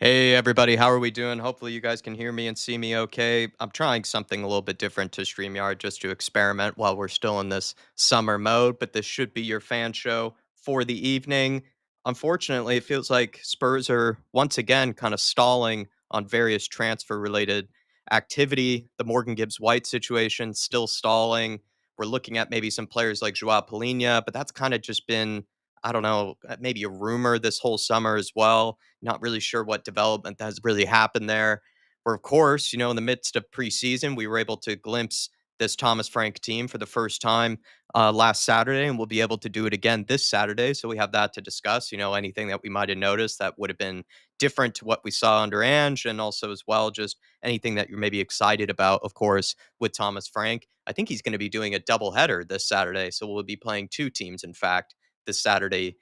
Hey everybody, how are we doing? Hopefully you guys can hear me and see me okay. I'm trying something a little bit different to StreamYard just to experiment while we're still in this summer mode, but this should be your fan show for the evening. Unfortunately, it feels like Spurs are once again kind of stalling on various transfer related activity. The Morgan Gibbs-White situation still stalling. We're looking at maybe some players like Joao Palhinha, but that's kind of just been, I don't know, maybe a rumor this whole summer as well. Not really sure what development has really happened there. Where, of course, in the midst of preseason, we were able to glimpse this Thomas Frank team for the first time last Saturday, and we'll be able to do it again this Saturday. So we have that to discuss. Anything that we might have noticed that would have been different to what we saw under Ange, and also as well, just anything that you're maybe excited about, of course, with Thomas Frank. I think he's going to be doing a doubleheader this Saturday, so we'll be playing two teams, in fact, this Saturday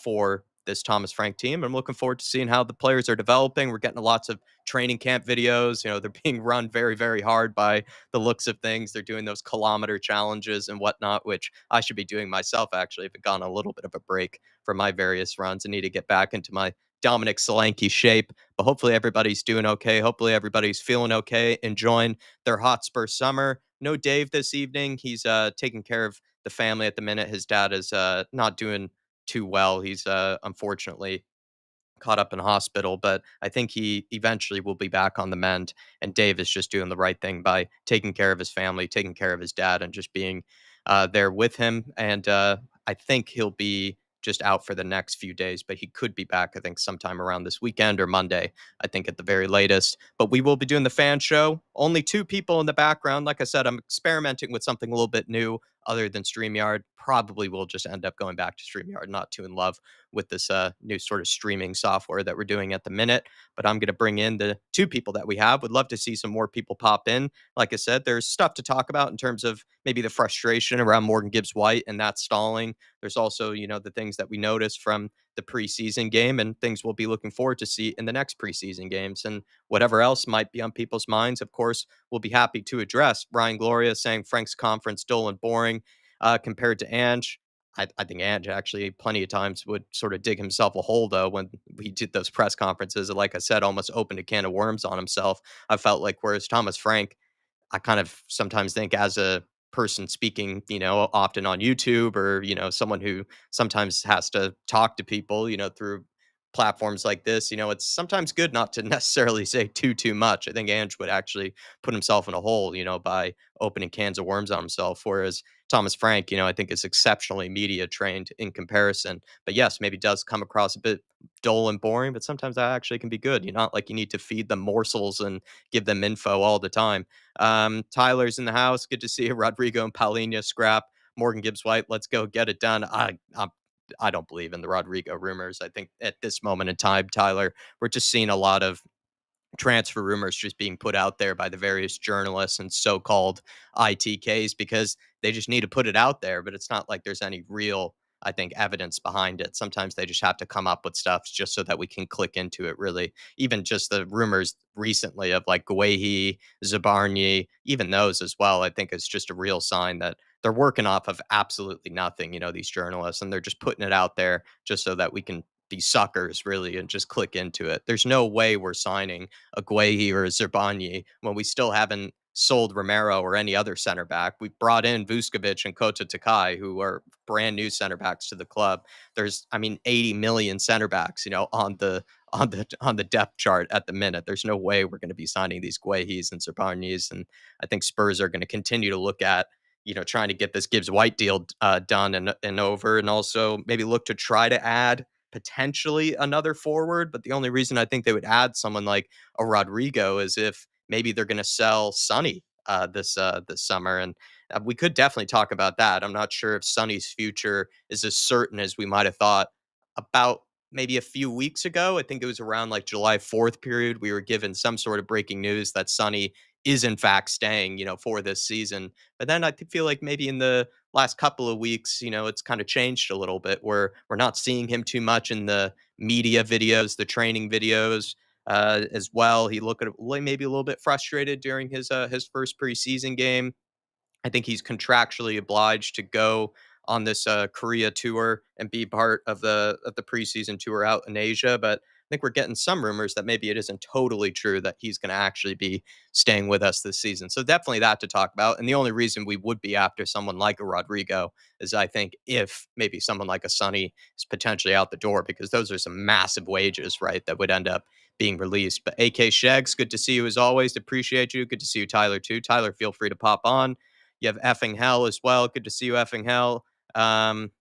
for this Thomas Frank team. I'm looking forward to seeing how the players are developing. We're getting lots of training camp videos. They're being run very, very hard by the looks of things. They're doing those kilometer challenges and whatnot, which I should be doing myself, actually. I've gone a little bit of a break for my various runs and need to get back into my Dominic Solanke shape. But hopefully everybody's doing okay. Hopefully everybody's feeling okay, enjoying their Hotspur summer. No Dave this evening. He's taking care of the family at the minute. His dad is not doing too well. He's unfortunately caught up in hospital, but I think he eventually will be back on the mend. And Dave is just doing the right thing by taking care of his family, taking care of his dad, and just being there with him. And I think he'll be just out for the next few days, but he could be back, I think, sometime around this weekend or Monday, I think, at the very latest. But we will be doing the fan show. Only two people in the background. Like I said, I'm experimenting with something a little bit new other than StreamYard. Probably will just end up going back to StreamYard, not too in love with this new sort of streaming software that we're doing at the minute. But I'm going to bring in the two people that we have. Would love to see some more people pop in. Like I said, there's stuff to talk about in terms of maybe the frustration around Morgan Gibbs White and that stalling. There's also, the things that we noticed from the preseason game and things we'll be looking forward to see in the next preseason games and whatever else might be on people's minds. Of course, we'll be happy to address. Ryan Gloria saying Frank's conference dull and boring compared to Ange. I think Ange actually plenty of times would sort of dig himself a hole though when he did those press conferences. Like I said, almost opened a can of worms on himself. I felt like whereas Thomas Frank, I kind of sometimes think as a person speaking, often on YouTube or, someone who sometimes has to talk to people, through platforms like this, it's sometimes good not to necessarily say too much. I think Ange would actually put himself in a hole, by opening cans of worms on himself. Whereas Thomas Frank, I think is exceptionally media trained in comparison. But yes, maybe does come across a bit dull and boring, but sometimes that actually can be good. You're not like you need to feed them morsels and give them info all the time. Tyler's in the house. Good to see you. Rodrigo and Paulinho scrap. Morgan Gibbs White, let's go get it done. I don't believe in the Rodrigo rumors. I think at this moment in time, Tyler, we're just seeing a lot of transfer rumors just being put out there by the various journalists and so-called ITKs because they just need to put it out there, but it's not like there's any real, I think, evidence behind it. Sometimes they just have to come up with stuff just so that we can click into it, really. Even just the rumors recently of like Guehi, Zabarny, even those as well, I think is just a real sign that they're working off of absolutely nothing, these journalists, and they're just putting it out there just so that we can be suckers, really, and just click into it. There's no way we're signing a Guehi or a Zerbani when we still haven't sold Romero or any other center back. We've brought in Vuskovic and Kota Takai, who are brand new center backs to the club. There's, 80 million center backs, on the depth chart at the minute. There's no way we're going to be signing these Guehis and Zerbanis, and I think Spurs are going to continue to look at trying to get this Gibbs White deal done and over, and also maybe look to try to add potentially another forward. But the only reason I think they would add someone like a Rodrigo is if maybe they're going to sell Sonny this summer, and we could definitely talk about that. I'm not sure if Sonny's future is as certain as we might have thought about maybe a few weeks ago. I think it was around like July 4th period. We were given some sort of breaking news that Sonny is in fact staying, for this season. But then I feel like maybe in the last couple of weeks, it's kind of changed a little bit where we're not seeing him too much in the media videos, the training videos as well. He looked at maybe a little bit frustrated during his first preseason game. I think he's contractually obliged to go on this Korea tour and be part of the preseason tour out in Asia. But think we're getting some rumors that maybe it isn't totally true that he's going to actually be staying with us this season. So definitely that to talk about. And the only reason we would be after someone like a Rodrigo is I think if maybe someone like a Sonny is potentially out the door, because those are some massive wages, right, that would end up being released. But AK Shegs, good to see you as always. Appreciate you. Good to see you, Tyler, too. Tyler, feel free to pop on. You have effing hell as well. Good to see you, effing hell. Um,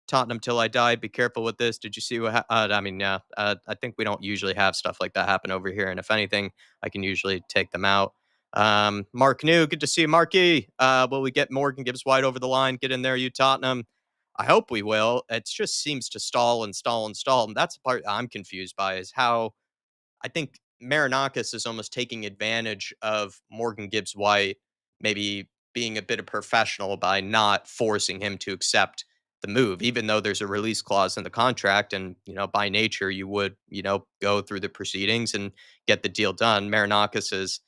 Tottenham till I die. Be careful with this. Did you see what? I mean, yeah. I think we don't usually have stuff like that happen over here, and if anything, I can usually take them out. Mark New, good to see you, Marky. Will we get Morgan Gibbs-White over the line? Get in there, you Tottenham. I hope we will. It just seems to stall and stall and stall, and that's the part I'm confused by is how I think Marinakis is almost taking advantage of Morgan Gibbs White, maybe being a bit of professional by not forcing him to accept the move, even though there's a release clause in the contract. And, by nature, you would, go through the proceedings and get the deal done. Marinakis is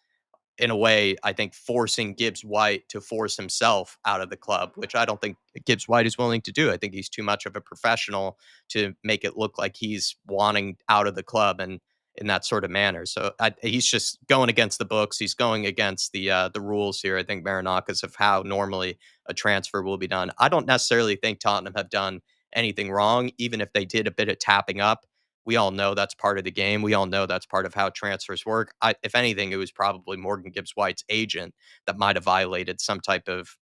in a way, I think forcing Gibbs White to force himself out of the club, which I don't think Gibbs White is willing to do. I think he's too much of a professional to make it look like he's wanting out of the club and in that sort of manner. So he's just going against the books. He's going against the rules here. I think Marinakis of how normally a transfer will be done. I don't necessarily think Tottenham have done anything wrong, even if they did a bit of tapping up. We all know that's part of the game. We all know that's part of how transfers work. If anything, it was probably Morgan Gibbs White's agent that might have violated some type of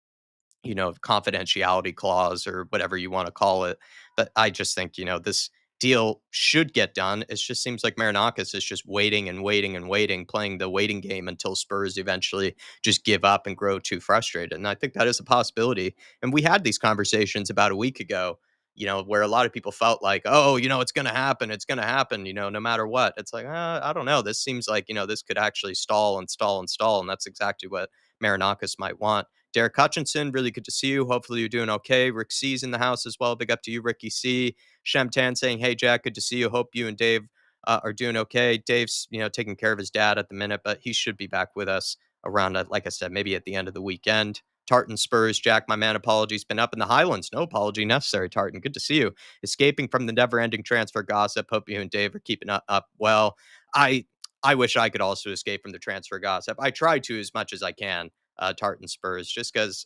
confidentiality clause or whatever you want to call it. But I just think, this deal should get done. It just seems like Marinakis is just waiting and waiting and waiting, playing the waiting game until Spurs eventually just give up and grow too frustrated. And I think that is a possibility. And we had these conversations about a week ago, where a lot of people felt like, oh, it's going to happen. It's going to happen, no matter what. It's like, I don't know. This seems like, this could actually stall and stall and stall. And that's exactly what Marinakis might want. Derek Hutchinson, really good to see you. Hopefully you're doing okay. Rick C's in the house as well. Big up to you, Ricky C. Shemtan saying, hey, Jack, good to see you. Hope you and Dave are doing okay. Dave's, taking care of his dad at the minute, but he should be back with us around, like I said, maybe at the end of the weekend. Tartan Spurs, Jack, my man, apologies. Been up in the Highlands. No apology necessary, Tartan. Good to see you. Escaping from the never-ending transfer gossip. Hope you and Dave are keeping up well. I wish I could also escape from the transfer gossip. I try to as much as I can, Tartan Spurs, just because,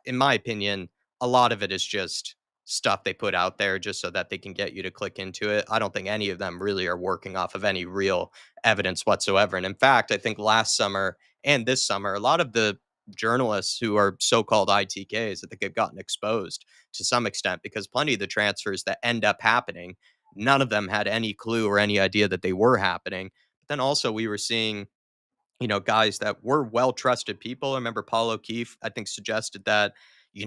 in my opinion, a lot of it is just stuff they put out there just so that they can get you to click into it. I don't think any of them really are working off of any real evidence whatsoever. And in fact, I think last summer and this summer, a lot of the journalists who are so-called ITKs, I think have gotten exposed to some extent because plenty of the transfers that end up happening, none of them had any clue or any idea that they were happening. But then also we were seeing guys that were well trusted people. I remember Paul O'Keefe, I think, suggested that,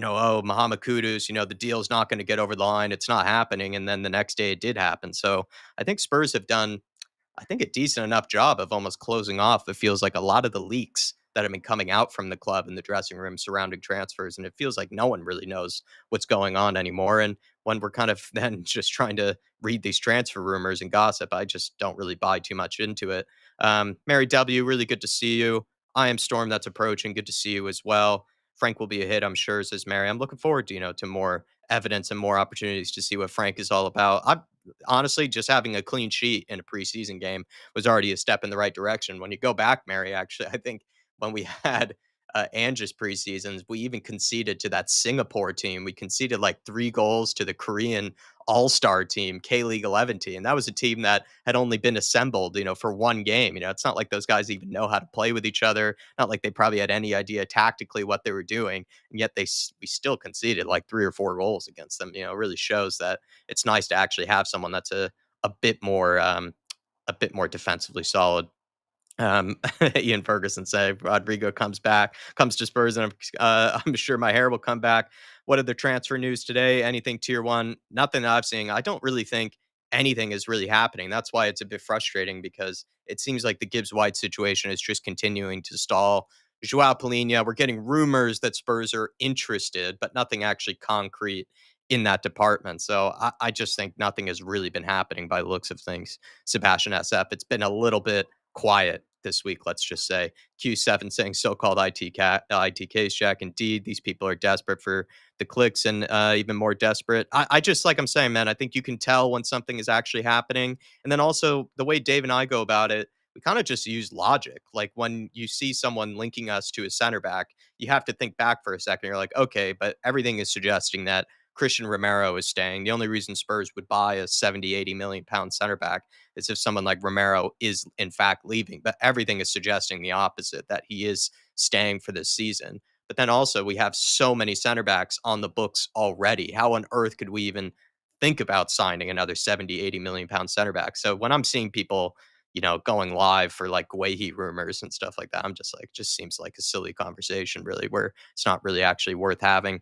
oh, Muhammad Kudus, the deal's not going to get over the line. It's not happening. And then the next day it did happen. So I think Spurs have done, I think, a decent enough job of almost closing off. It feels like a lot of the leaks that have been coming out from the club and the dressing room surrounding transfers. And it feels like no one really knows what's going on anymore. And when we're kind of then just trying to read these transfer rumors and gossip, I just don't really buy too much into it. Mary W., really good to see you. I am Storm, that's approaching. Good to see you as well. Frank will be a hit, I'm sure, says Mary. I'm looking forward to, to more evidence and more opportunities to see what Frank is all about. I honestly, just having a clean sheet in a preseason game was already a step in the right direction. When you go back, Mary, actually, I think when we had Ange's preseasons, we even conceded to that Singapore team. We conceded like 3 goals to the Korean all-star team, K-League 11 team. That was a team that had only been assembled, for one game. It's not like those guys even know how to play with each other. Not like they probably had any idea tactically what they were doing. And yet we still conceded like 3 or 4 goals against them. It really shows that it's nice to actually have someone that's a bit more defensively solid. Ian Ferguson said Rodrigo comes to Spurs, and I'm sure my hair will come back. What other transfer news today? Anything tier one? Nothing that I've seen. I don't really think anything is really happening. That's why it's a bit frustrating because it seems like the Gibbs White situation is just continuing to stall. Joao Polina, we're getting rumors that Spurs are interested, but nothing actually concrete in that department. So I just think nothing has really been happening by the looks of things. Sebastian SF, it's been a little bit quiet this week, let's just say. Q7 saying so-called ITKs, Jack. Indeed, these people are desperate for the clicks and even more desperate. I just, like I'm saying, man, I think you can tell when something is actually happening. And then also the way Dave and I go about it, we kind of just use logic. Like when you see someone linking us to a center back, you have to think back for a second. You're like, okay, but everything is suggesting that Christian Romero is staying. The only reason Spurs would buy a 70, 80 million pound center back is if someone like Romero is in fact leaving. But everything is suggesting the opposite, that he is staying for this season. But then also we have so many center backs on the books already. How on earth could we even think about signing another 70, 80 million pound center back? So when I'm seeing people, going live for like Guehi rumors and stuff like that, I'm just like, just seems like a silly conversation, really, where it's not really actually worth having.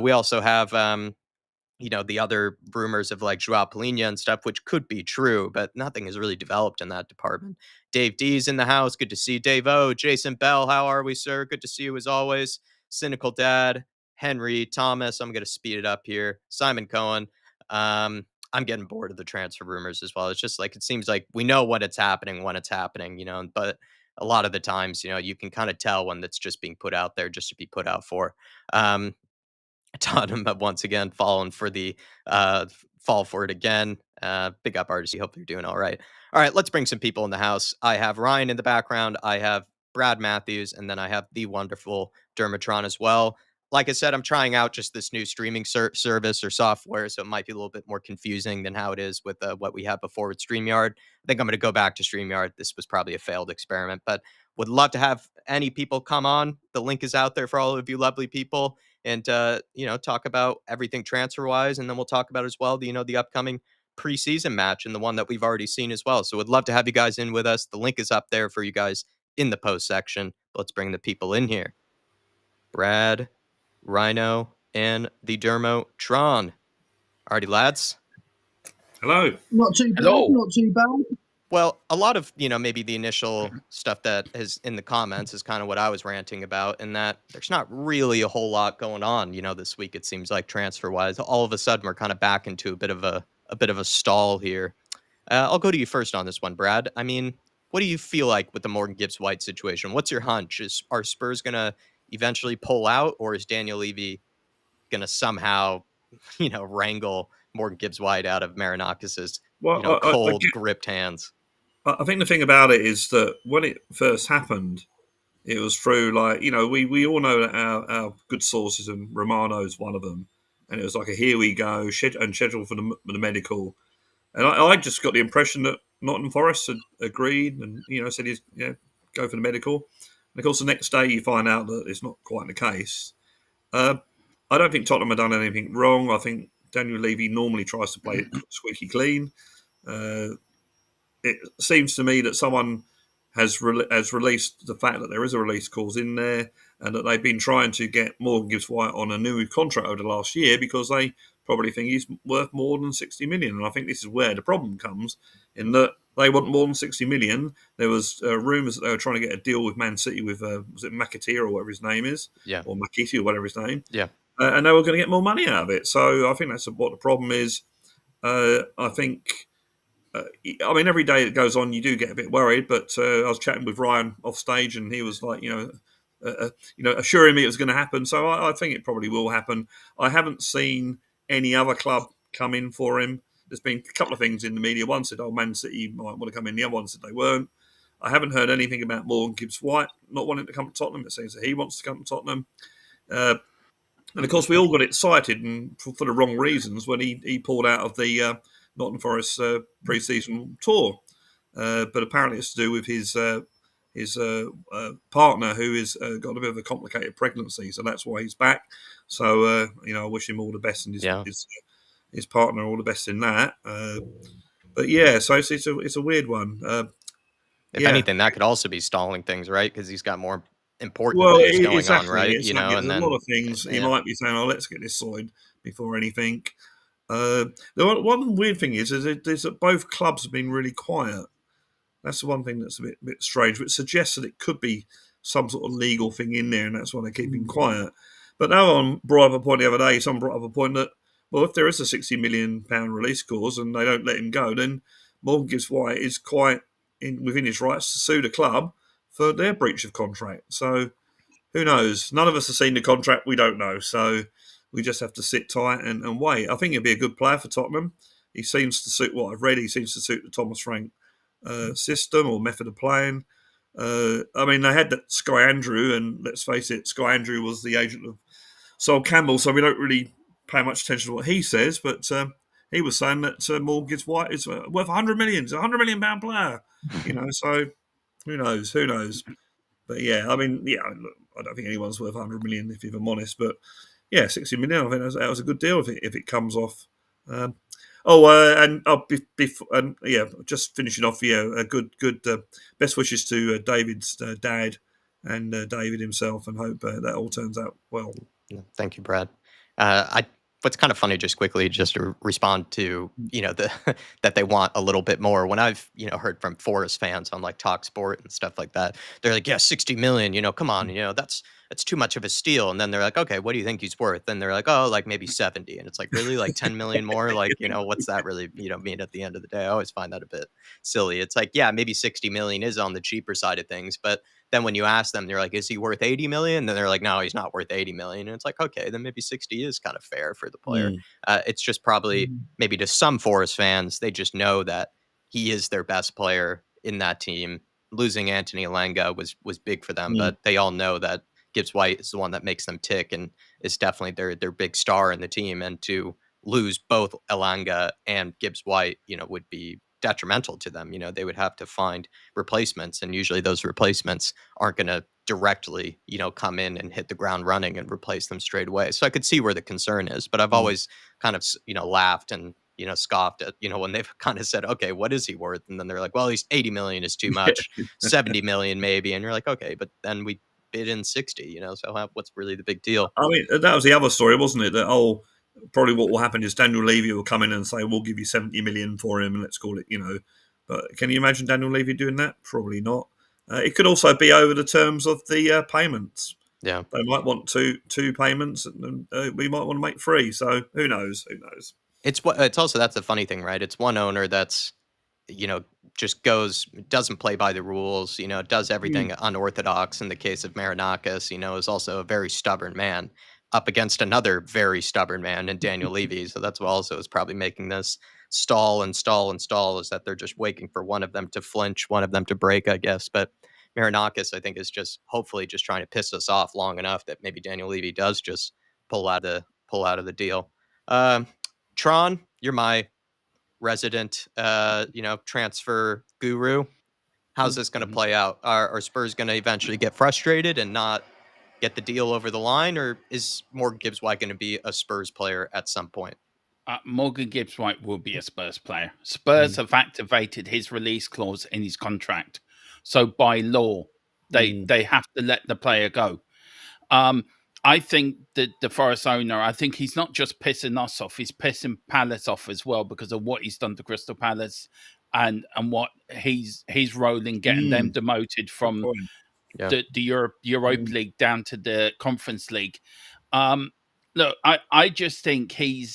We also have the other rumors of like Joao Palhinha and stuff, which could be true, but nothing has really developed in that department. Dave D's in the house. Good to see you, Dave O. Jason Bell, how are we, sir? Good to see you as always. Cynical Dad, Henry, Thomas. I'm going to speed it up here. Simon Cohen. I'm getting bored of the transfer rumors as well. It's just like, it seems like we know when it's happening, but a lot of the times, you can kind of tell when that's just being put out there just to be put out for. Um, Tottenham have once again fallen for the fall for it again. Big up artist. Hope you're doing all right. All right, let's bring some people in the house. I have Ryan in the background. I have Brad Matthews, and then I have the wonderful Dermatron as well. Like I said, I'm trying out just this new streaming service or software, so it might be a little bit more confusing than how it is with what we had before with StreamYard. I think I'm going to go back to StreamYard. This was probably a failed experiment, but would love to have any people come on. The link is out there for all of you lovely people, and talk about everything transfer wise, and then we'll talk about as well the upcoming preseason match and the one that we've already seen as well. So would love to have you guys in with us. The link is up there for you guys in the post section. Let's bring the people in here. Brad, Rhino, and the Dermotron. Alrighty, lads. Hello. Not too bad. Hello. Not too bad. Well, a lot of, maybe the initial stuff that is in the comments is kind of what I was ranting about, in that there's not really a whole lot going on, this week, it seems like, transfer wise. All of a sudden we're kind of back into a bit of a stall here. I'll go to you first on this one, Brad. I mean, what do you feel like with the Morgan Gibbs-White situation? What's your hunch? Are Spurs gonna eventually pull out, or is Daniel Levy gonna somehow, wrangle Morgan Gibbs-White out of Marinakis's cold, gripped hands? I think the thing about it is that when it first happened, it was through we all know that our good sources, and Romano's one of them, and it was like a here we go schedule for the medical, and I just got the impression that Nottingham Forest had agreed and said he's go for the medical, and of course the next day you find out that it's not quite the case. I don't think Tottenham have done anything wrong. I think Daniel Levy normally tries to play it squeaky clean. It seems to me that someone has released the fact that there is a release clause in there, and that they've been trying to get Morgan Gibbs-White on a new contract over the last year because they probably think he's worth more than 60 million. And I think this is where the problem comes, in that they want more than 60 million. There was rumours that they were trying to get a deal with Man City with, was it McAteer or whatever his name is? Yeah. Or Makiti or whatever his name. Yeah. And they were going to get more money out of it. So I think that's what the problem is. I think... every day that goes on, you do get a bit worried. But I was chatting with Ryan off stage, and he was like, assuring me it was going to happen. So I think it probably will happen. I haven't seen any other club come in for him. There's been a couple of things in the media. One said, Man City might want to come in. The other one said they weren't. I haven't heard anything about Morgan Gibbs-White not wanting to come to Tottenham. It seems that he wants to come to Tottenham. And of course, we all got excited, and for the wrong reasons, when he pulled out of the Nottingham Forest pre-season tour. But apparently it's to do with his partner, who has got a bit of a complicated pregnancy. So that's why he's back. So, I wish him all the best, and his partner all the best in that. But yeah, so it's a weird one. If anything, that could also be stalling things, right? Because he's got more important things going on, right? And then a lot of things he might be saying, let's get this sorted before anything. The one weird thing is that both clubs have been really quiet. That's the one thing that's a bit strange, but suggests that it could be some sort of legal thing in there, and that's why they're keeping quiet. But no one brought up a point the other day. Someone brought up a point that, if there is a £60 million release clause and they don't let him go, then Morgan Gibbs-White is quite within his rights to sue the club for their breach of contract. So who knows? None of us have seen the contract. We don't know. So we just have to sit tight and wait. I think he'll be a good player for Tottenham. He seems to suit what I've read. He seems to suit the Thomas Frank system or method of playing. I mean, they had that Sky Andrew, and let's face it, Sky Andrew was the agent of Sol Campbell, so we don't really pay much attention to what he says. But he was saying that Morgan Gibbs-White is worth 100 million. He's a £100 million player. So who knows? Who knows? But yeah, I mean, yeah, look, I don't think anyone's worth 100 million if I'm honest. But yeah, 60 million. I think that was a good deal if it comes off. Um, just finishing off. Yeah, a good. Best wishes to David's dad and David himself, and hope that all turns out well. Yeah, thank you, Brad. I What's kind of funny, just quickly, just to respond to the that they want a little bit more. When I've heard from Forest fans on like Talk Sport and stuff like that, they're like, "Yeah, 60 million. Come on, that's too much of a steal." And then they're like, "Okay, what do you think he's worth?" And they're like, "Oh, like maybe 70." And it's like, really, like 10 million more? Like, what's that really mean at the end of the day? I always find that a bit silly. It's like, yeah, maybe 60 million is on the cheaper side of things, but then when you ask them, they're like, "Is he worth 80 million?" Then they're like, "No, he's not worth 80 million." And it's like, okay, then maybe 60 is kind of fair for the player. Mm. It's just probably maybe to some Forest fans, they just know that he is their best player in that team. Losing Anthony Elanga was big for them, Mm. but they all know that Gibbs-White is the one that makes them tick and is definitely their big star in the team. And to lose both Elanga and Gibbs-White, would be detrimental to them. They would have to find replacements, and usually those replacements aren't going to directly, come in and hit the ground running and replace them straight away. So I could see where the concern is, but I've Mm. always kind of, laughed and, scoffed at, when they've kind of said, "Okay, what is he worth?" And then they're like, "Well, he's 80 million is too much, 70 million maybe." And you're like, "Okay, but then we bid in 60, so what's really the big deal?" I mean, that was the other story, wasn't it? That probably what will happen is Daniel Levy will come in and say, "We'll give you 70 million for him, and let's call it." But can you imagine Daniel Levy doing that? Probably not. It could also be over the terms of the payments. Yeah. They might want two payments, and we might want to make three. So who knows? Who knows? It's also, that's the funny thing, right? It's one owner that's, you know, just doesn't play by the rules, does Mm. everything unorthodox. In the case of Marinakis, is also a very stubborn man up against another very stubborn man in Daniel Levy. So that's what also is probably making this stall and stall and stall, is that they're just waiting for one of them to flinch, one of them to break, I guess. But Marinakis, I think, is just hopefully just trying to piss us off long enough that maybe Daniel Levy does just pull out of the deal. Um, Tron, you're my resident, transfer guru. How's this going to play out? Are Spurs going to eventually get frustrated and not get the deal over the line, or is Morgan Gibbs-White going to be a Spurs player at some point? Morgan Gibbs-White will be a Spurs player. Spurs have activated his release clause in his contract, so by law, they have to let the player go. I think that the Forest owner, I think he's not just pissing us off; he's pissing Palace off as well because of what he's done to Crystal Palace and what his role in getting them demoted Good from point. Yeah. the Europa League down to the Conference League. Look, I just think he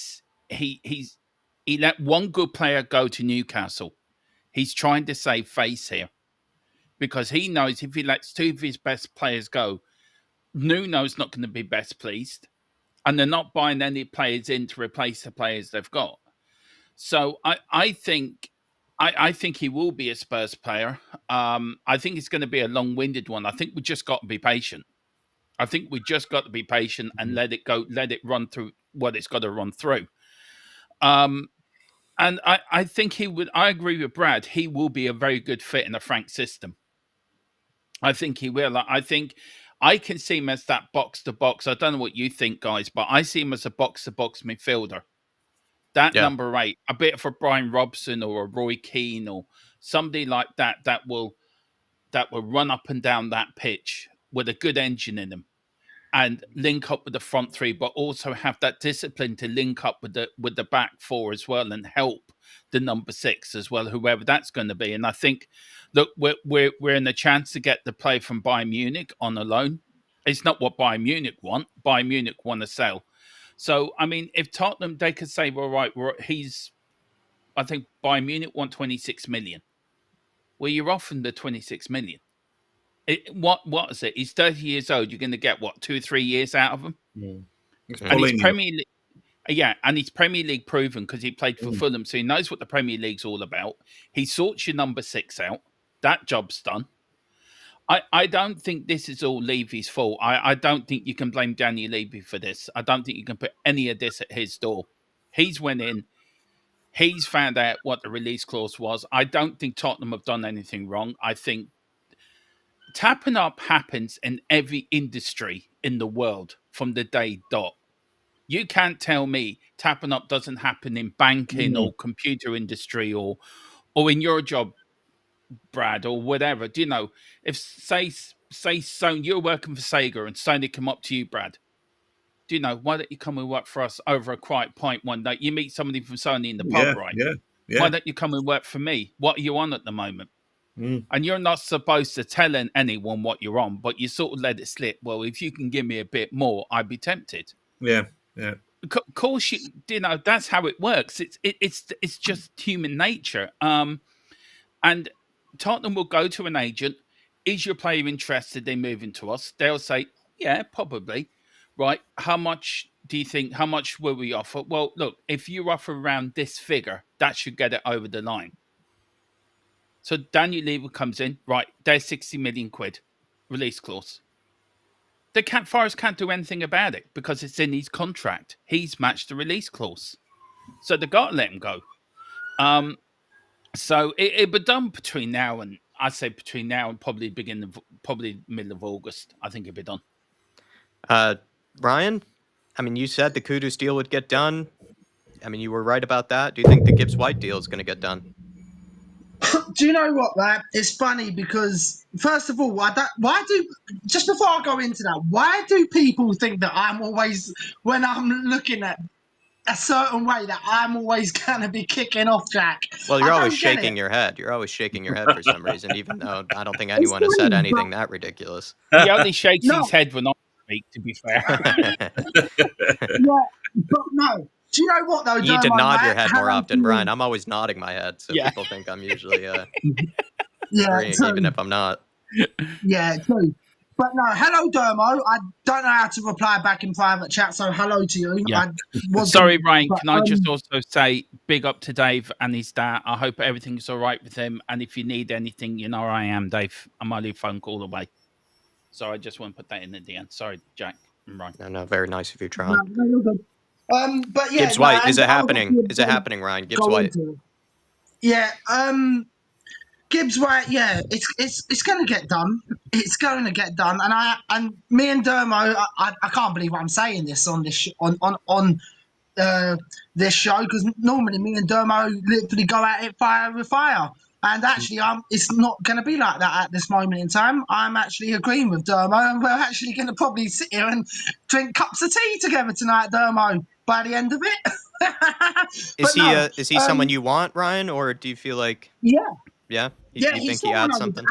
let one good player go to Newcastle. He's trying to save face here because he knows if he lets two of his best players go, Nuno's not going to be best pleased, and they're not buying any players in to replace the players they've got. So I think he will be a Spurs player. I think it's going to be a long-winded one. I think we just got to be patient. I think we just got to be patient and let it go, let it run through what it's got to run through. And I think he would. I agree with Brad. He will be a very good fit in a Frank system. I think he will. I think I can see him as that box to box. I don't know what you think, guys, but I see him as a box to box midfielder. That Yeah. number 8, a bit of a Brian Robson or a Roy Keane or somebody like that that will run up and down that pitch with a good engine in him and link up with the front three, but also have that discipline to link up with the back four as well and help the number 6 as well, whoever that's going to be. And I think, look, we're in a chance to get the play from Bayern Munich on a loan. It's not what Bayern Munich want. Bayern Munich want to sell. So I mean, if Tottenham, they could say, well, right, I think Bayern Munich want 26 million. Well, you're offering the 26 million. What is it? He's 30 years old. You're going to get what, 2 or 3 years out of him? It's And he's Paulinho. Premier League. Yeah, and he's Premier League proven because he played for Fulham, so he knows what the Premier League's all about. He sorts your number 6 out. That job's done. I don't think this is all Levy's fault. I don't think you can blame Daniel Levy for this. I don't think you can put any of this at his door. He's went in. He's found out what the release clause was. I don't think Tottenham have done anything wrong. I think tapping up happens in every industry in the world from the day dot. You can't tell me tapping up doesn't happen in banking or computer industry or in your job, Brad, or whatever. Do you know, if say Sony, you're working for Sega and Sony come up to you, Brad, do you know, why don't you come and work for us over a quiet pint one day? You meet somebody from Sony in the pub, right? Yeah. Why don't you come and work for me? What are you on at the moment? And you're not supposed to tell anyone what you're on, but you sort of let it slip. Well, if you can give me a bit more, I'd be tempted. Yeah. Of course, you know that's how it works. It's just human nature. And Tottenham will go to an agent. Is your player interested in moving to us? They'll say, yeah, probably. Right. How much do you think? How much will we offer? Well, look, if you offer around this figure, that should get it over the line. So Daniel Levy comes in, right, there's 60 million quid release clause. Forest can't do anything about it because it's in his contract. He's matched the release clause. So they got to let him go. So it'll be done between now and, I'd say between now and probably middle of August. I think it'll be done. Ryan, I mean, you said the Kudus deal would get done. I mean, you were right about that. Do you think the Gibbs-White deal is going to get done? Do you know what, man? It's funny because, first of all, just before I go into that, why do people think that I'm always, when I'm looking at a certain way, that I'm always going to be kicking off, Jack? Well, you're always shaking your head. You're always shaking your head for some reason, even though I don't think anyone has said anything that ridiculous. He only shakes his head when I speak, to be fair. Yeah, but no. Do you know what, though? You need to nod your head more often, Brian. I'm always nodding my head, so people think I'm usually agreeing, even if I'm not. Yeah, true. But no, hello, Dermo. I don't know how to reply back in private chat, so hello to you. Yeah. Sorry, Ryan. Can I just also say big up to Dave and his dad. I hope everything's all right with him. And if you need anything, you know where I am, Dave. I'm only a phone call away. So I just want to put that in at the end. Sorry, Jack and Ryan. No, very nice of you, Tron. No, you're good. But yeah, Gibbs-White, is it happening? Is it happening, Ryan? Gibbs-White. Yeah, Gibbs-White. Yeah, it's going to get done. It's going to get done. And me and Dermo, I can't believe I'm saying this on this this show, because normally me and Dermo literally go at it fire with fire. And actually, it's not going to be like that at this moment in time. I'm actually agreeing with Dermo, and we're actually going to probably sit here and drink cups of tea together tonight, Dermo, by the end of it. Is he someone you want, Ryan, or do you feel like? Yeah. Yeah. You think he adds something?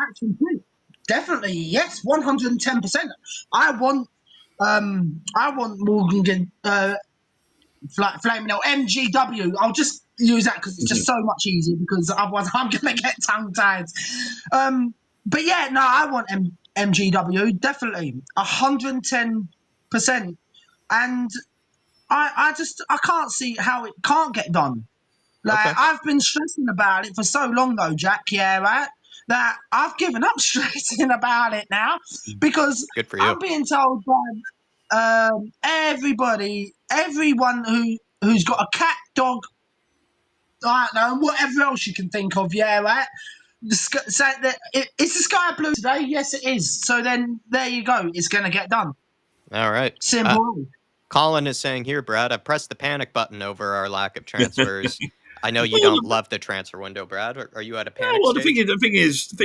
Definitely, yes, 110%. I want Morgan Flaming Hell, MGW. I'll just use that because it's just so much easier, because otherwise I'm going to get tongue-tied. But yeah, no, I want MGW, definitely, 110%. And I can't see how it can't get done. Like, okay. I've been stressing about it for so long, though, Jack, yeah, right? That I've given up stressing about it now, because good for you. I'm being told by everyone who's got a cat, dog, I don't know, whatever else you can think of, yeah, right? Say that is the sky blue today? Yes, it is. So then there you go. It's going to get done. All right. Simple. Colin is saying here, Brad, I pressed the panic button over our lack of transfers. I know you don't love the transfer window, Brad. Are you at a panic Well, stage? the thing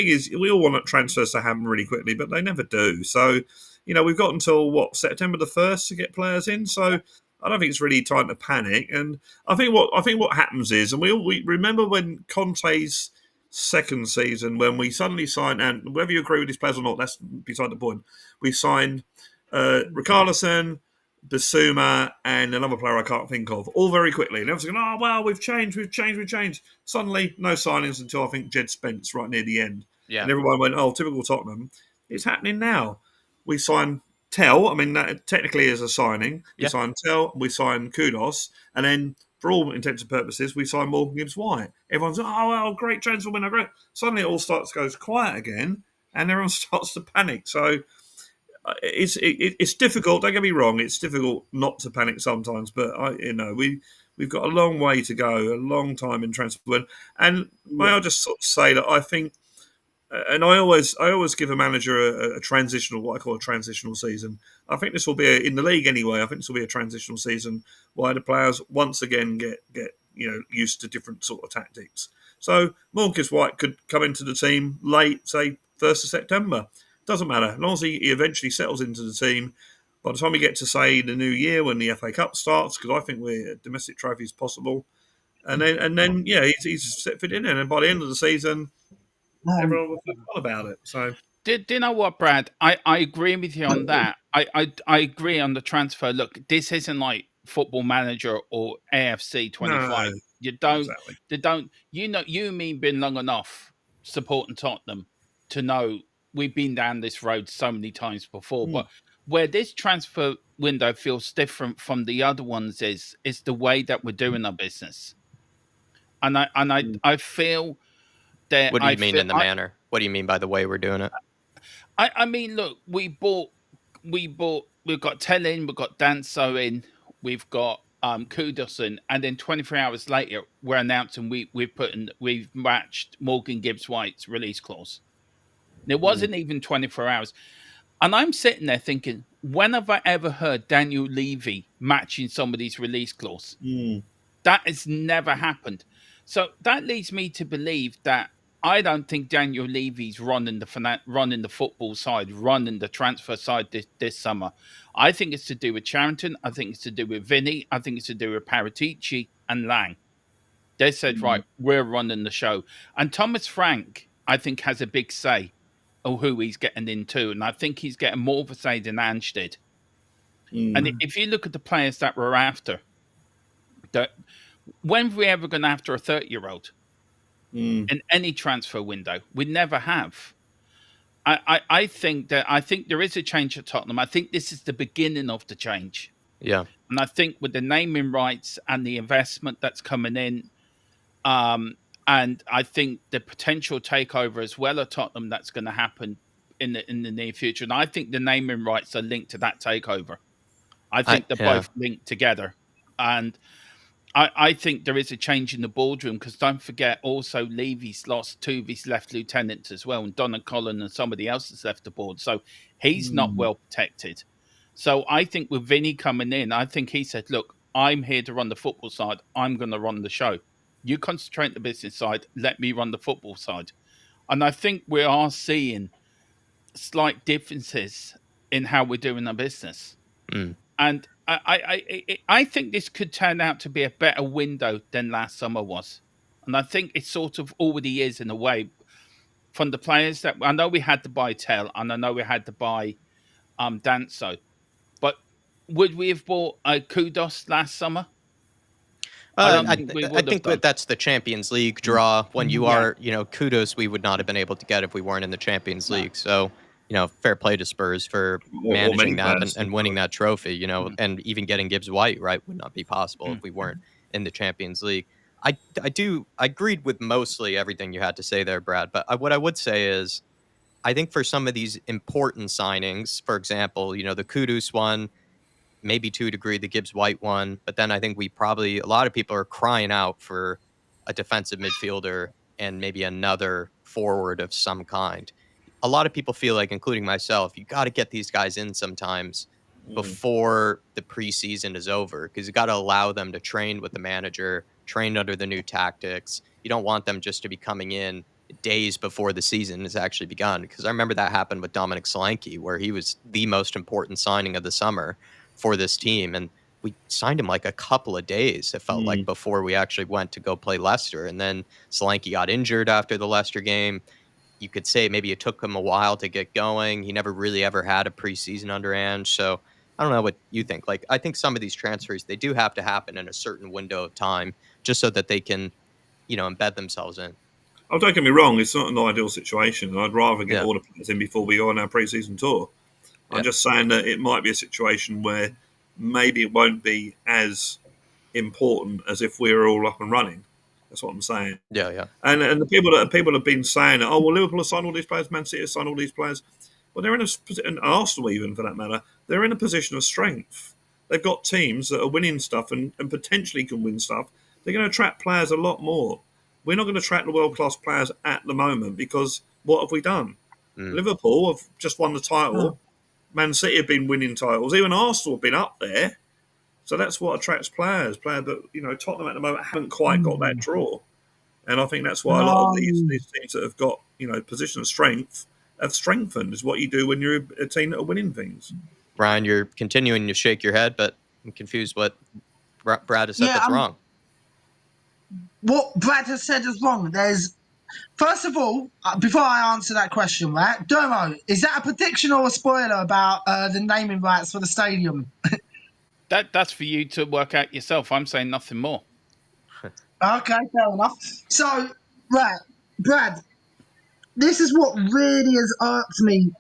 is, we all want transfers to happen really quickly, but they never do. So, we've got until September the 1st to get players in. So, I don't think it's really time to panic. And I think what happens is, and we remember when Conte's second season, when we suddenly signed, and whether you agree with these players or not, that's beside the point. We signed Richarlison, Basuma, and another player I can't think of, all very quickly. And everyone's going, oh, well, we've changed. Suddenly, no signings until I think Jed Spence right near the end. Yeah. And everyone went, oh, typical Tottenham. It's happening now. We signed Tell. I mean, that technically is a signing. We signed Tell, we signed Kudos, and then for all intents and purposes, we signed Morgan Gibbs-White. Everyone's, oh, well, great transfer winner, great. Suddenly it all goes quiet again, and everyone starts to panic. So it's difficult. Don't get me wrong; it's difficult not to panic sometimes. But we've got a long way to go, a long time in transfer. And may I just sort of say that I think, and I always give a manager a transitional, what I call a transitional season. I think this will be in the league anyway. I think this will be a transitional season where the players once again get used to different sort of tactics. So Morgan White could come into the team late, say 1st of September. Doesn't matter. As long as he eventually settles into the team, by the time we get to, say, the new year when the FA Cup starts, because I think we're domestic trophies possible, and then he's fit in, and by the end of the season, everyone will feel fun about it. So, do you know what, Brad? I agree with you on that. I agree on the transfer. Look, this isn't like Football Manager or AFC 25. No, You don't. exactly. They don't. You and me been long enough supporting Tottenham to know we've been down this road so many times before. But where this transfer window feels different from the other ones is the way that we're doing our business. And I feel that What do you mean in the manner? What do you mean by the way we're doing it? I mean, look, we've got Tell in, we've got Danso in, we've got Kudos in, and then 24 hours later, we're announcing we've matched Morgan Gibbs-White's release clause. And it wasn't even 24 hours. And I'm sitting there thinking, when have I ever heard Daniel Levy matching somebody's release clause? That has never happened. So that leads me to believe that I don't think Daniel Levy's running the football side, running the transfer side this summer. I think it's to do with Charrington. I think it's to do with Vinny. I think it's to do with Paratici and Lang. They said, right, we're running the show. And Thomas Frank, I think, has a big say of who he's getting into. And I think he's getting more of a say than Ange did. And if you look at the players that we're after, when are we ever going after a 30-year-old? In any transfer window? We never have. I think there is a change at Tottenham. I think this is the beginning of the change. Yeah. And I think with the naming rights and the investment that's coming in, and I think the potential takeover as well at Tottenham that's going to happen in the near future. And I think the naming rights are linked to that takeover. I think they're both linked together. And I think there is a change in the boardroom because don't forget also Levy's lost two of his left lieutenants as well, and Donna Collin and somebody else has left the board. So he's not well protected. So I think with Vinny coming in, I think he said, look, I'm here to run the football side. I'm going to run the show. You concentrate on the business side. Let me run the football side. And I think we are seeing slight differences in how we're doing our business. And I think this could turn out to be a better window than last summer was. And I think it sort of already is in a way from the players that I know we had to buy Tell and I know we had to buy Danso. But would we have bought Kudos last summer? I think that's the Champions League draw. When you are, Kudos, we would not have been able to get if we weren't in the Champions League. So, fair play to Spurs for managing that and winning that trophy, and even getting Gibbs-White, right, would not be possible if we weren't in the Champions League. I agreed with mostly everything you had to say there, Brad. But what I would say is, I think for some of these important signings, for example, the Kudus one, maybe to a degree the Gibbs-White one, but then I think a lot of people are crying out for a defensive midfielder and maybe another forward of some kind. A lot of people feel like, including myself, you got to get these guys in sometimes before the preseason is over because you got to allow them to train with the manager, train under the new tactics. You don't want them just to be coming in days before the season has actually begun because I remember that happened with Dominic Solanke where he was the most important signing of the summer for this team. And we signed him like a couple of days, it felt like, before we actually went to go play Leicester. And then Solanke got injured after the Leicester game. You could say maybe it took him a while to get going. He never really ever had a preseason under Ange. So I don't know what you think. Like, I think some of these transfers, they do have to happen in a certain window of time just so that they can, embed themselves in. Oh, don't get me wrong, it's not an ideal situation. I'd rather get Yeah. all the players in before we go on our pre-season tour. Yeah. I'm just saying that it might be a situation where maybe it won't be as important as if we were all up and running. That's what I'm saying. Yeah, yeah. And the people have been saying, oh well, Liverpool have signed all these players, Man City have signed all these players. Well, they're in and Arsenal even for that matter. They're in a position of strength. They've got teams that are winning stuff and potentially can win stuff. They're going to attract players a lot more. We're not going to attract the world class players at the moment because what have we done? Liverpool have just won the title. Man City have been winning titles. Even Arsenal have been up there. So that's what attracts players. Players that, Tottenham at the moment haven't quite got that draw. And I think that's why a lot of these teams that have got, position of strength have strengthened, is what you do when you're a team that are winning things. Brian, you're continuing to shake your head, but I'm confused what Brad has said that's wrong. What Brad has said is wrong. First of all, before I answer that question, right, Domo, is that a prediction or a spoiler about the naming rights for the stadium? That's for you to work out yourself. I'm saying nothing more. Okay, fair enough. So, right, Brad, this is what really has irked me,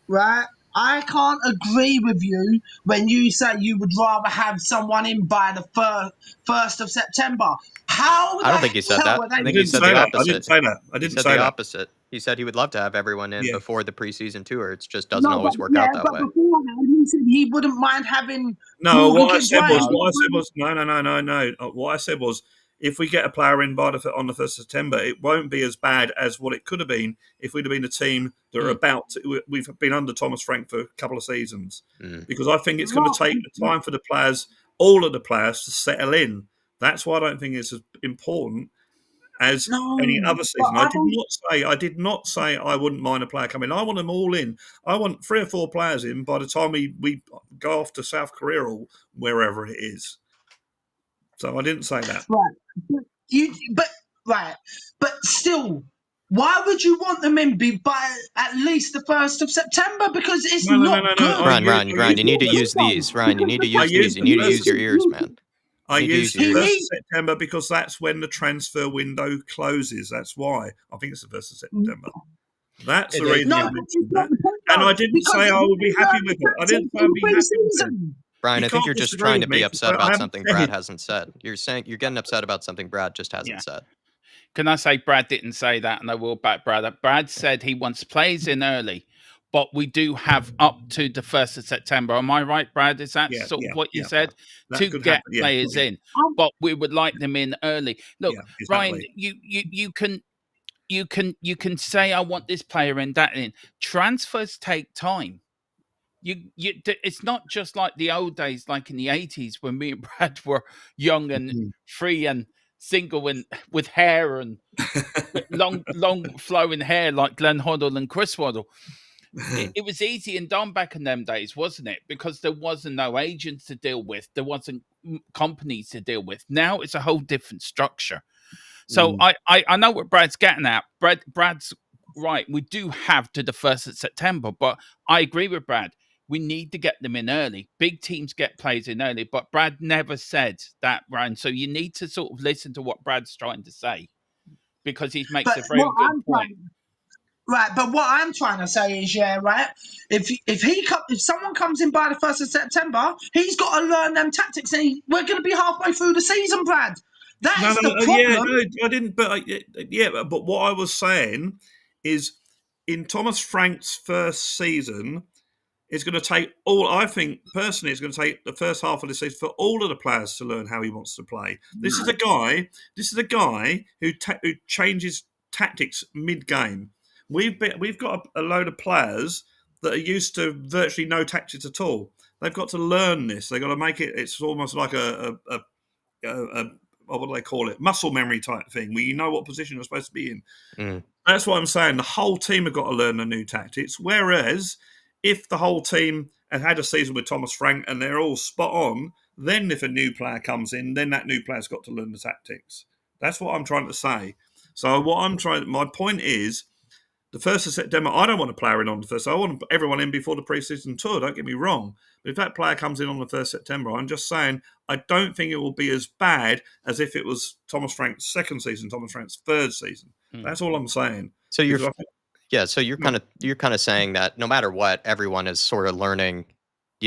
right? I can't agree with you when you say you would rather have someone in by the 1st of September. How? I don't think he said that. I think he said the opposite. I didn't say that. I didn't say the that. opposite. He said he would love to have everyone in before the preseason tour. It just doesn't always work out that way. Before that, he said he wouldn't mind having. No, what I said was no. What I said was, if we get a player in on the 1st of September, it won't be as bad as what it could have been if we'd have been a team that are about to. We've been under Thomas Frank for a couple of seasons because I think it's going to take the time for the players, all of the players, to settle in. That's why I don't think it's as important as any other season. I did not say I wouldn't mind a player coming. I want them all in. I want 3 or 4 players in by the time we go off to South Korea or wherever it is. So I didn't say that. Right. But still, why would you want them in by at least the 1st of September? Because it's not good. Ryan, you need to use these. Ryan, you need to use these. You need to use your ears, man. I use the 1st of September because that's when the transfer window closes. That's why. I think it's the 1st of September. That's the reason I mentioned that. And I didn't say I would be happy with it. I didn't say I'd be happy with it. Brian, I think you're just trying to be upset about something Brad hasn't said. You're getting upset about something Brad just hasn't said. Can I say Brad didn't say that, and I will back Brad up. Brad said he wants players in early, but we do have up to the 1st of September. Am I right, Brad? Is that sort of what you said? To get players in, but we would like them in early. Look, Ryan, you can say I want this player in, that in. Transfers take time. It's not just like the old days, like in the 80s when me and Brad were young and free and single and with hair and long flowing hair like Glenn Hoddle and Chris Waddle. It was easy and done back in them days, wasn't it? Because there wasn't no agents to deal with. There wasn't companies to deal with. Now it's a whole different structure. So I know what Brad's getting at. Brad's right. We do have to the 1st of September, but I agree with Brad. We need to get them in early. Big teams get players in early, but Brad never said that, Ryan. So you need to sort of listen to what Brad's trying to say because he makes a very good point. Right, but what I'm trying to say is, right. If someone comes in by the 1st of September, he's got to learn them tactics, and we're going to be halfway through the season, Brad. That's the problem. I didn't. But what I was saying is, in Thomas Frank's first season, it's going to take I think personally, it's going to take the first half of the season for all of the players to learn how he wants to play. This is a guy who changes tactics mid-game. We've got a load of players that are used to virtually no tactics at all. They've got to learn this. They've got to make it. It's almost like a what do they call it? Muscle memory type thing, where you know what position you're supposed to be in. That's what I'm saying. The whole team have got to learn the new tactics. Whereas, if the whole team had a season with Thomas Frank and they're all spot on, then if a new player comes in, then that new player's got to learn the tactics. That's what I'm trying to say. So my point is, the 1st of September, I don't want a player in on the 1st. I want everyone in before the pre-season tour, don't get me wrong. But if that player comes in on the 1st of September, I'm just saying I don't think it will be as bad as if it was Thomas Frank's 2nd season, Thomas Frank's 3rd season. That's all I'm saying. So you're Because I think- so you're kind of saying that no matter what, everyone is sort of learning,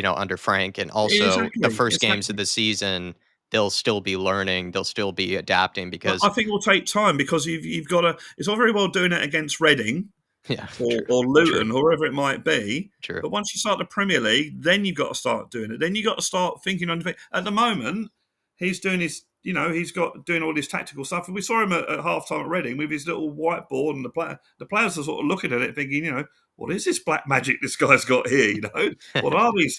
under Frank, and also the first games of the season, they'll still be learning, they'll still be adapting because I think it will take time because you've got to. It's all very well doing it against Reading, or Luton, or wherever it might be. True. But once you start the Premier League, then you've got to start doing it. Then you've got to start thinking on. At the moment, he's doing his. He's got doing all this tactical stuff. And we saw him at half time at Reading with his little whiteboard, and the players are sort of looking at it, thinking, what is this black magic this guy's got here? What are these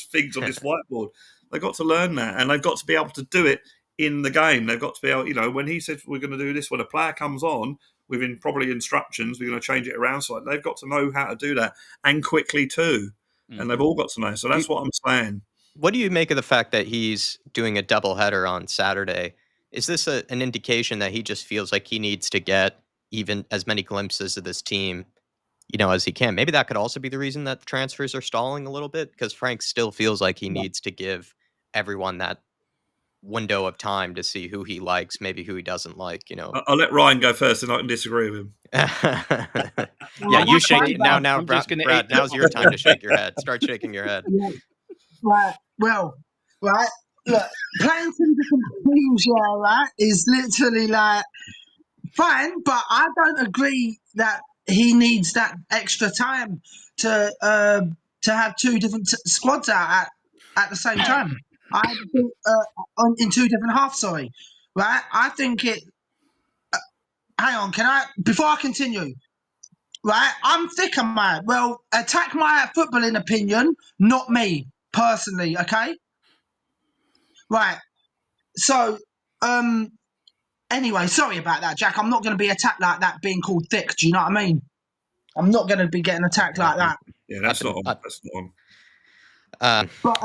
things on this whiteboard? They've got to learn that, and they've got to be able to do it in the game. They've got to be able, when he said we're going to do this, when a player comes on within probably instructions, we're going to change it around. So they've got to know how to do that, and quickly too. And they've all got to know. So that's what I'm saying. What do you make of the fact that he's doing a doubleheader on Saturday? Is this an indication that he just feels like he needs to get even as many glimpses of this team, as he can? Maybe that could also be the reason that the transfers are stalling a little bit, because Frank still feels like he needs to give everyone that window of time to see who he likes, maybe who he doesn't like. I'll let Ryan go first, and I can disagree with him. Yeah, you shake it now. Brad, now's your time to shake your head. Start shaking your head. Right. Well, right. Look, playing two different teams, right, is literally like fine, but I don't agree that he needs that extra time to have two different squads out at the same time. I think in two different halves. Sorry, right. I think it. Hang on, before I continue? Right, I'm thick on my. Well, attack my footballing opinion, not me personally. Okay. Right. So, anyway, sorry about that, Jack. I'm not going to be attacked like that, being called thick. Do you know what I mean? I'm not going to be getting attacked like that. Yeah, that's not on. That's not on. But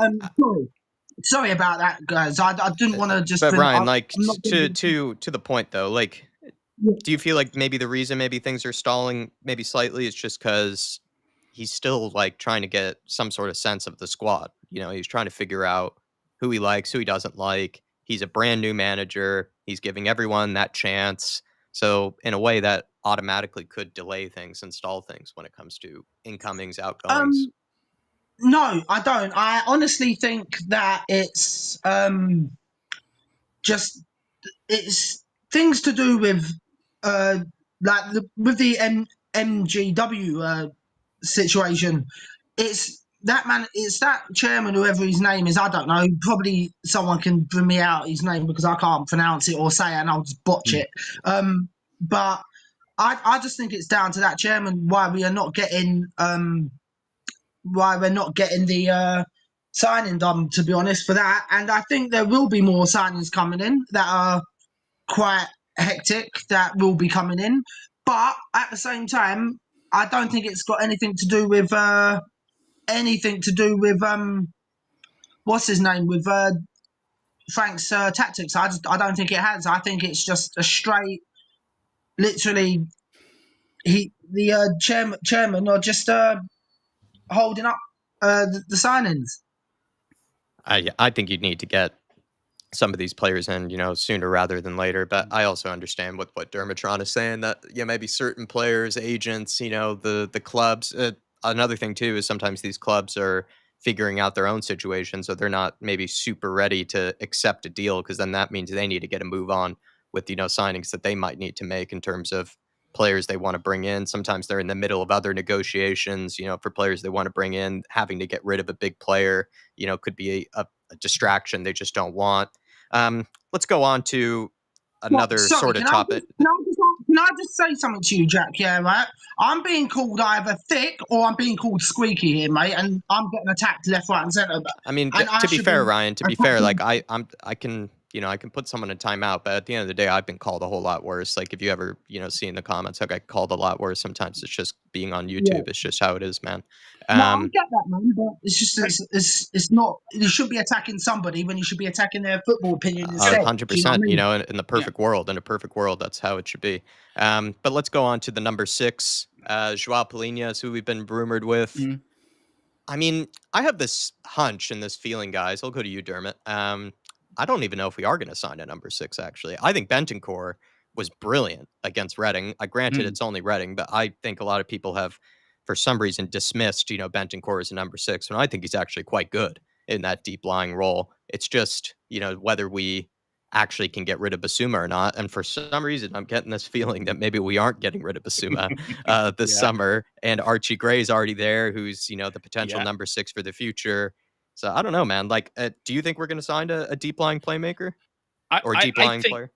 sorry about that, guys. I didn't want to just. But Ryan, to the point though, like, do you feel like maybe the reason maybe things are stalling maybe slightly is just because he's still like trying to get some sort of sense of the squad? He's trying to figure out who he likes, who he doesn't like. He's a brand new manager. He's giving everyone that chance. So in a way that automatically could delay things and stall things when it comes to incomings, outgoings. No, I don't. I honestly think that it's it's things to do with with the MGW situation. It's that chairman, whoever his name is. I don't know. Probably someone can bring me out his name because I can't pronounce it or say it, and I'll just botch it. But I just think it's down to that chairman why we're not getting the signing done, to be honest, for that. And I think there will be more signings coming in that are quite hectic that will be coming in. But at the same time, I don't think it's got anything to do with what's his name, with Frank's tactics. I don't think it has. I think it's just a straight, literally, the chairman are just holding up the signings. I think you'd need to get some of these players in, sooner rather than later. But I also understand what Dermatron is saying, that maybe certain players, agents, the clubs. Another thing too is sometimes these clubs are figuring out their own situation, so they're not maybe super ready to accept a deal, because then that means they need to get a move on with signings that they might need to make in terms of players they want to bring in. Sometimes they're in the middle of other negotiations, for players they want to bring in. Having to get rid of a big player, could be a distraction they just don't want. Let's go on to another sort of topic. Can I just say something to you, Jack? Yeah, right. I'm being called either thick or I'm being called squeaky here, mate, and I'm getting attacked left, right, and centre. I mean, to be fair, Ryan, like I I can put someone in timeout, but at the end of the day, I've been called a whole lot worse. Like, if you ever, see in the comments, I got called a lot worse. Sometimes it's just being on Yeah. YouTube. It's just how it is, man. No, I get that, man, but it's just it's not. You should be attacking somebody when you should be attacking their football opinion instead. Do you know what I 100%. mean? In the perfect world, that's how it should be. But let's go on to the number 6. Joao Palhinha is who we've been rumored with. Mm. I mean, I have this hunch and this feeling, guys. I'll go to you, Dermot. I don't even know if we are going to sign a number 6, actually. I think Bentancur was brilliant against Reading. Granted, it's only Reading, but I think a lot of people have, for some reason, dismissed, Bentancur as a number 6, and I think he's actually quite good in that deep lying role. It's just, whether we actually can get rid of Basuma or not. And for some reason, I'm getting this feeling that maybe we aren't getting rid of Basuma this summer. And Archie Gray's already there, who's, the potential number 6 for the future. So I don't know, man. Like, do you think we're going to sign a deep lying playmaker or a deep lying player?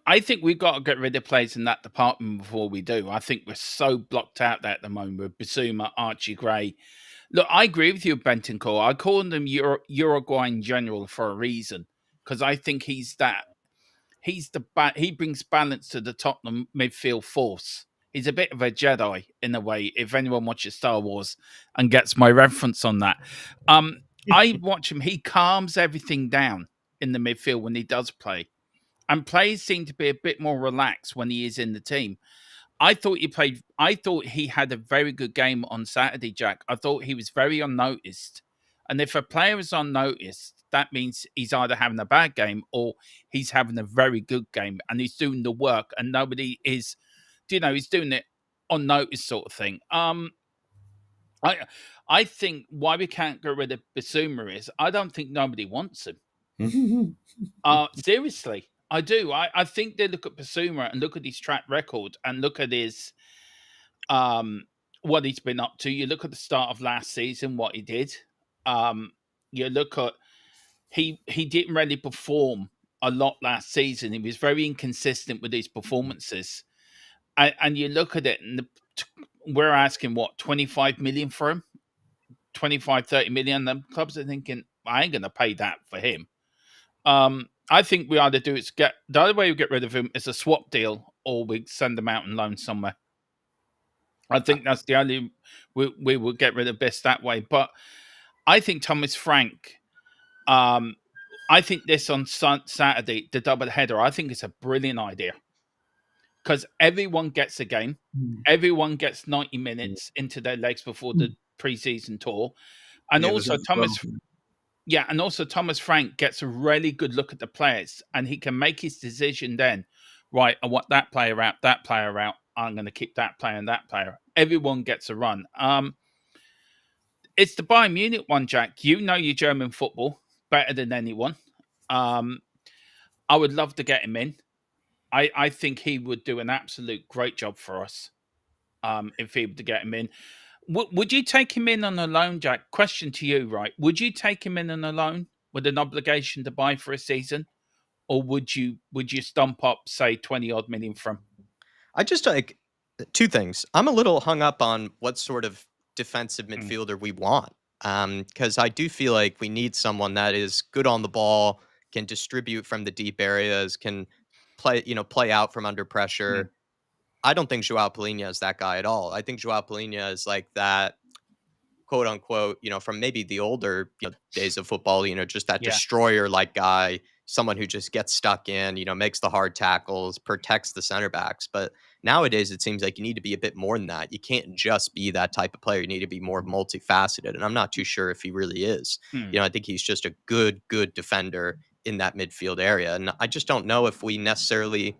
I think we've got to get rid of players in that department before we do. I think we're so blocked out there at the moment with Basuma, Archie Gray. Look, I agree with you, Bentancur. I call him Uruguayan general for a reason, because I think he brings balance to the Tottenham midfield force. He's a bit of a Jedi in a way, if anyone watches Star Wars and gets my reference on that. I watch him. He calms everything down in the midfield when he does play. And players seem to be a bit more relaxed when he is in the team. I thought he had a very good game on Saturday, Jack. I thought he was very unnoticed. And if a player is unnoticed, that means he's either having a bad game or he's having a very good game and he's doing the work and nobody is, he's doing it unnoticed sort of thing. I think why we can't get rid of Basuma is I don't think nobody wants him. Seriously, I do. I think they look at Basuma and look at his track record and look at his what he's been up to. You look at the start of last season, what he did. You look at he didn't really perform a lot last season. He was very inconsistent with his performances. And you look at it, and we're asking, 25 million for him? 25, 30 million. The clubs are thinking, I ain't going to pay that for him. I think we either do is the other way we get rid of him is a swap deal, or we send him out and loan somewhere. I think that's the only we will get rid of Biss that way. But I think Thomas Frank, I think this on Saturday, the double header, I think it's a brilliant idea because everyone gets a game, everyone gets 90 minutes into their legs before the preseason tour, and also Thomas. Yeah, and also Thomas Frank gets a really good look at the players, and he can make his decision then. Right, I want that player out, that player out. I'm going to keep that player and that player. Everyone gets a run. It's the Bayern Munich one, Jack. You know your German football better than anyone. I would love to get him in. I think he would do an absolute great job for us if he were to get him in. Would you take him in on a loan, Jack? Question to you, right? Would you take him in on a loan with an obligation to buy for a season? Or would you stump up, say, 20 odd million from? I just like two things. I'm a little hung up on what sort of defensive midfielder we want. Because I do feel like we need someone that is good on the ball, can distribute from the deep areas, can play out from under pressure. I don't think Joao Palhinha is that guy at all. I think Joao Palhinha is like that, quote unquote, from maybe the older days of football, just that destroyer like guy, someone who just gets stuck in, makes the hard tackles, protects the center backs. But nowadays, it seems like you need to be a bit more than that. You can't just be that type of player. You need to be more multifaceted. And I'm not too sure if he really is. I think he's just a good defender in that midfield area. And I just don't know if we necessarily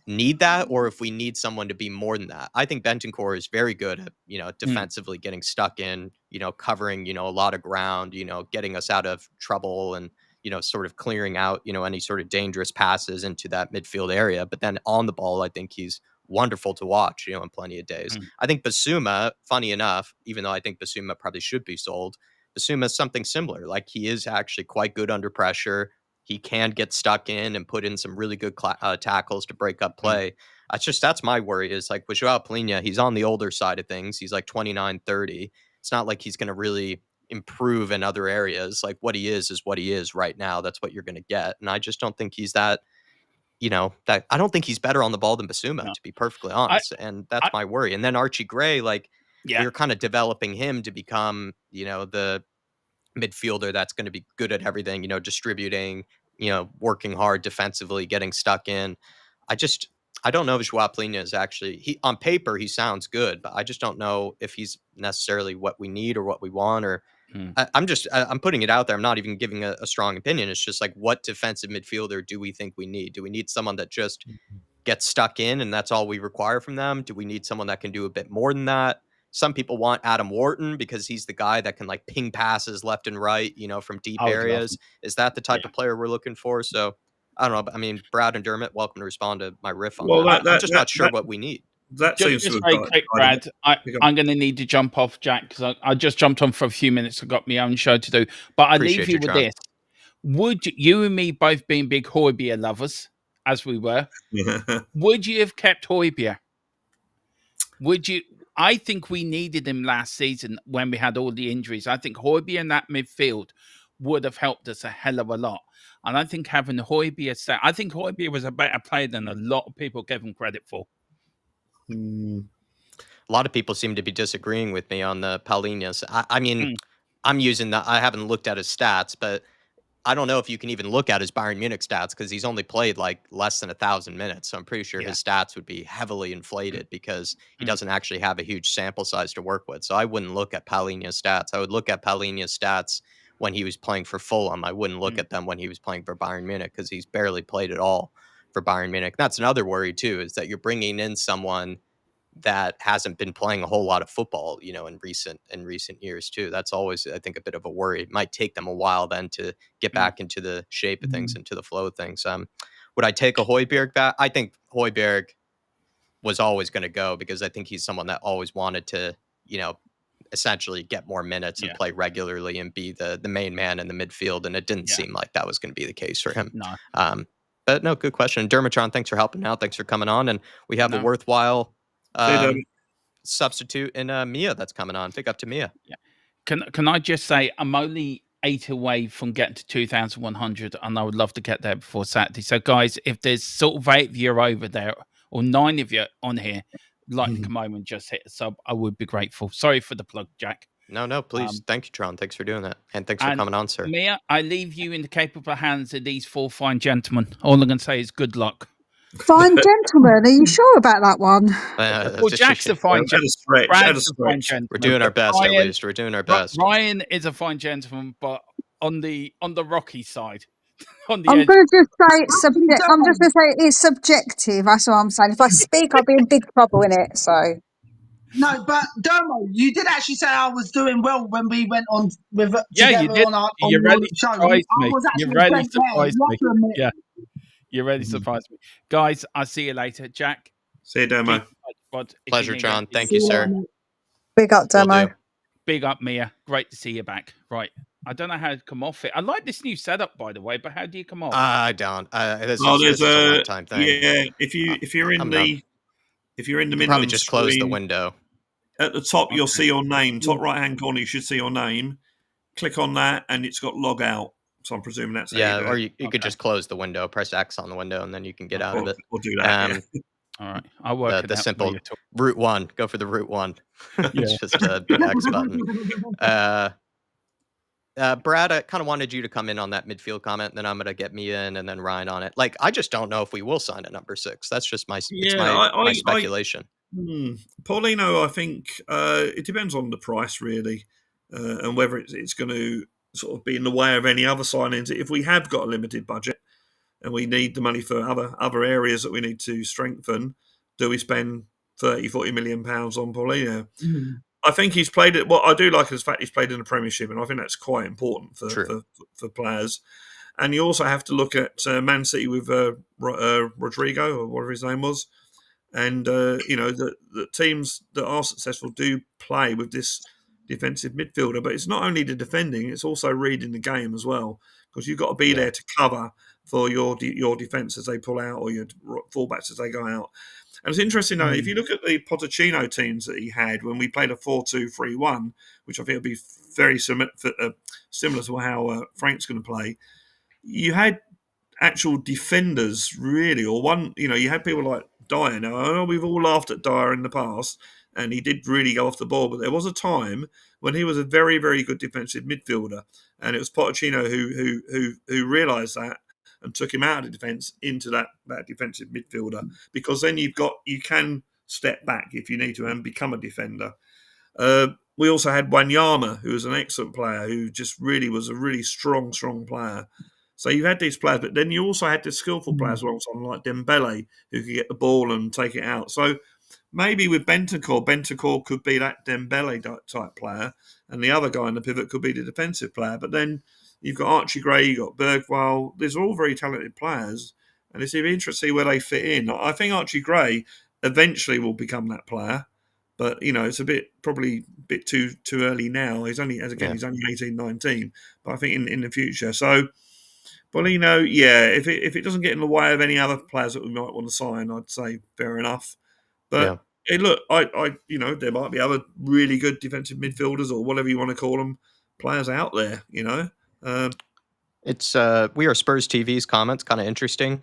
need that or if we need someone to be more than that. I think Bentancur is very good at, defensively getting stuck in, covering, a lot of ground, getting us out of trouble and, sort of clearing out, any sort of dangerous passes into that midfield area. But then on the ball, I think he's wonderful to watch, in plenty of days. I think Basuma, funny enough, even though I think Basuma probably should be sold, Basuma is something similar. Like he is actually quite good under pressure. He can get stuck in and put in some really good tackles to break up play. That's my worry is like with Joao Palhinha, he's on the older side of things. He's like 29, 30. It's not like he's going to really improve in other areas. Like what he is what he is right now. That's what you're going to get. And I just don't think he's that, that I don't think he's better on the ball than Basuma, No. to be perfectly I, honest. And that's I, my worry. And then Archie Gray, like yeah, we were kind of developing him to become, the midfielder that's going to be good at everything, distributing, working hard defensively, getting stuck in. I don't know if Joao Plina is actually, he on paper he sounds good, but I just don't know if he's necessarily what we need or what we want. Or I'm putting it out there. I'm not even giving a strong opinion. It's just like, what defensive midfielder do we think we need? Do we need someone that just gets stuck in and that's all we require from them? Do we need someone that can do a bit more than that? Some people want Adam Wharton because he's the guy that can like ping passes left and right, from deep I would love areas. Is that the type of player we're looking for? So I don't know. I mean, Brad and Dermot, welcome to respond to my riff on Well, that. I'm just not sure what we need. that seems to just have very got quick, Brad. I'm going to need to jump off, Jack, because I just jumped on for a few minutes. I've got my own show to do. But I leave Appreciate you you, with John. this. Would you and me both being big Højbjerg lovers, as we were, would you have kept Højbjerg? Would you? I think we needed him last season when we had all the injuries. I think Højbjerg in that midfield would have helped us a hell of a lot. And I think having Højbjerg, I think Højbjerg was a better player than a lot of people gave him credit for. A lot of people seem to be disagreeing with me on the Paulinhos. I mean, I'm using that. I haven't looked at his stats, but I don't know if you can even look at his Bayern Munich stats because he's only played like less than 1,000 minutes. So I'm pretty sure his stats would be heavily inflated because he doesn't actually have a huge sample size to work with. So I wouldn't look at Paulinho's stats. I would look at Paulinho's stats when he was playing for Fulham. I wouldn't look at them when he was playing for Bayern Munich because he's barely played at all for Bayern Munich. That's another worry too, is that you're bringing in someone that hasn't been playing a whole lot of football, in recent years too. That's always, I think, a bit of a worry. It might take them a while then to get back into the shape of things, into the flow of things. Would I take a Højbjerg back? I think Højbjerg was always going to go because I think he's someone that always wanted to, essentially get more minutes and play regularly and be the main man in the midfield. And it didn't seem like that was going to be the case for him. No. But no, good question. Dermatron, thanks for helping out. Thanks for coming on. And we have a worthwhile substitute in Mia that's coming on. Pick up to Mia. Yeah. Can I just say I'm only 8 away from getting to 2,100, and I would love to get there before Saturday. So, guys, if there's sort of 8 of you over there or 9 of you on here, like to come over and just hit a sub, I would be grateful. Sorry for the plug, Jack. No, please. Thank you, Tron. Thanks for doing that, and thanks for coming on, sir. Mia, I leave you in the capable hands of these 4 fine gentlemen. All I'm going to say is good luck. Fine gentlemen, are you sure about that one? Well, Jack's a fine gentleman. Brad's a fine gentleman. We're doing our best, at least. We're doing our best. Ryan is a fine gentleman, but on the rocky side. I'm going to just say it's subjective. I'm just going to say it's subjective. That's what I'm saying. If I speak, I'll be in big trouble in it. So. No, but Dermo, you did actually say I was doing well when we went on with together you did. on our you really show. surprised me. You really great surprised man. me. Yeah. You really surprised me. Guys, I'll see you later. Jack. See you, Dermo. Pleasure, John. Thank you, sir. Big up, Dermo. Big up, Mia. Great to see you back. Right. I don't know how to come off it. I like this new setup, by the way, but how do you come off? I don't. This there's is a one-time thing. Yeah, if you're in the middle, probably of just screen, close the window. At the top, you'll see your name. Top right-hand corner, you should see your name. Click on that, and it's got log out. So I'm presuming that's how you do or it. you could just close the window, press X on the window, and then you can get out of it. We'll do that. All right, I'll work the simple route 1. Go for the route 1. It's just a big X button. Brad, I kind of wanted you to come in on that midfield comment, and then I'm going to get Mia in and then Ryan on it. Like, I just don't know if we will sign a number 6. That's just my speculation. Paulino, I think it depends on the price, really, and whether it's going to sort of be in the way of any other signings. If we have got a limited budget and we need the money for other areas that we need to strengthen, do we spend 30-40 million pounds on Paulino? I think he's played it. What I do like is the fact he's played in the Premiership, and I think that's quite important for players. And you also have to look at Man City with Rodrigo, or whatever his name was. And, the teams that are successful do play with this defensive midfielder. But it's not only the defending, it's also reading the game as well. Because you've got to be there to cover for your defence as they pull out, or your fullbacks as they go out. And it's interesting, though, if you look at the Pochettino teams that he had when we played a 4-2-3-1, which I think will be very similar to how Frank's going to play, you had actual defenders, really, or one, you had people like Dyer. Now, I know we've all laughed at Dyer in the past, and he did really go off the ball, but there was a time when he was a very, very good defensive midfielder, and it was Pochettino who realised that and took him out of the defence into that defensive midfielder, because then you can step back if you need to and become a defender. We also had Wanyama, who was an excellent player, who just really was a really strong player. So you had these players, but then you also had the skillful players alongside, like Dembele, who could get the ball and take it out. So maybe with Bentancur could be that Dembele type player, and the other guy in the pivot could be the defensive player. But then you've got Archie Gray, you've got Bergwall. These are all very talented players, and it's interesting to see where they fit in. I think Archie Gray eventually will become that player, but it's probably a bit too early now. He's only 18, 19, but I think in the future. So, well, if it doesn't get in the way of any other players that we might want to sign, I'd say fair enough. But look, I there might be other really good defensive midfielders, or whatever you want to call them, players out there. It's We Are Spurs TV's comments, kind of interesting.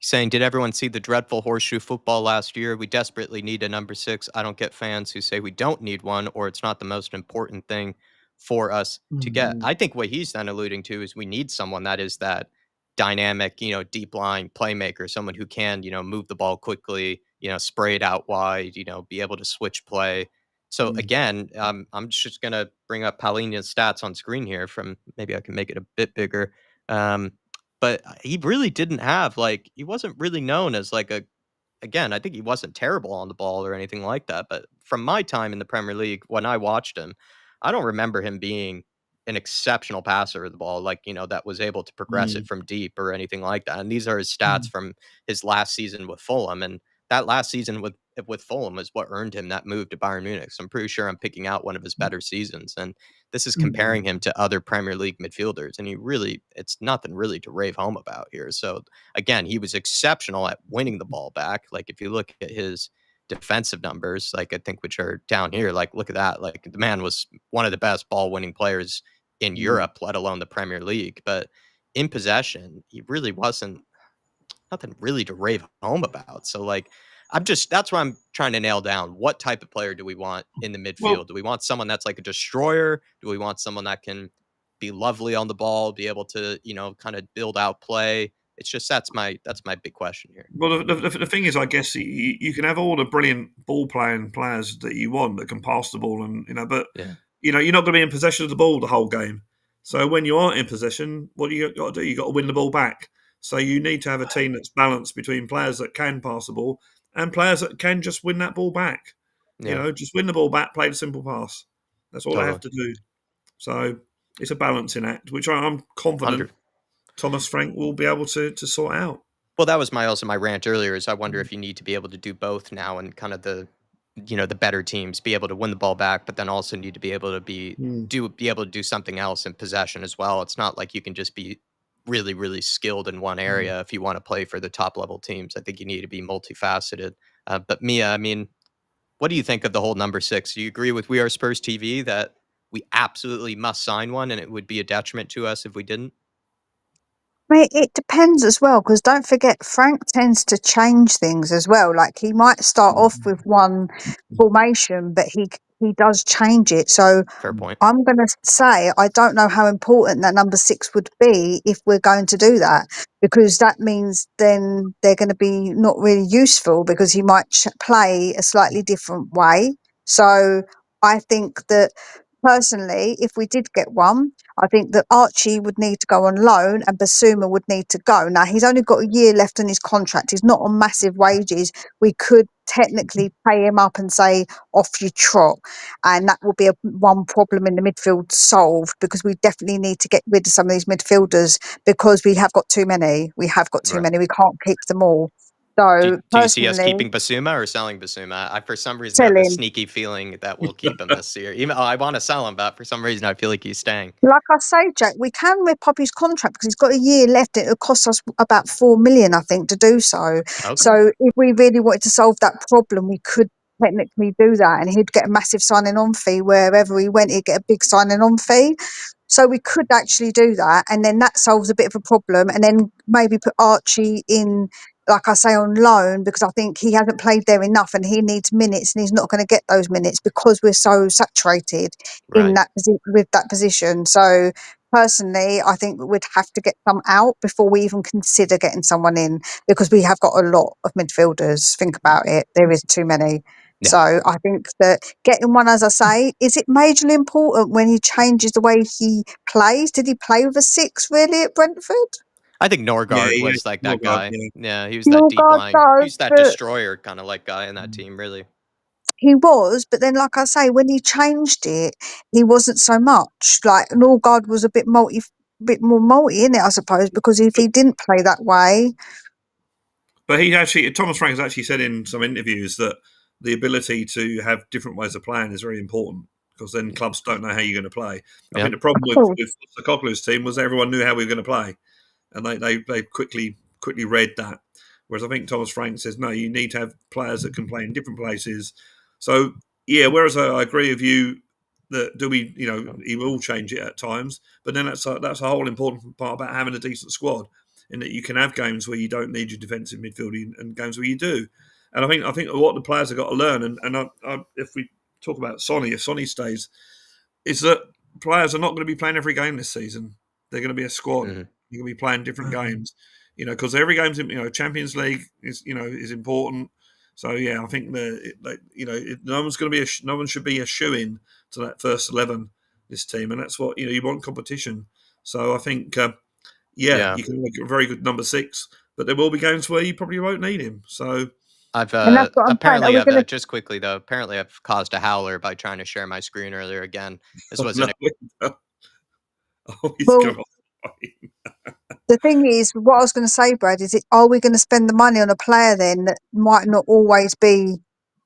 Saying, did everyone see the dreadful horseshoe football last year? We desperately need a number 6. I don't get fans who say we don't need one, or it's not the most important thing for us to get. I think what he's then alluding to is we need someone that is that dynamic, deep line playmaker, someone who can, move the ball quickly, spray it out wide, be able to switch play. So again, I'm just going to bring up Palhinha's stats on screen here from, maybe I can make it a bit bigger. But he really didn't have, he wasn't really known as again, I think he wasn't terrible on the ball or anything like that. But from my time in the Premier League, when I watched him, I don't remember him being an exceptional passer of the ball, that was able to progress it from deep or anything like that. And these are his stats from his last season with Fulham. And that last season with Fulham is what earned him that move to Bayern Munich. So I'm pretty sure I'm picking out one of his better seasons. And this is comparing him to other Premier League midfielders. And it's nothing really to rave home about here. So again, he was exceptional at winning the ball back. If you look at his defensive numbers, I think, which are down here, look at that. The man was one of the best ball winning players in Europe, let alone the Premier League. But in possession, he really wasn't nothing really to rave home about. So that's what I'm trying to nail down. What type of player do we want in the midfield? Well, do we want someone that's like a destroyer? Do we want someone that can be lovely on the ball, be able to, kind of build out play? It's just that's my big question here. Well, the thing is, I guess you can have all the brilliant ball playing players that you want that can pass the ball, and but you're not going to be in possession of the ball the whole game. So when you aren't in possession, what do you got to do? You got to win the ball back. So you need to have a team that's balanced between players that can pass the ball and players that can just win that ball back. Just win the ball back, play the simple pass. That's all they have to do. So it's a balancing act, which I'm confident Thomas Frank will be able to sort out. Well, that was my rant earlier, is I wonder if you need to be able to do both now, and kind of the better teams be able to win the ball back, but then also need to be able to be able to do something else in possession as well. It's not like you can just be really, really skilled in one area if you want to play for the top level teams. I think you need to be multifaceted. But Mia, what do you think of the whole number 6? Do you agree with We Are Spurs TV that we absolutely must sign one, and it would be a detriment to us if we didn't? It depends as well, because don't forget, Frank tends to change things as well. He might start off with one formation, but he does change it. So fair point. I'm going to say I don't know how important that number 6 would be if we're going to do that, because that means then they're going to be not really useful, because he might play a slightly different way. So I think that personally, if we did get one, I think that Archie would need to go on loan and Basuma would need to go. Now, he's only got a year left on his contract. He's not on massive wages. We could technically pay him up and say, off you trot. And that will be one problem in the midfield solved, because we definitely need to get rid of some of these midfielders, because we have got too many. We have got too many. We can't keep them all. So Do you see us personally, keeping Basuma or selling Basuma? I, for some reason, have a selling. sneaky feeling that we'll keep him this year. Even I want to sell him, but for some reason, I feel like he's staying. Like I say, Jack, we can rip up his contract because he's got a year left. It'll cost us about 4 million, I think, to do so. Okay. So if we really wanted to solve that problem, we could technically do that, and he'd get a massive signing on fee wherever he went. He'd get a big signing on fee. So we could actually do that, and then that solves a bit of a problem. And then maybe put Archie in, like I say, on loan, because I think he hasn't played there enough, and he needs minutes, and he's not going to get those minutes because we're so saturated in Right. that with that position. So personally, I think we'd have to get some out before we even consider getting someone in, because we have got a lot of midfielders. Think about it; there is too many. Yeah. So I think that getting one, as I say, is it majorly important when he changes the way he plays? Did he play with a 6 really at Brentford? I think Norgard Yeah, was like that Norgard, guy. yeah. Yeah, he was that deep Norgard line. He does, was that but destroyer kind of like guy in that team, really. he was. But then, like I say, when he changed it, he wasn't so much. Like Norgard was a bit more multi in it, I suppose, because if he didn't play that way, But Thomas Frank has actually said in some interviews that the ability to have different ways of playing is very important, because then clubs don't know how you're going to play. I Yeah. think the problem of course, with Sokoglu's team was everyone knew how we were going to play, and they quickly read that. Whereas I think Thomas Frank says, no, you need to have players that can play in different places. So yeah, whereas I agree with you that he will change it at times, but then that's a whole important part about having a decent squad, in that you can have games where you don't need your defensive midfield and games where you do. And I think what the players have got to learn, and if we talk about Sonny, if Sonny stays, is that players are not going to be playing every game this season. They're going to be a squad. Mm-hmm. You're going to be playing different games, because every game's Champions League is important. So yeah, I think no one should be a shoe-in to that first 11, this team, and that's what you want, competition. So I think Yeah. you can make a very good number 6, but there will be games where you probably won't need him. So I've and that's what I'm saying. Are apparently we going to? just quickly though. Apparently, I've caused a howler by trying to share my screen earlier again. This no, wasn't. he's Well, gone off. the thing is, what I was going to say, Brad, is are we going to spend the money on a player then that might not always be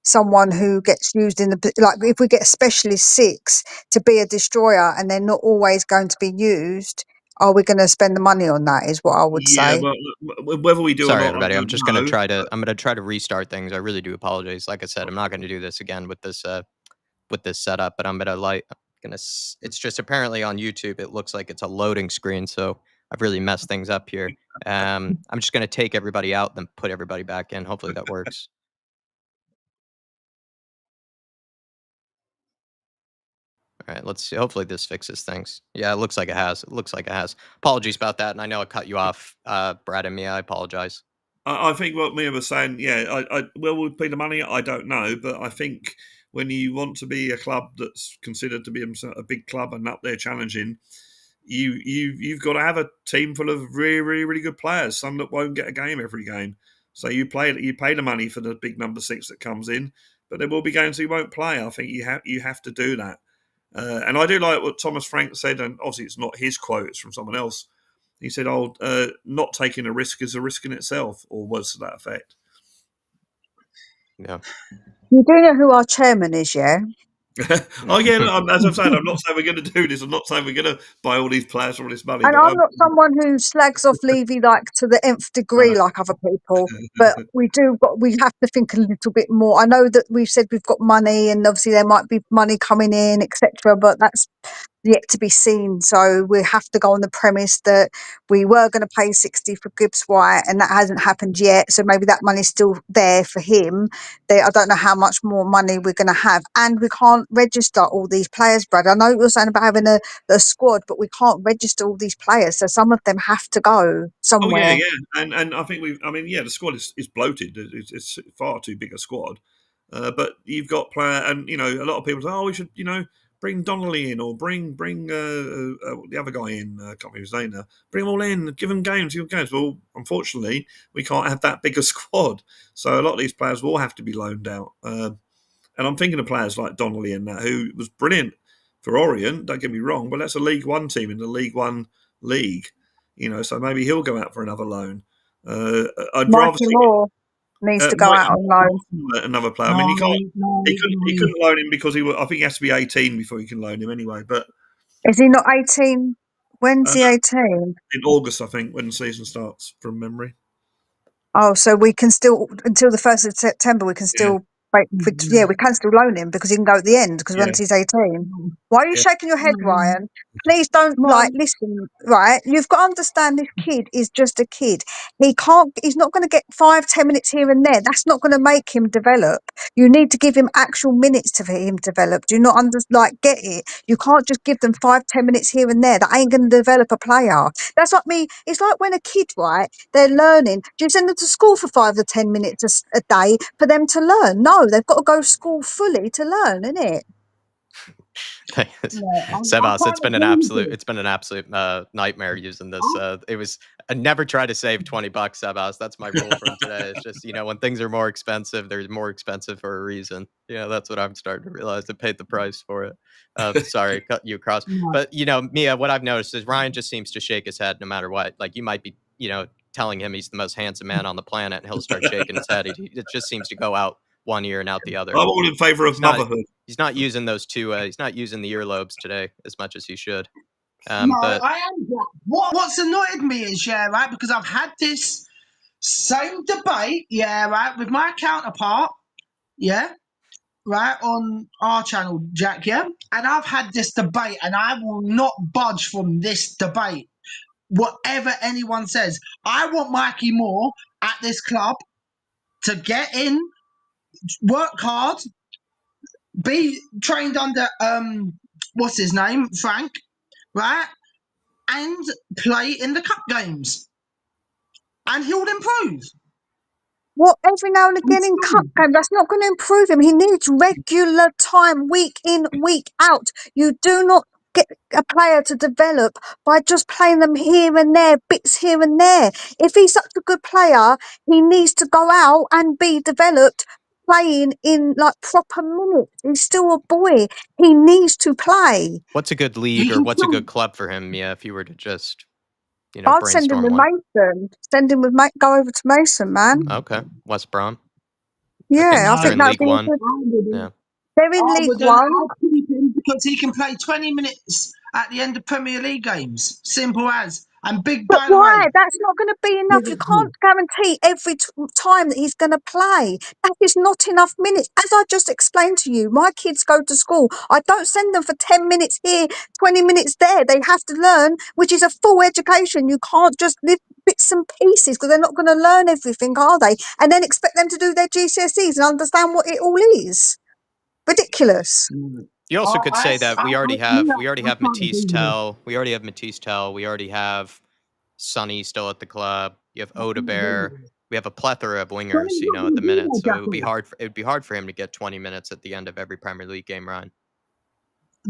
someone who gets used in like if we get a specialist 6 to be a destroyer and they're not always going to be used, are we going to spend the money on that? Is what I would Yeah, say. well, whether we do or Sorry, not, I everybody. I'm don't just gonna know. try to. I'm gonna try to restart things. I really do apologize. Like I said, I'm not gonna do this again with this setup. But I'm gonna It's just apparently on YouTube. It looks like it's a loading screen, so I've really messed things up here. I'm just gonna take everybody out, then put everybody back in. Hopefully that works. All right, let's see. Hopefully this fixes things. Yeah, it looks like it has. It looks like it has. Apologies about that, and I know I cut you off, Brad and Mia. I apologize. I think what Mia was saying, will we pay the money? I don't know, but I think when you want to be a club that's considered to be a big club and up there challenging, you've got to have a team full of really, really, really good players. Some that won't get a game every game. So you pay the money for the big number 6 that comes in, but there will be games you won't play. I think you have to do that. And I do like what Thomas Frank said, and obviously it's not his quote; it's from someone else. He said, not taking a risk is a risk in itself," or words to that effect. Yeah. You do know who our chairman is, yeah? Oh yeah, look, as I've said, I'm not saying we're going to do this. I'm not saying we're going to buy all these players for all this money. And But I'm not someone who slags off Levy like to the nth degree like other people, but we have to think a little bit more. I know that we've said we've got money, and obviously there might be money coming in, etc. But that's yet to be seen. So we have to go on the premise that we were going to pay 60 for Gibbs-White, and that hasn't happened yet. So maybe that money's still there for him. I don't know how much more money we're going to have, and we can't register all these players, Brad. I know you're saying about having a squad, but we can't register all these players, so some of them have to go oh yeah, somewhere. yeah, and I think the squad is bloated. It's far too big a squad. But you've got and a lot of people say, oh, we should bring Donnelly in, or bring the other guy in. I can't remember his name now. Bring them all in, give them games. Well, unfortunately, we can't have that big a squad, so a lot of these players will have to be loaned out. And I'm thinking of players like Donnelly and that, who was brilliant for Orient. Don't get me wrong, but that's a League One team in the League One league. So maybe he'll go out for another loan. I'd rather Mikey see. Moore. needs to go out on loan. Another player. I mean, he couldn't loan him because I think he has to be 18 before you can loan him anyway. But is he not 18? When's he 18? In August, I think, when the season starts, from memory. Oh, so we can still, until the 1st of September, we can still wait. We can still loan him because he can go at the end because once he's 18. Why are you shaking your head, Ryan? Please don't listen, right? You've got to understand this kid is just a kid. He's not going to get 5-10 minutes here and there. That's not going to make him develop. You need to give him actual minutes to him develop. Do you not get it? You can't just give them 5-10 minutes here and there. That ain't going to develop a player. That's like me. It's like when a kid, right, they're learning. Do you send them to school for 5 or 10 minutes a day for them to learn? No, they've got to go to school fully to learn, innit? Sebas, it's been an absolute nightmare using this. It was, I never try to save $20, Sebas. That's my rule from today. It's just, when things are more expensive, they're more expensive for a reason. That's what I'm starting to realize. I paid the price for it. Sorry, cut you across. But Mia, what I've noticed is Ryan just seems to shake his head no matter what. Like, you might be, telling him he's the most handsome man on the planet, and he'll start shaking his head. It just seems to go out one ear and out the other. I'm all in favour of motherhood. He's not using those two. He's not using the earlobes today as much as he should. I am. What's annoyed me is, right, because I've had this same debate, right, with my counterpart, right, on our channel, Jack, and I've had this debate, and I will not budge from this debate. Whatever anyone says, I want Mikey Moore at this club to get in, work hard, be trained under what's his name, Frank, right, and play in the cup games, and he'll improve. What, every now and again in cup game, that's not going to improve him. He needs regular time, week in, week out. You do not get a player to develop by just playing them here and there, bits here and there. If he's such a good player, he needs to go out and be developed, playing in like proper minutes. He's still a boy. He needs to play. What's a good league or what's a good club for him? Yeah, if you were to just, I'd send him with Mason. Send him with go over to Mason, man. Okay, West Brom. Yeah, I think that'd be League One. Yeah. They're in League One because he can play 20 minutes at the end of Premier League games. Simple as. And big. But why? That's not going to be enough. You can't guarantee every time that he's going to play. That is not enough minutes. As I just explained to you, my kids go to school. I don't send them for 10 minutes here, 20 minutes there. They have to learn, which is a full education. You can't just live bits and pieces because they're not going to learn everything, are they? And then expect them to do their GCSEs and understand what it all is. Ridiculous. You also could say that we already have Matisse Tell. We already have Matisse Tell. We already have Sonny still at the club. You have Odebear. We have a plethora of wingers, at the minute. So it would be hard for him to get 20 minutes at the end of every Premier League game, Ryan.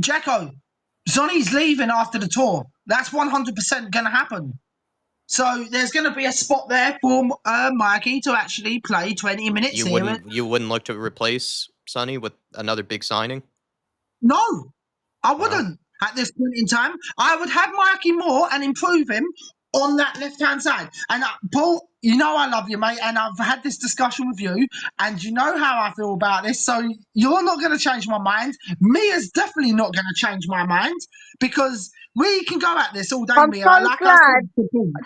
Jacko, Sonny's leaving after the tour. That's 100% going to happen. So there's going to be a spot there for Mikey to actually play 20 minutes. You wouldn't look to replace Sonny with another big signing? No, I wouldn't at this point in time. I would have Mikey Moore and improve him on that left-hand side. And Paul, I love you, mate, and I've had this discussion with you, and you know how I feel about this, so you're not going to change my mind. Mia's definitely not going to change my mind, because we can go at this all day, Mia.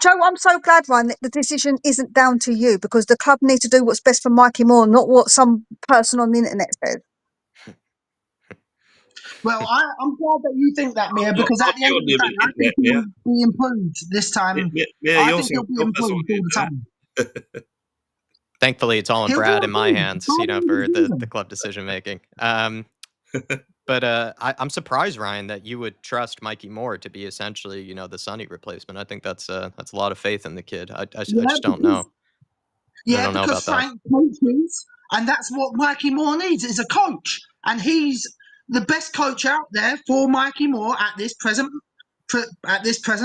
Joe, I'm so glad, Ryan, that the decision isn't down to you, because the club need to do what's best for Mikey Moore, not what some person on the internet says. Well, I'm glad that you think that, Mia, because at the end of the day, I think he'll be improved this time. I think he'll be improved all the time. Thankfully, it's all in Brad in my hands, for the club decision making. But I'm surprised, Ryan, that you would trust Mikey Moore to be essentially, the Sonny replacement. I think that's a lot of faith in the kid. I just don't know. Yeah, I don't know because about Frank coaches, and that's what Mikey Moore needs, is a coach, and he's the best coach out there for Mikey Moore at this present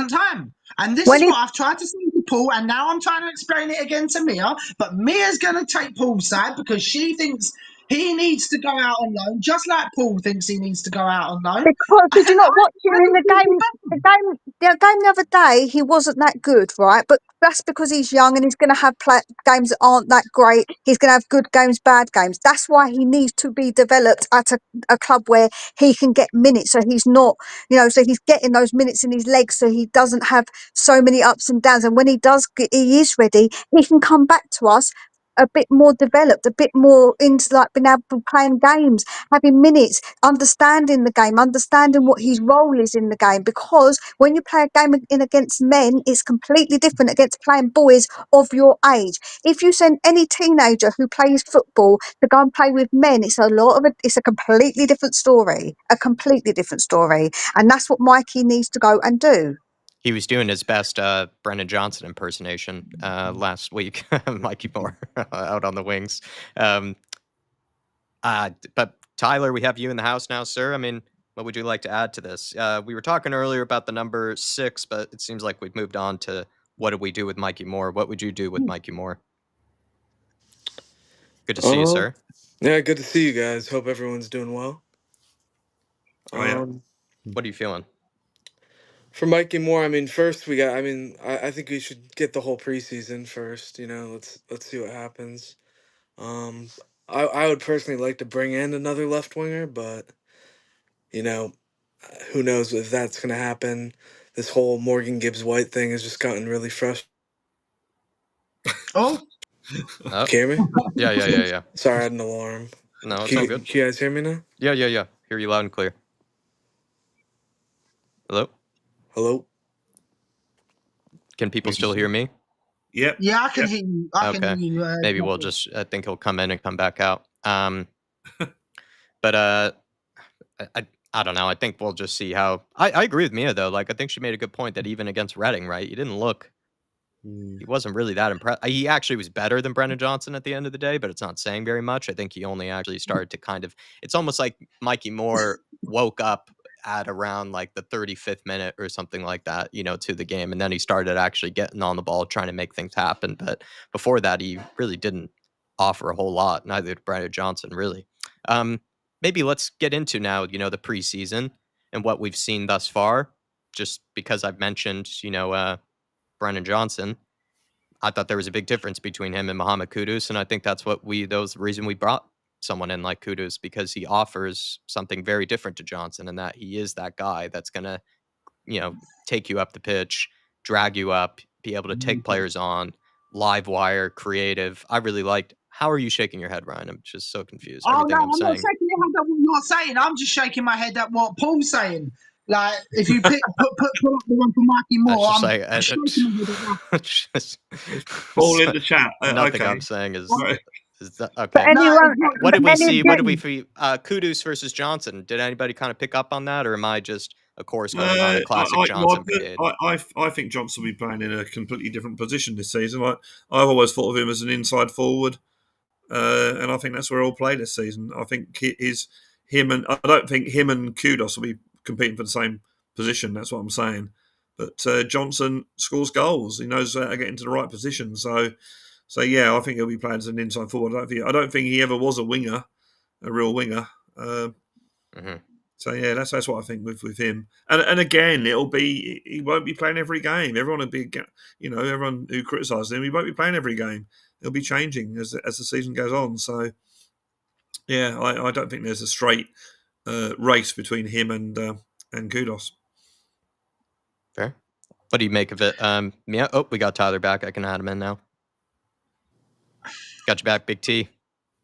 time. And this is what I've tried to say to Paul, and now I'm trying to explain it again to Mia. But Mia's going to take Paul's side because she thinks He needs to go out on loan, just like Paul thinks he needs to go out on loan. Because did you And not watch him in the think he'll be game? The other day, he wasn't that good, right? But that's because he's young and he's going to have games that aren't that great. He's going to have good games, bad games. That's why he needs to be developed at a club where he can get minutes. So he's not, so he's getting those minutes in his legs, so he doesn't have so many ups and downs. And when he does, he is ready. He can come back to us a bit more developed, a bit more into like being able to playing games, having minutes, understanding the game, understanding what his role is in the game. Because when you play a game in against men, it's completely different against playing boys of your age. If you send any teenager who plays football to go and play with men, it's a completely different story, and that's what Mikey needs to go and do. He was doing his best Brendan Johnson impersonation last week, Mikey Moore out on the wings. But Tyler, we have you in the house now, sir. I mean, what would you like to add to this? We were talking earlier about the number 6, but it seems like we've moved on to what do we do with Mikey Moore? What would you do with Mikey Moore? Good to see you, sir. Yeah, good to see you guys. Hope everyone's doing well. What are you feeling? For Mikey Moore, I mean, first we got. I think we should get the whole preseason first. Let's see what happens. I would personally like to bring in another left winger, but who knows if that's gonna happen. This whole Morgan Gibbs-White thing has just gotten really frustrating. Oh. Can you hear me? Yeah. Sorry, I had an alarm. No, it's all good. Can you guys hear me now? Yeah. Hear you loud and clear. Hello? Can people still hear me? Yep. Yeah, I can hear you. I can hear you. Maybe we'll just, I think he'll come in and come back out. But I don't know. I think we'll just see how. I agree with Mia, though. Like, I think she made a good point that even against Reading, right, he didn't look. He wasn't really that impressed. He actually was better than Brendan Johnson at the end of the day, but it's not saying very much. I think he only actually started to kind of. It's almost like Mikey Moore woke up at around like the 35th minute or something like that, to the game. And then he started actually getting on the ball, trying to make things happen. But before that, he really didn't offer a whole lot. Neither did Brendan Johnson, really. Maybe let's get into now, the preseason and what we've seen thus far. Just because I've mentioned, Brendan Johnson, I thought there was a big difference between him and Mohamed Kudus, and I think that's the reason we brought someone in like Kudus, because he offers something very different to Johnson, and that he is that guy that's gonna, take you up the pitch, drag you up, be able to take players on, live wire, creative. I really liked. How are you shaking your head, Ryan? I'm just so confused. I'm saying. not shaking my head at what you're saying. I'm just shaking my head at what Paul's saying. Like, if you put up the one for Mikey Moore, I'm shaking my head. Paul in the chat. Nothing okay. I'm saying is okay. But anyone, what did we see? What did we see? Kudus versus Johnson. Did anybody kind of pick up on that, or am I just a course going on a classic Johnson brigade? I think Johnson will be playing in a completely different position this season. I've always thought of him as an inside forward, and I think that's where he'll play this season. I think I don't think him and Kudus will be competing for the same position. That's what I'm saying. But Johnson scores goals. He knows how to get into the right position. So yeah, I think he'll be playing as an inside forward. I don't think he ever was a winger, a real winger. So yeah, that's what I think with him. And again, he won't be playing every game. Everyone will be, everyone who criticises him, he won't be playing every game. He'll be changing as the season goes on. So yeah, I don't think there's a straight race between him and Kudus. Fair. What do you make of it? Yeah. Oh, we got Tyler back. I can add him in now. Got you back, Big T.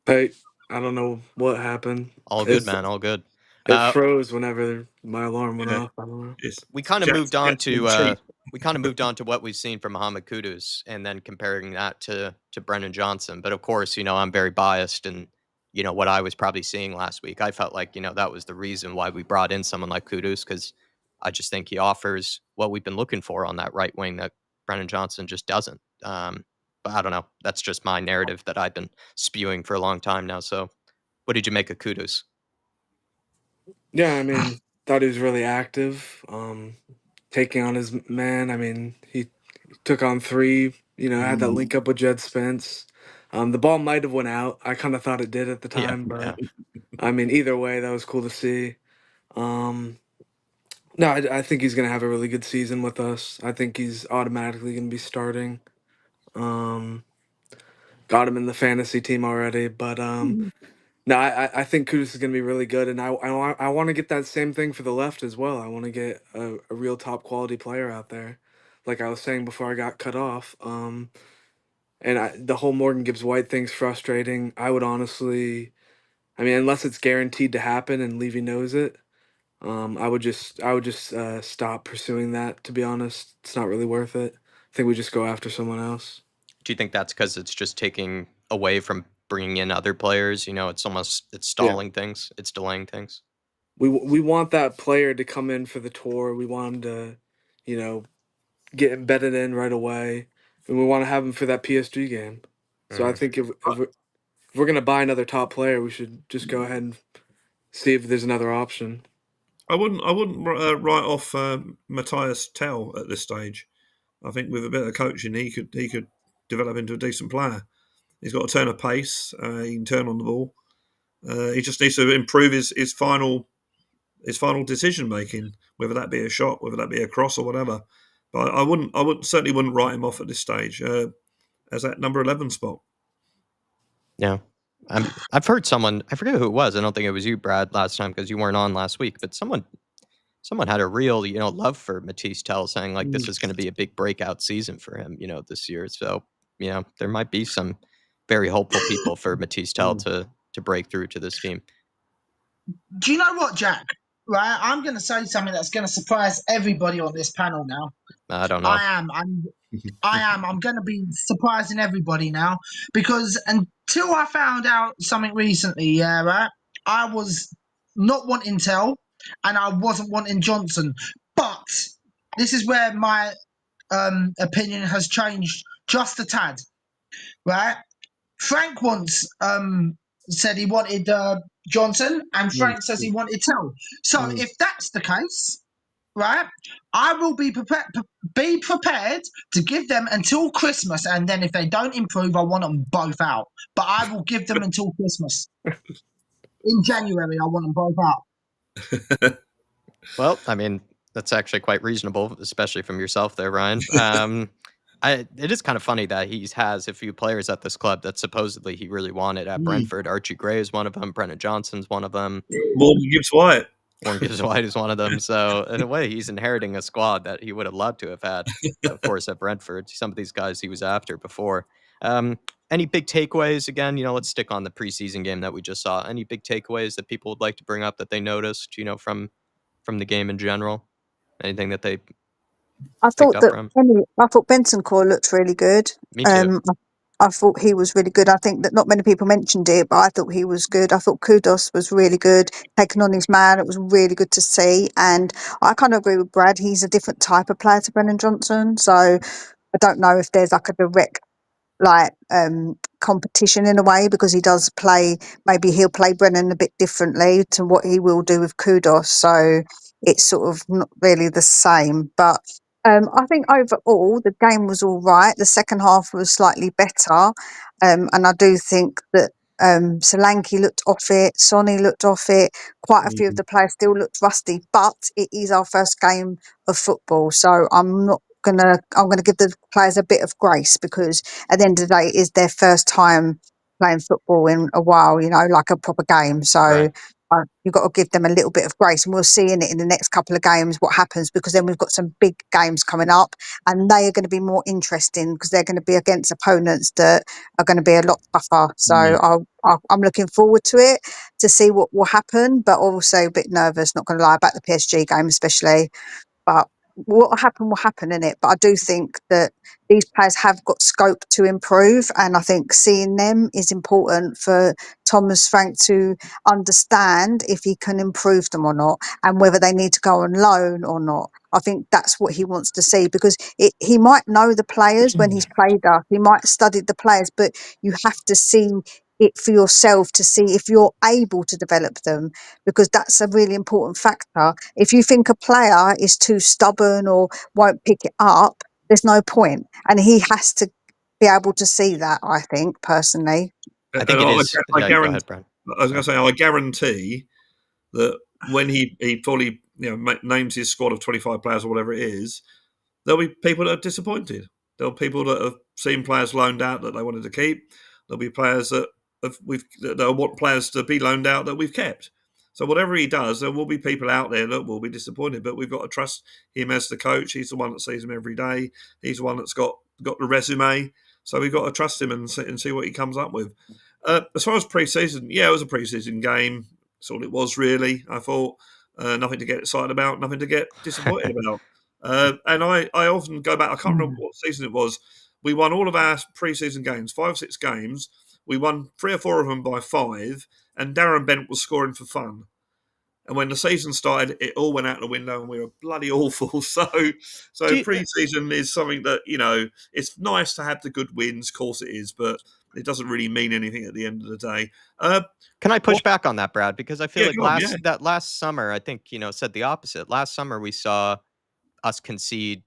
Hey, I don't know what happened. All good, man. All good. It froze whenever my alarm went off. I don't know. We kind of moved on to what we've seen from Mohamed Kudus, and then comparing that to Brendan Johnson. But of course, I'm very biased, and what I was probably seeing last week, I felt like that was the reason why we brought in someone like Kudus, because I just think he offers what we've been looking for on that right wing that Brendan Johnson just doesn't. But I don't know. That's just my narrative that I've been spewing for a long time now. So what did you make of Kudus? Yeah, I mean, thought he was really active, taking on his man. I mean, he took on 3, had that link up with Jed Spence. The ball might have went out. I kind of thought it did at the Yeah, time, yeah. but I mean, either way, that was cool to see. Um, no, I think he's gonna have a really good season with us. I think he's automatically gonna be starting. Um, got him in the fantasy team already, but no, I think Kudus is gonna be really good, and I want to get that same thing for the left as well. I want to get a real top quality player out there, like I was saying before I got cut off. The whole Morgan Gibbs-White thing's frustrating. I would honestly, I mean, unless it's guaranteed to happen and Levy knows it, I would just stop pursuing that. To be honest, it's not really worth it. I think we just go after someone else. Do you think that's because it's just taking away from bringing in other players? It's Yeah, stalling things. It's delaying things. we want that player to come in for the tour. We want him to, you know, get embedded in right away, and we want to have him for that PSG game. So I Mhm. think if we're gonna buy another top player, we should just go ahead and see if there's another option. I wouldn't write off Matthias Tell at this stage. I think with a bit of coaching, he could develop into a decent player. He's got a turn of pace. He can turn on the ball. He just needs to improve his final decision making, whether that be a shot, whether that be a cross or whatever. But certainly wouldn't write him off at this stage as that number 11 spot. Yeah. I've heard someone, I forget who it was. I don't think it was you, Brad, last time because you weren't on last week, but someone had a real, love for Matisse Tell, saying like this is going to be a big breakout season for him, this year. So, there might be some very hopeful people for Matisse Tell to break through to this team. Do you know what, Jack? Right, I'm going to say something that's going to surprise everybody on this panel now. I don't know. I am. I'm going to be surprising everybody now because until I found out something recently, yeah, right, I was not wanting Tell and I wasn't wanting Johnson. But this is where my opinion has changed just a tad, right? Frank once said he wanted Johnson, and Frank says he wanted Tell. So if that's the case, right, I will be prepared to give them until Christmas, and then if they don't improve, I want them both out. But I will give them until Christmas. In January, I want them both out. Well, I mean, that's actually quite reasonable, especially from yourself there, Ryan. It is kind of funny that he has a few players at this club that supposedly he really wanted at Brentford. Archie Gray is one of them. Brennan Johnson's one of them. Morgan Gibbs-White. Morgan Gibbs-White is one of them. So in a way, he's inheriting a squad that he would have loved to have had, of course, at Brentford. Some of these guys he was after before. Any big takeaways? Again, let's stick on the preseason game that we just saw. Any big takeaways that people would like to bring up that they noticed, from the game in general? Anything that they I picked thought up that from? I thought Bentancur looked really good. Me too. I thought he was really good. I think that not many people mentioned it, but I thought he was good. I thought Kudos was really good, taking on his man. It was really good to see. And I kind of agree with Brad. He's a different type of player to Brennan Johnson. So I don't know if there's like a direct competition in a way, because he does play, maybe he'll play Brennan a bit differently to what he will do with Kudos, so it's sort of not really the same. But I think overall the game was all right. The second half was slightly better, and I do think that Solanke looked off it, Sonny looked off it, quite a few of the players still looked rusty, but it is our first game of football, so I'm gonna give the players a bit of grace, because at the end of the day, it is their first time playing football in a while, like a proper game. So Right. you've got to give them a little bit of grace, and we'll see in the next couple of games what happens, because then we've got some big games coming up, and they are going to be more interesting because they're going to be against opponents that are going to be a lot tougher. So I'm looking forward to it, to see what will happen, but also a bit nervous, not going to lie, about the PSG game especially. But what will happen in it. But I do think that these players have got scope to improve, and I think seeing them is important for Thomas Frank to understand if he can improve them or not, and whether they need to go on loan or not. I think that's what he wants to see, because he might know the players when he's played us, he might have studied the players, but you have to see it for yourself to see if you're able to develop them, because that's a really important factor. If you think a player is too stubborn or won't pick it up, there's no point, and he has to be able to see that, I think, personally. I think it is. I Yeah, go guarantee. ahead, Brad. I was going to say, I guarantee that when he fully names his squad of 25 players or whatever it is, there'll be people that are disappointed. There'll be people that have seen players loaned out that they wanted to keep. There'll be players that want players to be loaned out that we've kept. So whatever he does, there will be people out there that will be disappointed. But we've got to trust him as the coach. He's the one that sees them every day. He's the one that's got the resume. So we've got to trust him and see what he comes up with. As far as pre-season, it was a pre-season game. That's all it was, really. I thought nothing to get excited about, nothing to get disappointed about. And I often go back. I can't remember what season it was. We won all of our pre-season games, 5 or 6 games. We won 3 or 4 of them by 5, and Darren Bent was scoring for fun. And when the season started, it all went out the window, and we were bloody awful. So pre-season is something that it's nice to have the good wins. Of course, it is, but it doesn't really mean anything at the end of the day. Can I push back on that, Brad? Because I feel like last summer, I think said the opposite. Last summer, we saw us concede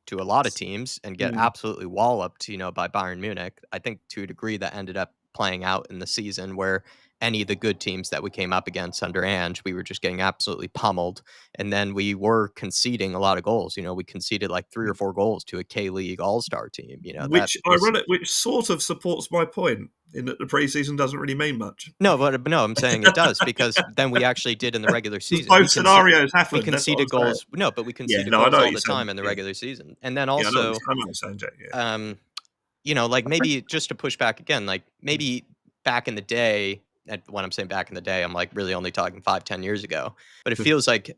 to a lot of teams and get absolutely walloped, by Bayern Munich. I think to a degree that ended up playing out in the season where any of the good teams that we came up against under Ange, we were just getting absolutely pummeled. And then we were conceding a lot of goals. We conceded like 3 or 4 goals to a K-League All-Star team. Which sort of supports my point in that the preseason doesn't really mean much. No, but I'm saying it does, because then we actually did in the regular season. Both scenarios happened. We conceded goals. No, but we conceded goals all the time in the regular season. And then also, like maybe just to push back again, like maybe back in the day, and when I'm saying back in the day, I'm like really only talking 5-10 years ago. But it feels like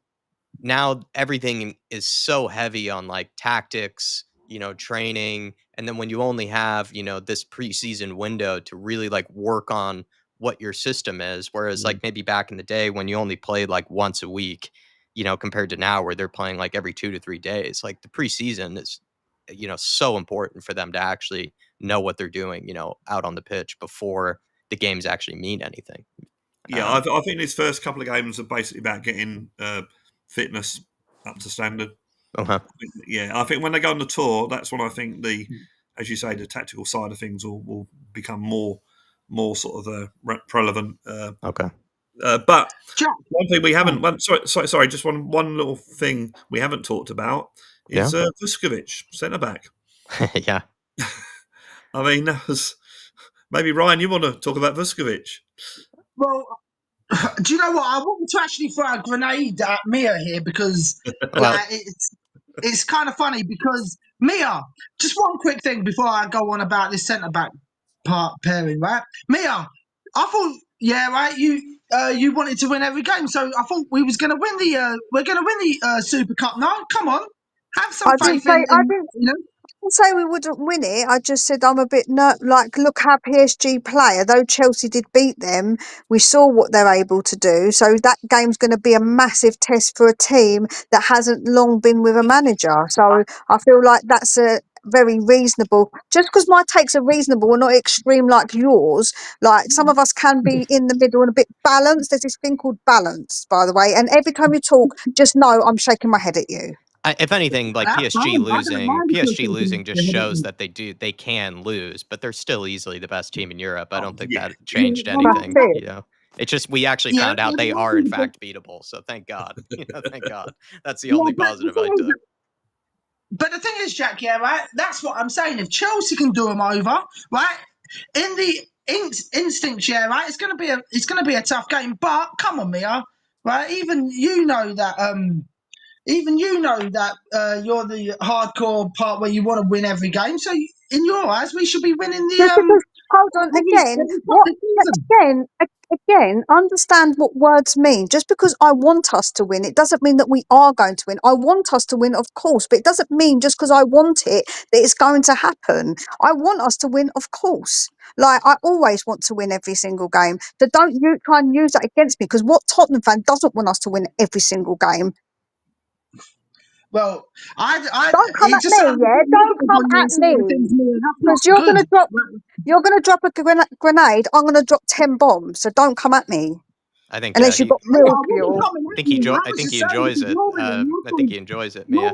now everything is so heavy on like tactics, training. And then when you only have, this preseason window to really like work on what your system is, whereas like maybe back in the day when you only played like once a week, compared to now where they're playing like every 2 to 3 days, like the preseason is, so important for them to actually know what they're doing, out on the pitch before the games actually mean anything. Yeah, I think these first couple of games are basically about getting fitness up to standard. Uh-huh. I think when they go on the tour, that's when I think as you say, the tactical side of things will become more sort of relevant. Okay. But one thing we haven't. Sorry, just one little thing we haven't talked about is Vuskovic, centre back. Yeah. I mean, that was maybe Ryan. You want to talk about Vuskovic? Well, do you know what? I want to actually throw a grenade at Mia here because it's kind of funny because Mia. Just one quick thing before I go on about this centre back pairing, right? Mia, I thought, you wanted to win every game, so I thought we was going to win the Super Cup. No, come on, have some faith in I didn't say we wouldn't win it. I just said I'm a bit look how PSG play. Although Chelsea did beat them, we saw what they're able to do. So that game's going to be a massive test for a team that hasn't long been with a manager. So I feel like that's a very reasonable. Just because my takes are reasonable and not extreme like yours, like some of us can be in the middle and a bit balanced. There's this thing called balance, by the way. And every time you talk, just know I'm shaking my head at you. If anything, like PSG losing just shows that they can lose, but they're still easily the best team in Europe. I don't think that changed anything. It's just we actually found out they are in fact beatable. So thank God. Thank God. That's the only positive I took. But the thing is, Jack, right? That's what I'm saying. If Chelsea can do them over, right? In the instinct, right? It's gonna be a tough game. But come on, Mia, right? Even you know that you're the hardcore part where you want to win every game. So in your eyes, we should be winning the. Hold on again. Understand what words mean. Just because I want us to win, it doesn't mean that we are going to win. I want us to win, of course, but it doesn't mean just because I want it that it's going to happen. I want us to win, of course. Like I always want to win every single game. So don't you try and use that against me, because what Tottenham fan doesn't want us to win every single game? Well, don't come at me, Don't come at me, because you're going to drop a grenade. I'm going to drop 10 bombs. So don't come at me. I think unless you've got real fuel. I think he enjoys it. I think he enjoys it, Mia.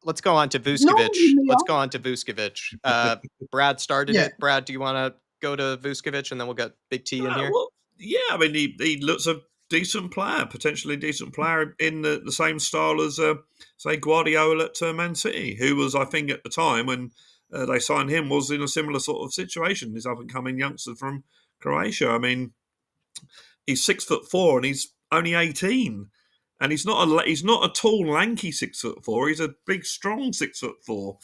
let's go on to Normally, Vuskovic. Mia. Let's go on to Vuskovic. Brad started Yeah. it. Brad, do you want to go to Vuskovic and then we'll get Big T in here? Well, yeah, I mean, he looks a decent player, potentially decent player in the same style as, say, Guardiola at Man City, who was, I think, at the time when they signed him, was in a similar sort of situation. He's up and coming youngster from Croatia. I mean, he's 6'4" and he's only 18. And he's not a tall, lanky 6'4". He's a big, strong 6'4".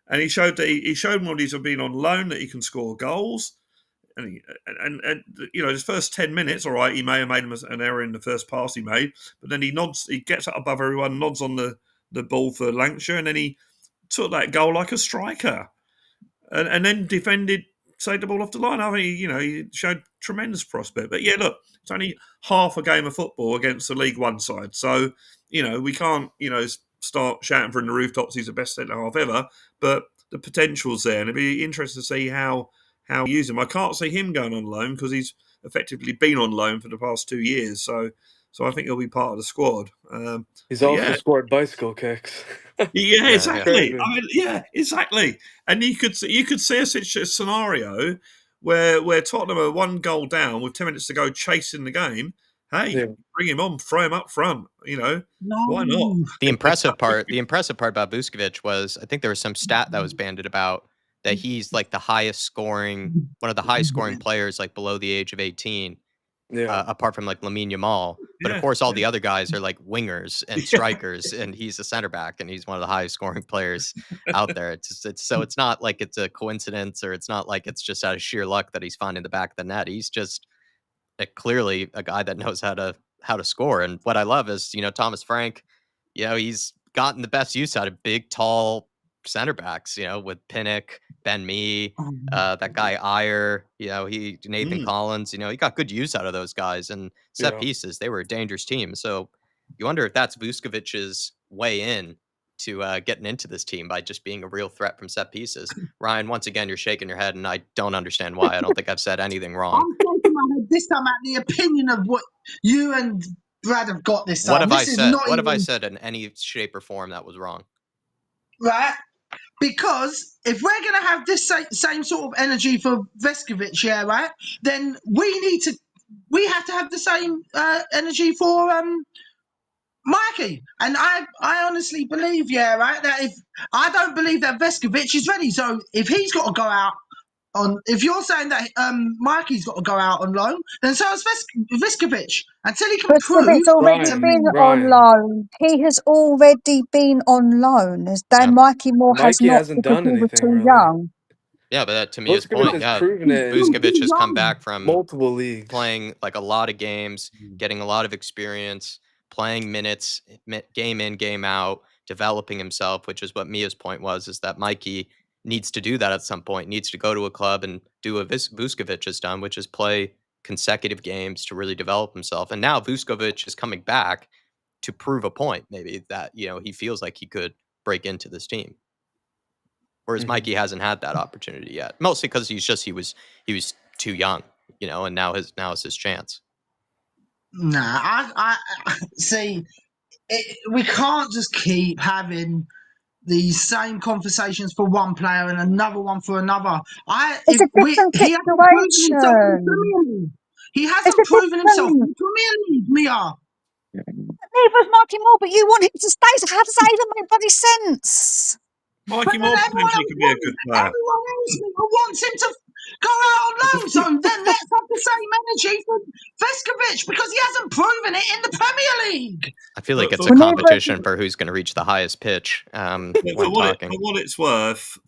And he showed when he's been on loan that he can score goals. And his first 10 minutes, all right, he may have made an error in the first pass he made, but then he gets up above everyone, nods on the ball for Lancashire, and then he took that goal like a striker, and then defended, saved the ball off the line. I mean, he showed tremendous prospect. But yeah, look, it's only half a game of football against the League One side, so we can't start shouting from the rooftops he's the best centre half ever. But the potential's there, and it'd be interesting to see how you use him. I can't see him going on loan because he's effectively been on loan for the past 2 years. So I think he'll be part of the squad. He's also scored bicycle kicks. Yeah, exactly. Yeah. I mean, yeah, exactly. And you could see a scenario where Tottenham are 1 goal down with 10 minutes to go, chasing the game. Hey, bring him on, throw him up front. Why not? The impressive part about Vuskovic was, I think there was some stat that was banded about that he's like one of the highest scoring players, like below the age of 18. Apart from like Lamine Yamal. But of course, all the other guys are like wingers and strikers, and he's a center back, and he's one of the highest scoring players out there. It's not like it's a coincidence, or it's not like it's just out of sheer luck that he's finding the back of the net. He's just clearly a guy that knows how to score. And what I love is, Thomas Frank, he's gotten the best use out of big, tall center backs, with Pinnock, Ben Mee, that guy Ayer, Nathan Collins, he got good use out of those guys, and set pieces. They were a dangerous team. So you wonder if that's Vuskovic's way in to getting into this team, by just being a real threat from set pieces. Ryan, once again, you're shaking your head, and I don't understand why. I don't think I've said anything wrong. I'm shaking my head this time at the opinion of what you and Brad have got this time. What have I said in any shape or form that was wrong? Right? Because if we're going to have this same sort of energy for Vuskovic, right, then we have to have the same energy for Mikey. And I honestly believe, right, that I don't believe that Vuskovic is ready. So if he's got to go out if you're saying that Mikey's got to go out on loan, then so is Vuskovic until he can prove. Vuskovic's already been on loan. He has already been on loan. Dan Mikey Moore has not, hasn't because done he was anything too really. young. Yeah, but to Mia's point, Vuskovic has come back from multiple leagues, playing like a lot of games, getting a lot of experience, playing minutes, game in, game out, developing himself, which is what Mia's point was, is that Mikey needs to do that at some point, needs to go to a club and do what Vuskovic has done, which is play consecutive games to really develop himself. And now Vuskovic is coming back to prove a point, maybe, that, he feels like he could break into this team. Whereas Mikey hasn't had that opportunity yet, mostly because he was too young, and now is his chance. Nah, I see. We can't just keep having the same conversations for one player and another one for another. It's a different situation. He hasn't proven himself in the Premier League, Mia. Neither was Mikey Moore, but you want him to stay. So how does that even make bloody sense? Mikey Moore potentially could be a good player. Everyone else wants him to go out on loan, so then let's have the same energy for Vuskovic, because he hasn't proven it in the Premier League. I feel like it's a competition for who's going to reach the highest pitch. For what it's worth,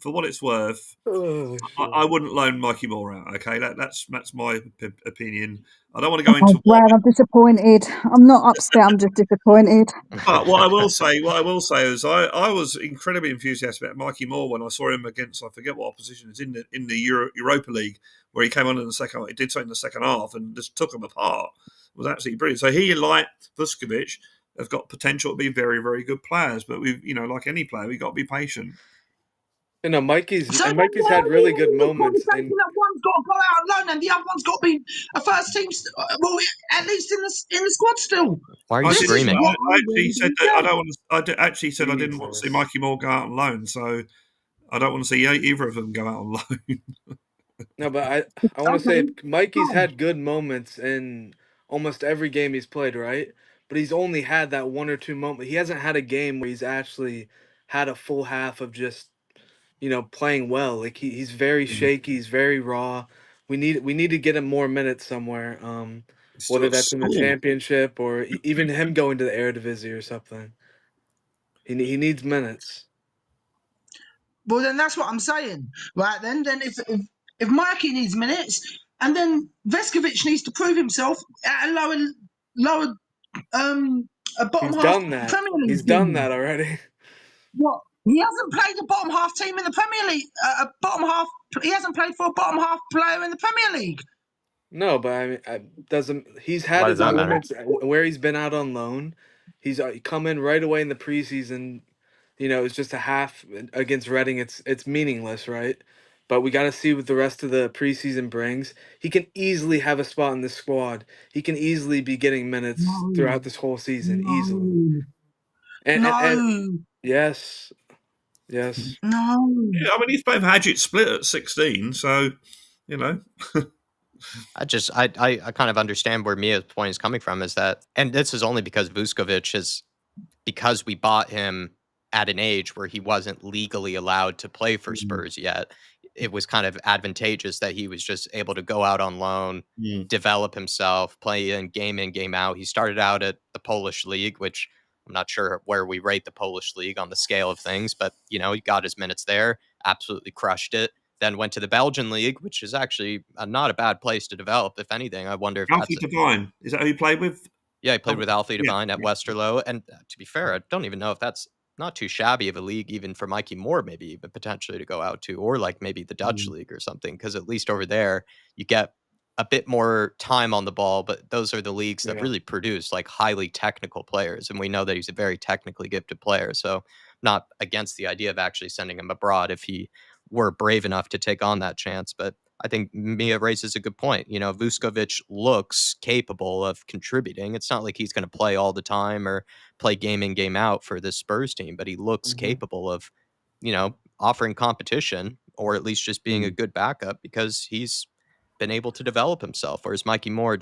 I wouldn't loan Mikey Moore out. Okay, that's my opinion. I don't want to go into. Brad, I'm disappointed. I'm not upset. I'm just disappointed. But what I will say is I was incredibly enthusiastic about Mikey Moore when I saw him against, I forget what opposition it's in the Europa League, where he came on in the second. He did something in the second half and just took them apart. It was absolutely brilliant. So he, like Vuskovic, have got potential to be very, very good players. But like any player, we've got to be patient. You know, Mikey's So then Mikey's why had are we really good having this moments, conversation and that one's got to go out alone and the other one's got to be a first team, well, at least in the squad still? Why are you I This didn't. is screaming? what I I actually said really that I said. don't want to. Actually said I screaming didn't want to see first. Mikey Moore go out on loan. So I don't want to see either of them go out on loan. No, but I want to say Okay. Mikey's Fine. had good moments in almost every game he's played, right? But he's only had that one or two moment. He hasn't had a game where he's actually had a full half of just, playing well. Like he's very shaky, he's very raw. We need to get him more minutes somewhere. He's still Whether got that's in the score. championship or even him going to the Eredivisie or something. He needs minutes. Well, then that's what I'm saying, right? Then if Mikey needs minutes, and then Veskovic needs to prove himself at a lower a bottom He's half done that. Premier He's League done team. that already. What? He hasn't played a bottom half team in the Premier League. A bottom half. He hasn't played for a bottom half player in the Premier League. No, but I mean, doesn't he's had Why does his that matter? moments where he's been out on loan. He's come in right away in the preseason. It's just a half against Reading. It's meaningless, right? But we got to see what the rest of the preseason brings. He can easily have a spot in the squad. He can easily be getting minutes No, throughout this whole season, easily. no, And no, yes, yes. no. Yeah, I mean he's playing for Hadget split at 16, so you know. I kind of understand where Mia's point is coming from is that, and this is only because Vuskovic is, because we bought him at an age where he wasn't legally allowed to play for Mm, Spurs yet. It was kind of advantageous that he was just able to go out on loan, mm, develop himself, play in, game out. He started out at the Polish league, which I'm not sure where we rate the Polish league on the scale of things, but he got his minutes there, absolutely crushed it. Then went to the Belgian league, which is actually not a bad place to develop. If anything, I wonder if Alfie that's Devine, is that who you played with? yeah, he played Oh, with Alfie yeah, Devine at yeah. Westerlo, and to be fair, I don't even know if that's not too shabby of a league, even for Mikey Moore, maybe even potentially to go out to, or like maybe the Dutch Mm, league or something, because at least over there you get a bit more time on the ball. But those are the leagues that Yeah. really produce like highly technical players, and we know that he's a very technically gifted player. So not against the idea of actually sending him abroad if he were brave enough to take on that chance, but I think Mia raises a good point. Vuskovic looks capable of contributing. It's not like he's going to play all the time or play game in, game out for this Spurs team, but he looks Hmm. capable of, offering competition or at least just being a mm, good backup because he's been able to develop himself. Whereas Mikey Moore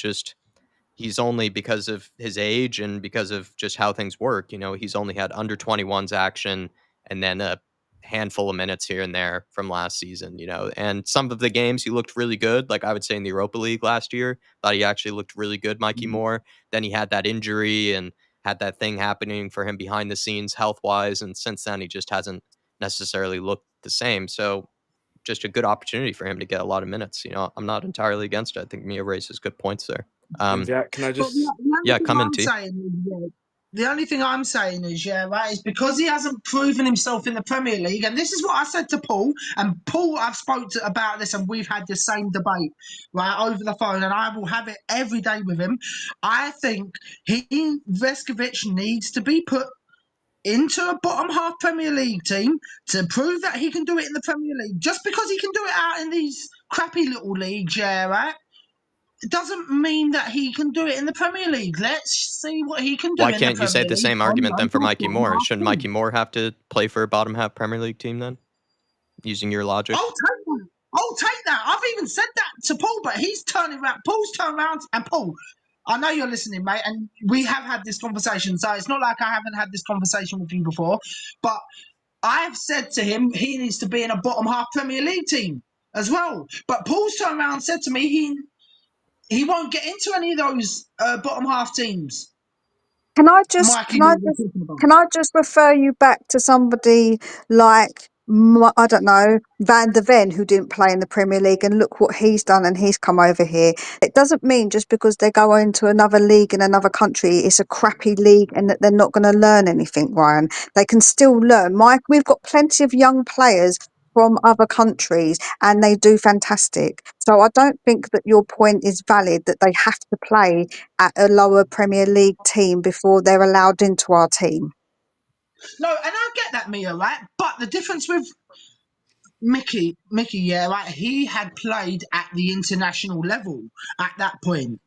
he's only, because of his age and because of just how things work, he's only had under 21s action and then a handful of minutes here and there from last season, and some of the games he looked really good. Like I would say in the Europa League last year, thought he actually looked really good, Mikey mm, Moore. Then he had that injury and had that thing happening for him behind the scenes health wise. And since then, he just hasn't necessarily looked the same. So just a good opportunity for him to get a lot of minutes. I'm not entirely against it. I think Mia raises good points there. And Jack, can I But just Yeah, come in, T. the only thing I'm saying is, yeah, right, is because he hasn't proven himself in the Premier League, and this is what I said to Paul, and Paul, I've spoke to about this, and we've had the same debate, right, over the phone, and I will have it every day with him. I think Veskovic needs to be put into a bottom half Premier League team to prove that he can do it in the Premier League. Just because he can do it out in these crappy little leagues, yeah, right? It doesn't mean that he can do it in the Premier League. Let's see what he can do Why in the can't you say Premier the League same on argument then loan for to a Mikey bottom Moore? half Shouldn't Mikey team. Moore have to play for a bottom half Premier League team then? Using your logic? I'll take that. I'll take that. I've even said that to Paul, but he's turning around. Paul's turned around, and Paul, I know you're listening, mate, and we have had this conversation, so it's not like I haven't had this conversation with you before, but I've said to him he needs to be in a bottom half Premier League team as well. But Paul's turned around and said to me he won't get into any of those bottom half teams. Can I just Mikey can I Moore was just talking about. can I just refer you back to somebody like I don't know, Van der Ven, who didn't play in the Premier League, and look what he's done, and he's come over here. It doesn't mean just because they go into another league in another country, it's a crappy league, and that they're not going to learn anything, Ryan. They can still learn. Mike, we've got plenty of young players from other countries, and they do fantastic. So I don't think that your point is valid that they have to play at a lower Premier League team before they're allowed into our team. No, and I get that, Mia, right? But the difference with Mickey, yeah, right. He had played at the international level at that point.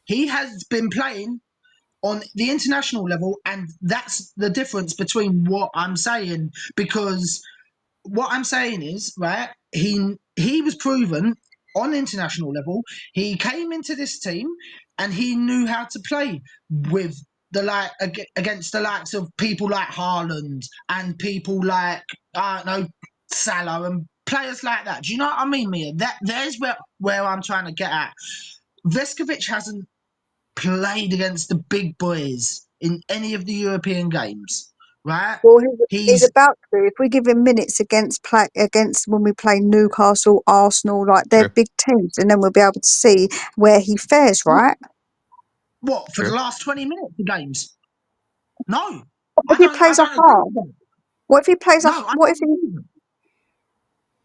He has been playing on the international level, and that's the difference between what I'm saying. Because what I'm saying is, right, he was proven on international level. He came into this team and he knew how to play with against the likes of people like Haaland and people like I don't know, Salah and players like that. Do you know what I mean, Mia? There's where I'm trying to get at. Veskovic hasn't played against the big boys in any of the European games, right? Well, he's He's about to. If we give him minutes against when we play Newcastle, Arsenal, like they're True. big teams, and then we'll be able to see where he fares, right? what for the True. last 20 minutes of games? No, What if he plays a I don't agree half? with that. What if he plays a? No, I What if don't he? agree with that.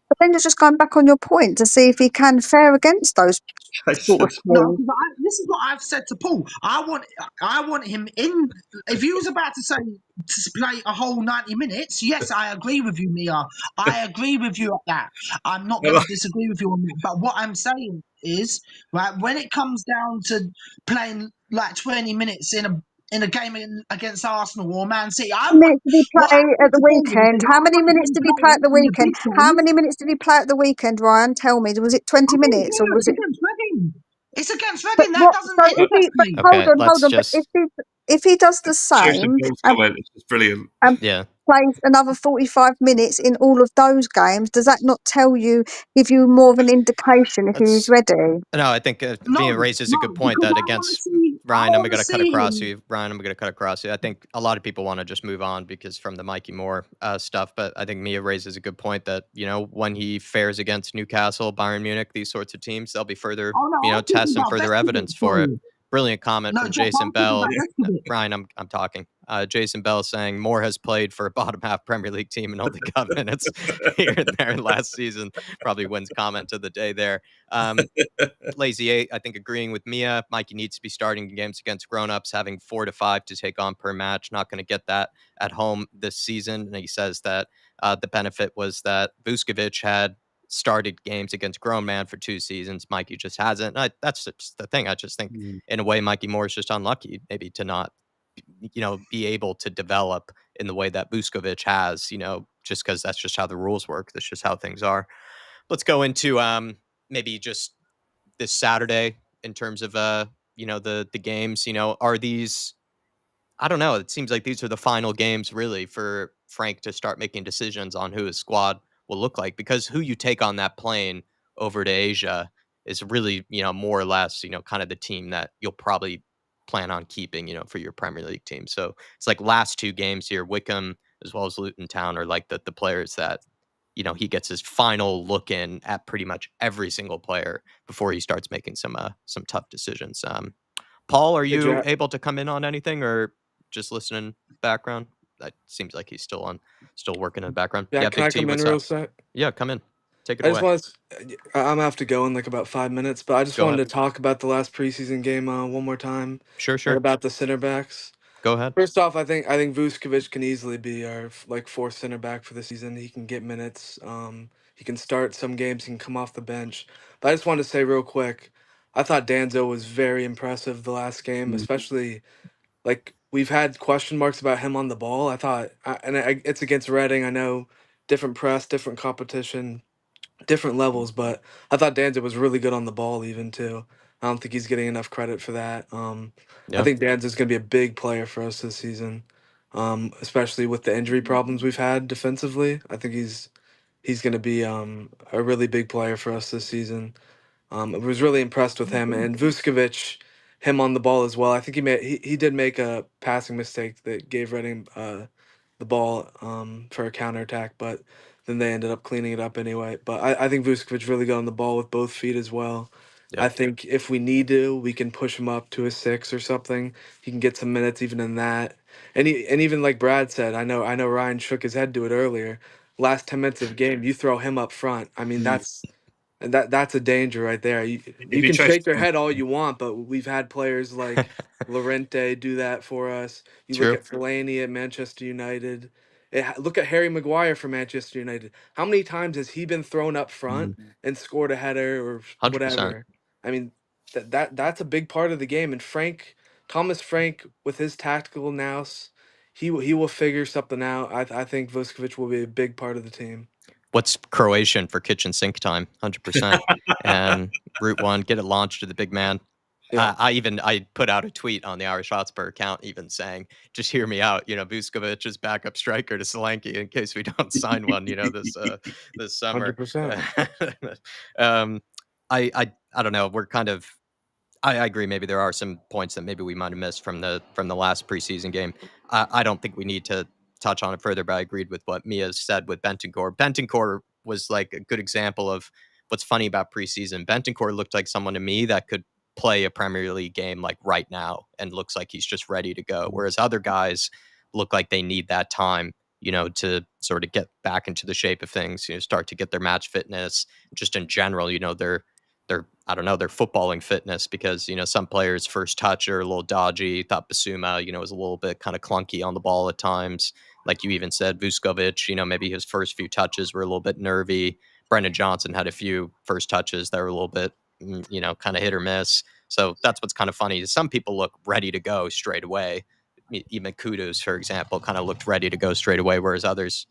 But then you're just going back on your point to see if he can fare against those sort of Jason. No, teams. because this is what I've said to Paul. I want him in. If he was about to say to play a whole 90 minutes, yes, I agree with you, Mia. I agree with you at that. I'm not going to disagree with you on that. But what I'm saying is, right, when it comes down to playing like 20 minutes in a game against Arsenal or Man City, How many minutes did he what I play at said the to Paul is, weekend? I How many want minutes him did he play at playing the in the weekend? big How games. many minutes did he play at the weekend, Ryan? Tell me. Was it 20 minutes or was It's it? against Reading. It's against But Reading. That what? doesn't So interest me. hold Okay, on, hold let's on. But just if he does the Jason same Paul's comment is brilliant. and yeah. plays another 45 minutes in all of those games, does that not give you more of an indication if he's Let's ready? No, I think No, Mia raises a no, good point because that I want to against see. I Ryan, I'm want to going to cut see across him. you. Ryan, I'm going to cut across you. I think a lot of people want to just move on because from the Mikey Moore stuff, but I think Mia raises a good point that, when he fares against Newcastle, Bayern Munich, these sorts of teams, there'll be further, Oh no, I'm talking tests and about further Veskovic. evidence for it. Sorry, Brilliant comment no, from Jeff, Jason I'm talking Bell. about Veskovic. Ryan, I'm talking. Jason Bell saying Moore has played for a bottom half Premier League team and only got minutes here and there last season. Probably wins comment of the day there. Lazy 8, I think agreeing with Mia. Mikey needs to be starting games against grown-ups, having 4 to 5 to take on per match. Not going to get that at home this season. And he says that the benefit was that Vuskovic had started games against grown man for 2 seasons. Mikey just hasn't. That's just the thing. I just think in a way Mikey Moore is just unlucky maybe to not be able to develop in the way that Vuskovic has, just because that's just how the rules work. That's just how things are. Let's go into maybe just this Saturday in terms of the games. Are these? I don't know. It seems like these are the final games really for Frank to start making decisions on who his squad will look like, because who you take on that plane over to Asia is really more or less kind of the team that you'll probably plan on keeping for your Premier League team. So it's like last 2 games here, Wickham as well as Luton Town are like the players that he gets his final look in at pretty much every single player before he starts making some tough decisions. Paul, are Hey, you Jack. able to come in on anything or just listening background? That seems like he's still working in the background. Yeah, Yeah, can Big I T, come in what's real up? sec? Yeah, come in. Take it I just away. want to. I'm gonna have to go in like about 5 minutes, but I just Go wanted ahead. to talk about the last preseason game one more time, Sure, like sure. about the center backs. Go ahead. First off, I think Vuskovic can easily be our like fourth center back for the season. He can get minutes. He can start some games. He can come off the bench. But I just wanted to say real quick, I thought Danzo was very impressive the last game, especially like we've had question marks about him on the ball. It's against Reading. I know different press, different competition, different levels, but I thought Danza was really good on the ball even too. I don't think he's getting enough credit for that. I Yeah. think Danza's going to be a big player for us this season, especially with the injury problems we've had defensively. I think he's going to be a really big player for us this season. I was really impressed with him and Vuskovic, him on the ball as well. I think he did make a passing mistake that gave Reading the ball for a counterattack, but then they ended up cleaning it up anyway. But I think Vuskovic really got on the ball with both feet as well. Yeah. I think if we need to, we can push him up to a 6 or something. He can get some minutes even in that. And even like Brad said, I know Ryan shook his head to it earlier. Last 10 minutes of the game, you throw him up front. I mean, that's a danger right there. You If you can chase shake your head all you want, but we've had players like Lorente do that for us. You look True. at Fellaini at Manchester United. Look at Harry Maguire for Manchester United. How many times has he been thrown up front and scored a header or 100%. whatever? I mean, that's a big part of the game. And Thomas Frank, with his tactical nous, he will figure something out. I think Vuskovic will be a big part of the team. What's Croatian for kitchen sink time? 100%. And Route 1, get it launched to the big man. Yeah. I put out a tweet on the IrishHotspur account even saying, just hear me out, Vuskovic is backup striker to Solanke in case we don't sign one, this summer. 100%. I don't know. We're kind of, I agree. Maybe there are some points that maybe we might have missed from the last preseason game. I don't think we need to touch on it further, but I agreed with what Mia said with Bentancur. Bentancur was like a good example of what's funny about preseason. Bentancur looked like someone to me that could play a Premier League game like right now and looks like he's just ready to go. Whereas other guys look like they need that time, to sort of get back into the shape of things, start to get their match fitness, just in general, their I don't know, their footballing fitness, because, some players' first touch are a little dodgy. Thought Basuma, was a little bit kind of clunky on the ball at times. Like you even said, Vuskovic, maybe his first few touches were a little bit nervy. Brendan Johnson had a few first touches that were a little bit, kind of hit or miss. So that's what's kind of funny. Some people look ready to go straight away. Even Kudus, for example, kind of looked ready to go straight away, whereas others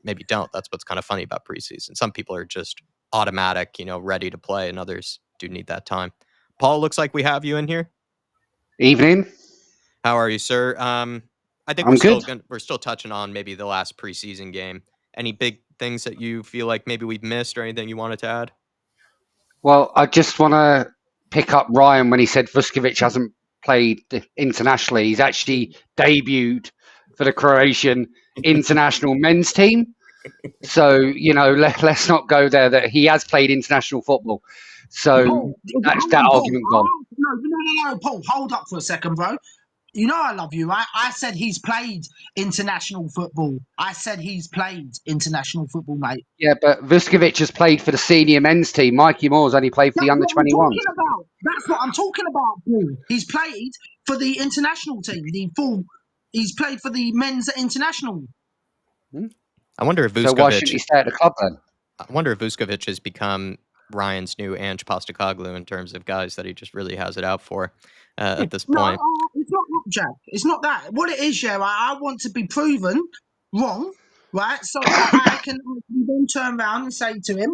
maybe don't. That's what's kind of funny about preseason. Some people are just automatic, ready to play, and others do need that time. Paul, looks like we have you in here. Evening. How are you, sir? I think we're still touching on maybe the last preseason game. Any big things that you feel like maybe we've missed, or anything you wanted to add? Well, I just want to pick up Ryan when he said Vuskovic hasn't played internationally. He's actually debuted for the Croatian international men's team. So, let's not go there, that he has played international football. So that's that argument gone. No, Paul, hold up for a second, bro. I love you, right? I said he's played international football. Mate. Yeah, but Vuskovic has played for the senior men's team. Mikey Moore's only played for the under-21. That's what I'm talking about, Paul. He's played for the international team. He's played for the men's international. I wonder if Vuskovic... So why shouldn't he stay at the club then? I wonder if Vuskovic has become Ryan's new Ange Postecoglou in terms of guys that he just really has it out for at this point. No, it's not that, Jack. It's not that. What it is, I want to be proven wrong, right? So I can then turn around and say to him,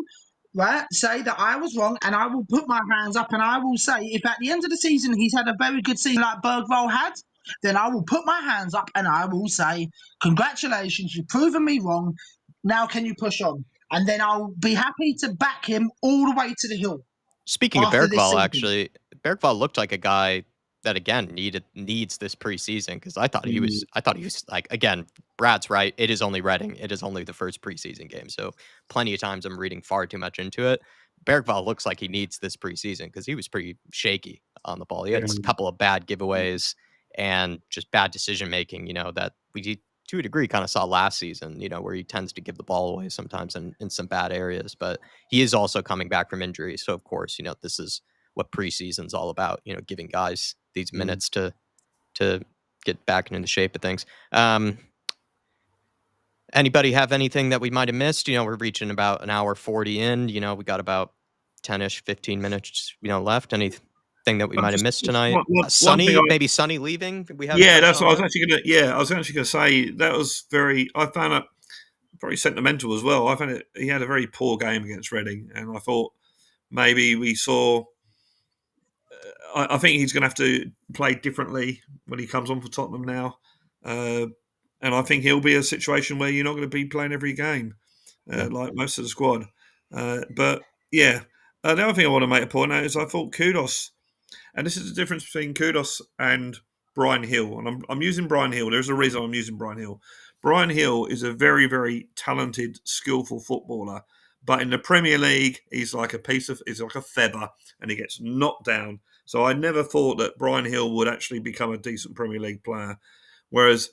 right, say that I was wrong, and I will put my hands up and I will say, if at the end of the season he's had a very good season like Bergvall had, then I will put my hands up and I will say, congratulations, you've proven me wrong. Now can you push on? And then I'll be happy to back him all the way to the hill. Speaking of Bergvall, actually, Bergvall looked like a guy that, again, needs this preseason, because I thought he was like, again, Brad's right. It is only Reading. It is only the first preseason game. So plenty of times I'm reading far too much into it. Bergvall looks like he needs this preseason, because he was pretty shaky on the ball. He had a couple of bad giveaways and just bad decision making, that we, to a degree, kind of saw last season, where he tends to give the ball away sometimes in some bad areas. But he is also coming back from injury. So, of course, this is what preseason's all about, giving guys these minutes to get back into the shape of things. Anybody have anything that we might have missed? We're reaching about an hour 40 in. We got about 10-ish, 15 minutes, left. Anything that we might have missed tonight? Maybe Sonny leaving? That's what I was actually going to. Yeah, I was actually going to say that was very. I found it very sentimental as well. I found he had a very poor game against Reading, and I thought maybe we saw. I think he's going to have to play differently when he comes on for Tottenham now, and I think he'll be a situation where you're not going to be playing every game like most of the squad. But yeah, the other thing I want to make a point out is I thought Kudus. And this is the difference between Kudus and Brian Hill. And I'm using Brian Hill. There's a reason I'm using Brian Hill. Brian Hill is a very, very talented, skillful footballer. But in the Premier League, he's like a feather, and he gets knocked down. So I never thought that Brian Hill would actually become a decent Premier League player. Whereas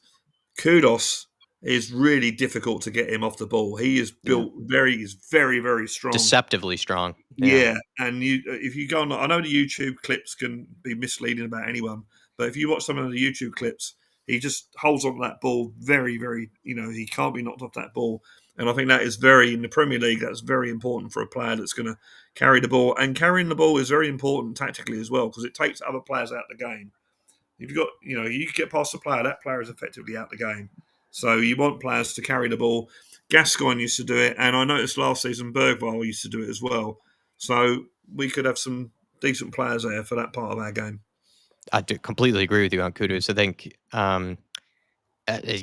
Kudus is really difficult to get him off the ball. He is built he's very, very strong. Deceptively strong. Yeah. And if you go on, I know the YouTube clips can be misleading about anyone, but if you watch some of the YouTube clips, He just holds on to that ball very, very. He can't be knocked off that ball, and I think that is in the Premier League. That's very important for a player that's going to carry the ball, and carrying the ball is very important tactically as well because it takes other players out of the game. If you've got, you get past the player, that player is effectively out of the game. So you want players to carry the ball. Gascoigne used to do it, and I noticed last season Bergwijn used to do it as well. So we could have some decent players there for that part of our game. I do completely agree with you on Kudus. I think,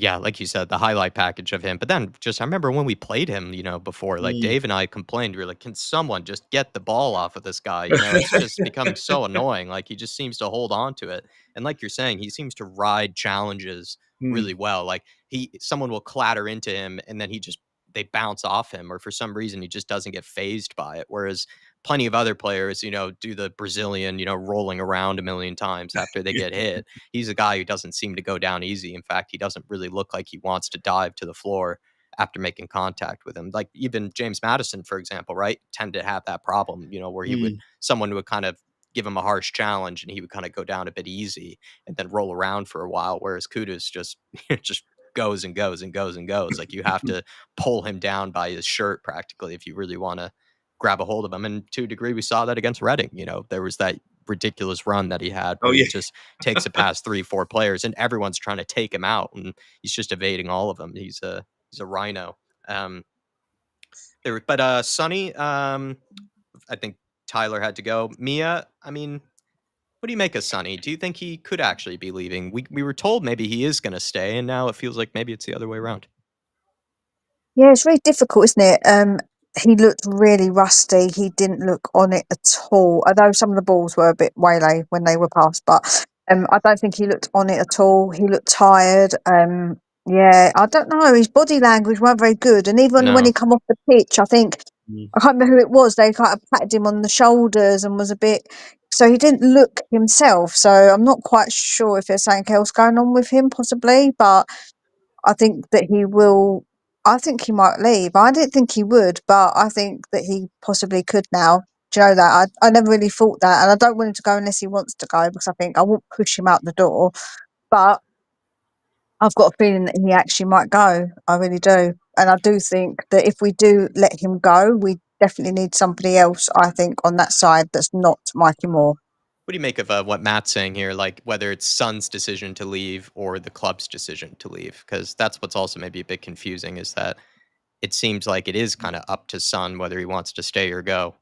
yeah, like you said, the highlight package of him. But then I remember when we played him, before, like Dave and I complained, we were like, can someone just get the ball off of this guy? It's just becoming so annoying. Like he just seems to hold on to it. And like you're saying, he seems to ride challenges really well. Like someone will clatter into him and then they bounce off him, or for some reason he just doesn't get phased by it. Whereas plenty of other players, do the Brazilian, rolling around a million times after they get hit. He's a guy who doesn't seem to go down easy. In fact, he doesn't really look like he wants to dive to the floor after making contact with him. Like even James Maddison, for example, right, tend to have that problem, where someone would kind of give him a harsh challenge and he would kind of go down a bit easy and then roll around for a while. Whereas Kudus just goes and goes and goes and goes. Like you have to pull him down by his shirt practically if you really want to grab a hold of him. And to a degree, we saw that against Reading. There was that ridiculous run that he had where he just takes it past 3-4 players and everyone's trying to take him out and he's just evading all of them. He's a rhino. But Sonny, I think Tyler had to go. Mia, I mean, what do you make of Sonny? Do you think he could actually be leaving? We were told maybe he is going to stay, and now it feels like maybe it's the other way around. Yeah, it's really difficult, isn't it? He looked really rusty. He didn't look on it at all. Although some of the balls were a bit waylay when they were passed, but I don't think he looked on it at all. He looked tired. Yeah, I don't know. His body language weren't very good, and even when he come off the pitch, I think I can't remember who it was. They kind of patted him on the shoulders and was a bit. So he didn't look himself. So I'm not quite sure if there's something else going on with him, possibly, but I think that he will. I think he might leave. I didn't think he would, but I think that he possibly could now. Do you know that? I never really thought that, and I don't want him to go unless he wants to go because I think I won't push him out the door. But I've got a feeling that he actually might go. I really do, and I do think that if we do let him go, we definitely need somebody else. I think on that side that's not Mikey Moore. What do you make of what Matt's saying here? Like whether it's Son's decision to leave or the club's decision to leave? Because that's what's also maybe a bit confusing is that it seems like it is kind of up to Son whether he wants to stay or go.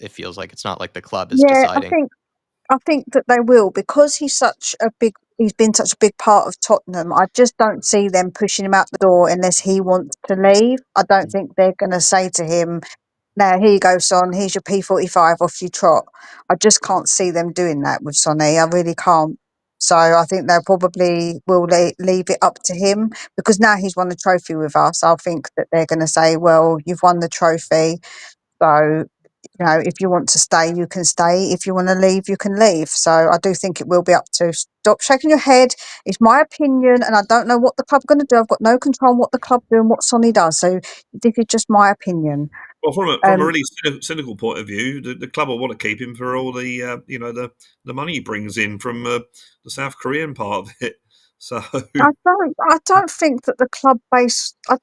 It feels like it's not like the club is deciding. I think that they will because he's been such a big part of Tottenham. I just don't see them pushing him out the door unless he wants to leave. I don't think they're going to say to him, "Now here you go, Son. Here's your P45. Off you trot." I just can't see them doing that with Sonny. I really can't. So I think they probably will leave it up to him because now he's won the trophy with us. I think that they're going to say, "Well, you've won the trophy, so." If you want to stay, you can stay. If you want to leave, you can leave. So I do think it will be up to. Stop shaking your head. It's my opinion, and I don't know what the club are going to do. I've got no control on what the club do and what Sonny does. So this is just my opinion. Well, from a really cynical point of view, the club will want to keep him for all the the money he brings in from the South Korean part of it. So I don't think that the club base. I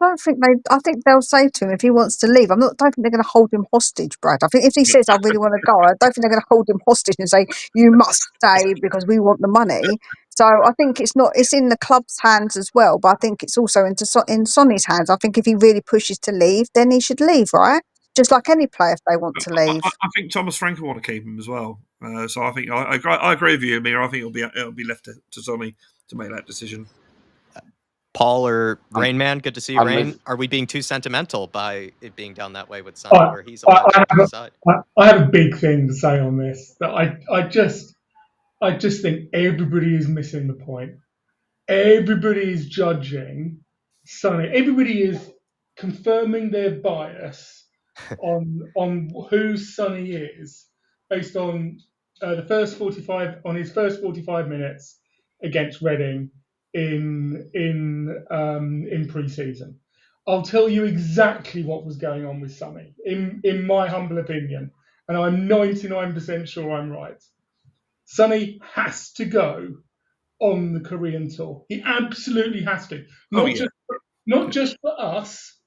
think they'll say to him if he wants to leave. Don't think they're going to hold him hostage, Brad. I think if he says I really want to go, I don't think they're going to hold him hostage and say you must stay because we want the money. So I think it's in the club's hands as well, but I think it's also in Sonny's hands. I think if he really pushes to leave, then he should leave, right? Just like any player if they want to leave. I think Thomas Frank will want to keep him as well. So I think I agree with you, Amir. I think it'll be left to Sonny to make that decision. Paul or Rain Man, good to see you, Rain. Are we being too sentimental by it being down that way with Sonny, where he's allowed to decide? I have a big thing to say on this. That I just think everybody is missing the point. Everybody is judging Sonny. Everybody is confirming their bias on who Sonny is based on his first 45 minutes against Reading in pre-season. I'll tell you exactly what was going on with Sonny in my humble opinion, and I'm 99% sure I'm right. Sonny has to go on the Korean tour. He absolutely has to. Oh, Not just for us,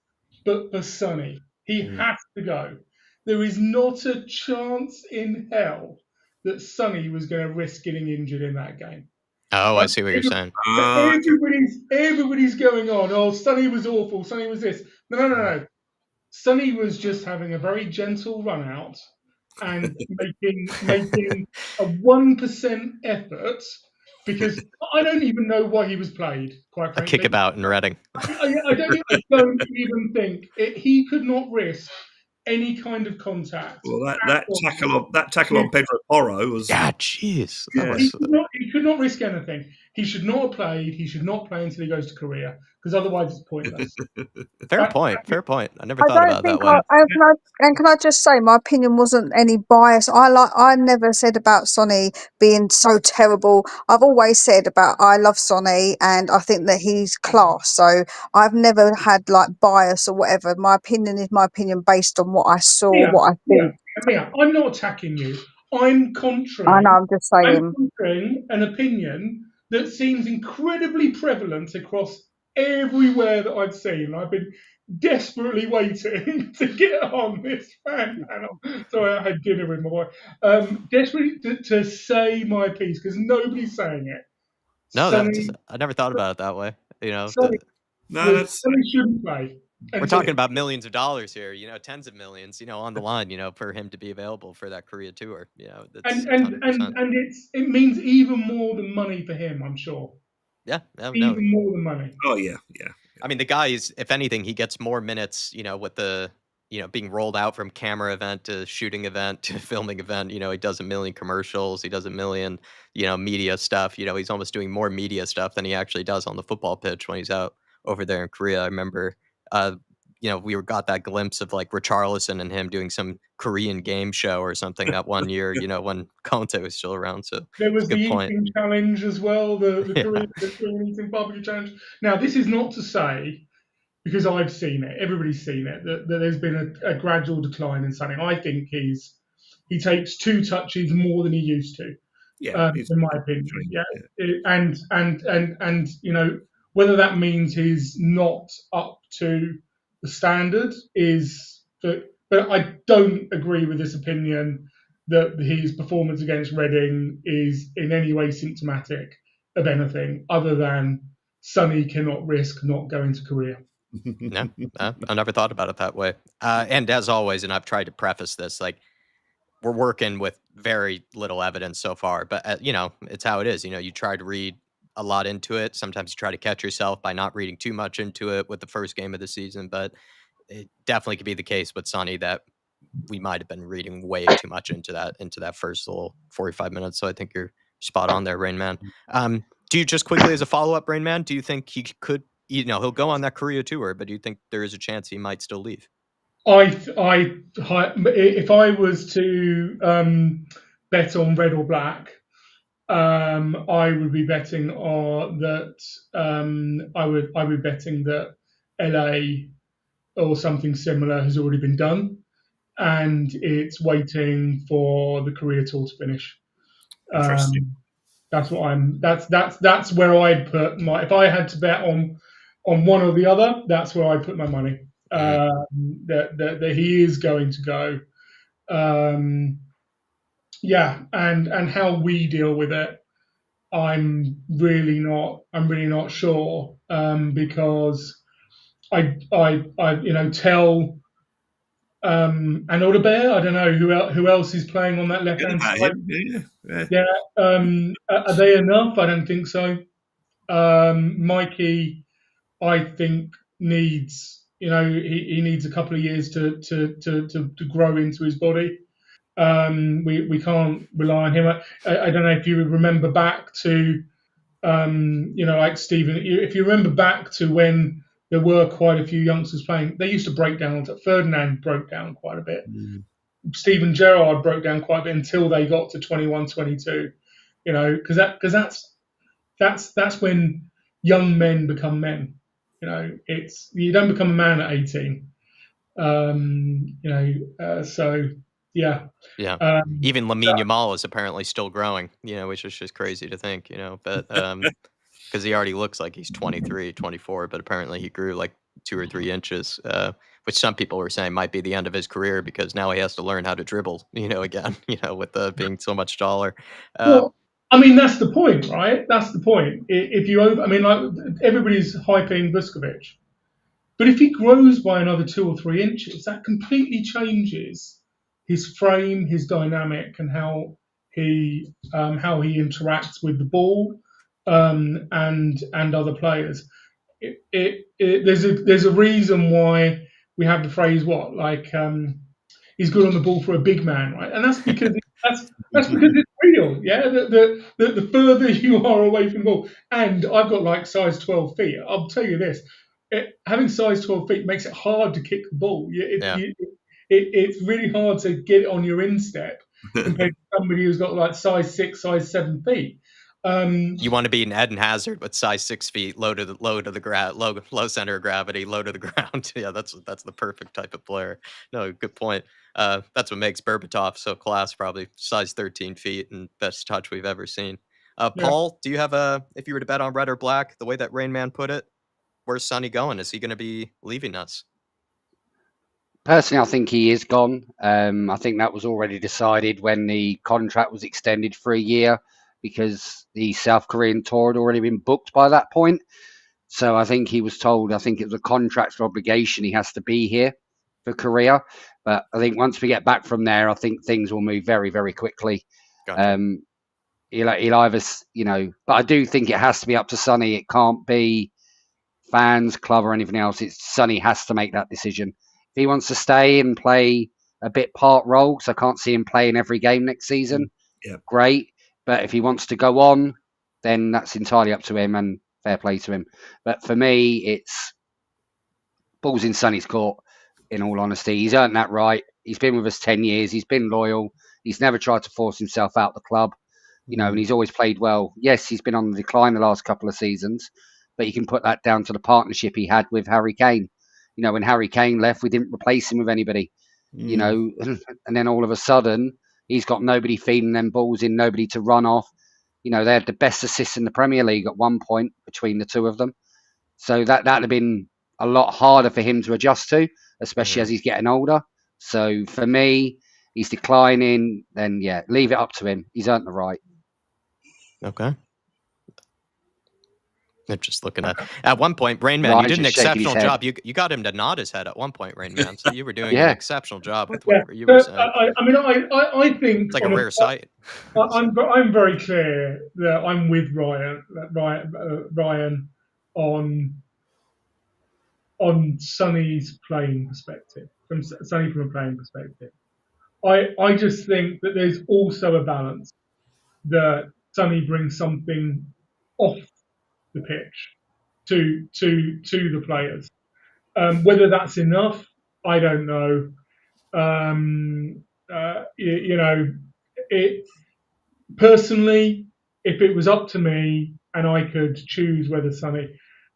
but for Sonny. He has to go. There is not a chance in hell that Sonny was going to risk getting injured in that game. Oh, I see what you're saying. Everybody's going on. Oh, Sonny was awful. Sonny was this. No. Sonny was just having a very gentle run out and making a 1% effort, because I don't even know why he was played, quite A frankly. kickabout in Reading. I don't even think he could not risk any kind of contact. Well, that tackle on Pedro Porro was. Yeah, jeez. Yeah. He could not risk anything. He should not have played. He should not play until he goes to Korea, because otherwise it's pointless. Fair point. I never thought about it that way. Can I just say my opinion wasn't any bias. I never said about Sonny being so terrible. I've always said about I love Sonny and I think that he's class. So I've never had like bias or whatever. My opinion is my opinion based on what I saw, what I think. Mia, I'm not attacking you. I'm contrary. I know, I'm just saying. I'm contraring an opinion that seems incredibly prevalent across everywhere that I've seen. I've been desperately waiting to get on this fan panel. Sorry, I had dinner with my wife. Desperately to say my piece, because nobody's saying it. No, I never thought about it that way. Sonny shouldn't play. We're talking about millions of dollars here, tens of millions, on the line, for him to be available for that Korea tour. That's it means even more than money for him, I'm sure. Yeah, even more than money. Oh yeah. I mean, the guy is, if anything, he gets more minutes, with the, being rolled out from camera event to shooting event to filming event. He does a million commercials, he does a million, media stuff. He's almost doing more media stuff than he actually does on the football pitch when he's out over there in Korea. I remember, we got that glimpse of like Richarlison and him doing some Korean game show or something that one year, when Conte was still around. So there was the eating challenge as well, the Korean eating barbecue challenge. Now, this is not to say, because I've seen it, everybody's seen it, that there's been a gradual decline in Sonny. I think he takes 2 touches more than he used to. Yeah, in my opinion. Yeah, and whether that means he's not up to the standard but I don't agree with this opinion that his performance against Reading is in any way symptomatic of anything other than Sonny cannot risk not going to Korea. No, I never thought about it that way. And as always, and I've tried to preface this, like, we're working with very little evidence so far, but it's how it is. You try to read a lot into it. Sometimes you try to catch yourself by not reading too much into it with the first game of the season, but it definitely could be the case with Sonny that we might have been reading way too much into that first little 45 minutes. So I think you're spot on there, Rain Man. Do you, just quickly as a follow-up, Rain Man, do you think he could, he'll go on that Korea tour, but do you think there is a chance he might still leave? If I was to bet on red or black, I would be betting that I would be betting that LA or something similar has already been done, and it's waiting for the Korea tour to finish. That's what that's where I'd put my, if I had to bet on one or the other, that's where I'd put my money. That he is going to go. And how we deal with it, I'm really not sure, because I tell Anodabert, I don't know who else is playing on that left hand side. Are they enough? I don't think so. Mikey, I think needs, he needs a couple of years to grow into his body. We can't rely on him. I don't know if you remember back to, like Stephen, if you remember back to when there were quite a few youngsters playing, they used to break down. Ferdinand broke down quite a bit. Stephen Gerrard broke down quite a bit until they got to 21, 22. Because that's when young men become men. You don't become a man at 18. So Yeah. Yeah. Um, Even Lamine Yamal is apparently still growing, which is just crazy to think, but because he already looks like he's 23, 24, but apparently he grew like 2 or 3 inches, which some people were saying might be the end of his career because now he has to learn how to dribble, again, with being so much taller. well, I mean, that's the point, right? That's the point. If you, I mean, like everybody's hyping Vuskovic, but if he grows by another 2 or 3 inches, that completely changes his frame, his dynamic, and how he interacts with the ball and other players. There's a reason why we have the phrase he's good on the ball for a big man, right? And that's because it's real. Yeah, the further you are away from the ball, and I've got like size 12 feet. I'll tell you this: having size 12 feet makes it hard to kick the ball. It's really hard to get it on your instep compared to somebody who's got like size 6, size 7 feet. You want to be an Eden Hazard with size 6 feet, low center of gravity, low to the ground. Yeah, that's the perfect type of player. No, good point. That's what makes Berbatov so class. Probably size 13 feet and best touch we've ever seen. Paul, do you have if you were to bet on red or black, the way that Rain Man put it, where's Sonny going? Is he going to be leaving us? Personally, I think he is gone. I think that was already decided when the contract was extended for a year, because the South Korean tour had already been booked by that point. So I think he was told, I think it was a contractual obligation, he has to be here for Korea. But I think once we get back from there, I think things will move very, very quickly. Gotcha. He'll either, but I do think it has to be up to Sonny. It can't be fans, club, or anything else. Sonny has to make that decision. If he wants to stay and play a bit part role, because I can't see him playing every game next season, great. But if he wants to go on, then that's entirely up to him, and fair play to him. But for me, it's balls in Sonny's court, in all honesty. He's earned that right. He's been with us 10 years. He's been loyal. He's never tried to force himself out the club, and he's always played well. Yes, he's been on the decline the last couple of seasons, but you can put that down to the partnership he had with Harry Kane. When Harry Kane left, we didn't replace him with anybody, and then all of a sudden, he's got nobody feeding them balls in, nobody to run off. They had the best assists in the Premier League at one point between the two of them. So that'd have been a lot harder for him to adjust to, especially as he's getting older. So for me, he's declining. Then, leave it up to him. He's earned the right. Okay. They're just looking at one point, Rain Man, you did an exceptional job. You got him to nod his head at one point, Rain Man. So you were doing an exceptional job with whatever you were saying. I think it's like a rare sight. I'm very clear that I'm with Ryan on Sonny's playing perspective, from a playing perspective. I just think that there's also a balance that Sonny brings something off the pitch to the players. Whether that's enough, I don't know. Personally, if it was up to me and I could choose whether Sonny,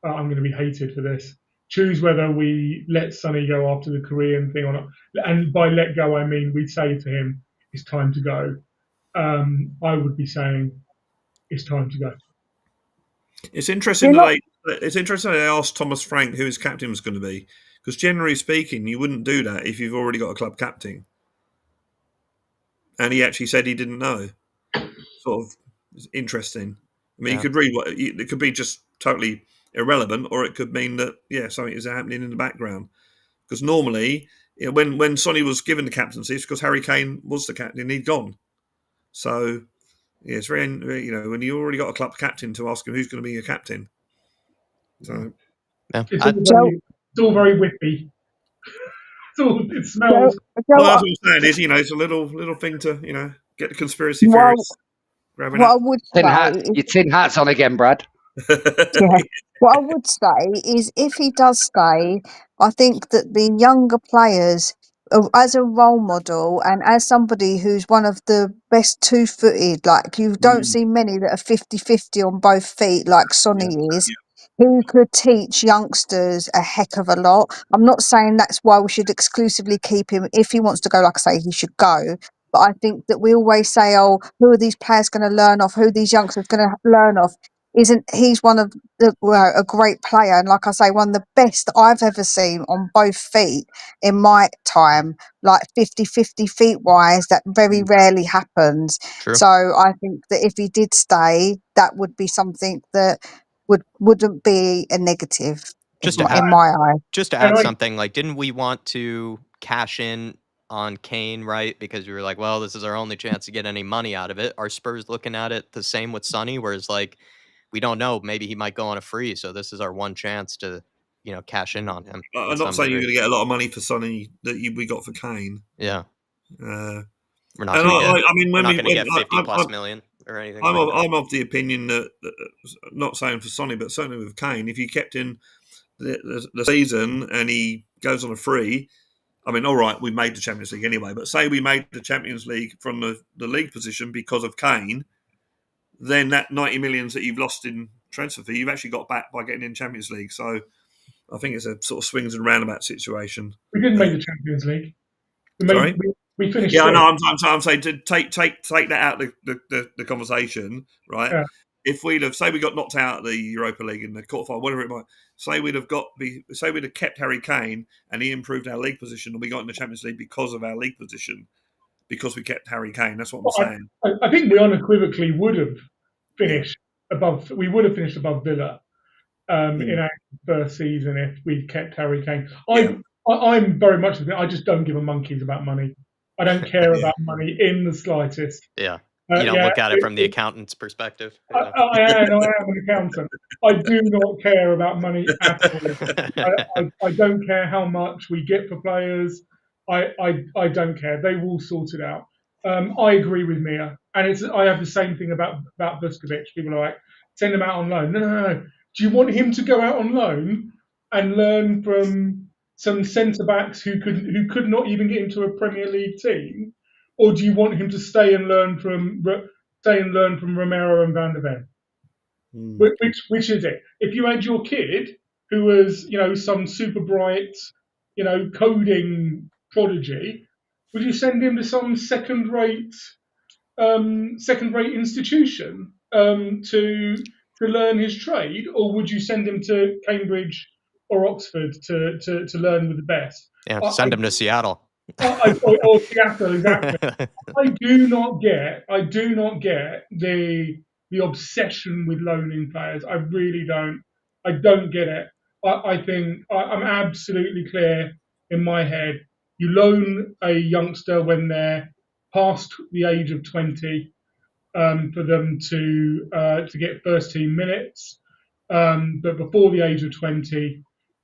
I'm going to be hated for this, choose whether we let Sonny go after the Korean thing or not. And by let go, I mean we'd say to him, it's time to go. I would be saying, it's time to go. It's interesting that they asked Thomas Frank who his captain was going to be, because generally speaking, you wouldn't do that if you've already got a club captain. And he actually said he didn't know. Sort of interesting. I mean, you could read it could be just totally irrelevant, or it could mean that something is happening in the background. Because normally, when Sonny was given the captaincy, it's because Harry Kane was the captain and he'd gone. So. Yeah, it's very, when you already got a club captain to ask him who's going to be your captain. So, it's all very whippy. It smells. Well, that's what I'm saying is, it's a little thing to, get the conspiracy theorists grabbing what up. I would say your tin hat's on again, Brad. What I would say is, if he does stay, I think that the younger players, as a role model and as somebody who's one of the best two-footed, like you don't see many that are 50-50 on both feet like Sonny is. he could teach youngsters a heck of a lot. I'm not saying that's why we should exclusively keep him. If he wants to go, like I say, he should go. But I think that we always say, oh, who are these players going to learn off? Who are these youngsters going to learn off? He's one of a great player. And like I say, one of the best I've ever seen on both feet in my time, like 50-50 feet wise. That very rarely happens. True. So I think that if he did stay, that would be something that wouldn't be a negative Just in to add, my eye. just to And add I, something, like, didn't we want to cash in on Kane, right? Because we were like, well, this is our only chance to get any money out of it. Are Spurs looking at it the same with Sonny, whereas like we don't know, maybe he might go on a free, so this is our one chance to, cash in on him. I'm in not some saying you're degree. going to get a lot of money for Sonny that we got for Kane. Yeah, Uh, we're not and going to get. I mean, We're when not we, going to when, get 50 plus million or anything like that. I'm of the opinion that, not saying for Sonny, but certainly with Kane, if you kept in the season and he goes on a free, I mean, all right, we made the Champions League anyway, but say we made the Champions League from the league position because of Kane, then that 90 millions that you've lost in transfer fee, you've actually got back by getting in Champions League. So I think it's a sort of swings and roundabout situation. we didn't make the Champions League. Sorry? We finished. Yeah, I know. sixth. I'm saying to take that out of the conversation, right? Yeah. If we'd have say we got knocked out of the Europa League in the quarterfinal, whatever it might say, we'd have kept Harry Kane and he improved our league position, and we got in the Champions League because of our league position, because we kept Harry Kane. That's what I'm saying. I think we unequivocally would have finished above. We would have finished above Villa in our first season if we'd kept Harry Kane. I'm very much. I just don't give a monkeys about money. I don't care about money in the slightest. Yeah. You don't look at it from the accountant's perspective. I am an accountant. I do not care about money at all. I don't care how much we get for players. I don't care. They will sort it out. I agree with Mia, and I have the same thing about Vuskovic. People are like, send him out on loan. No. Do you want him to go out on loan and learn from some centre backs who could not even get into a Premier League team, or do you want him to stay and learn from Romero and Van der Ven? Which is it? If you had your kid who was, some super bright, coding prodigy, would you send him to some second-rate institution to learn his trade, or would you send him to Cambridge or Oxford to learn with the best? Yeah, send him to Seattle. Or Seattle, exactly. I do not get the obsession with loaning players. I really don't. I don't get it. I think I'm absolutely clear in my head. You loan a youngster when they're past the age of 20 for them to get first team minutes, but before the age of 20,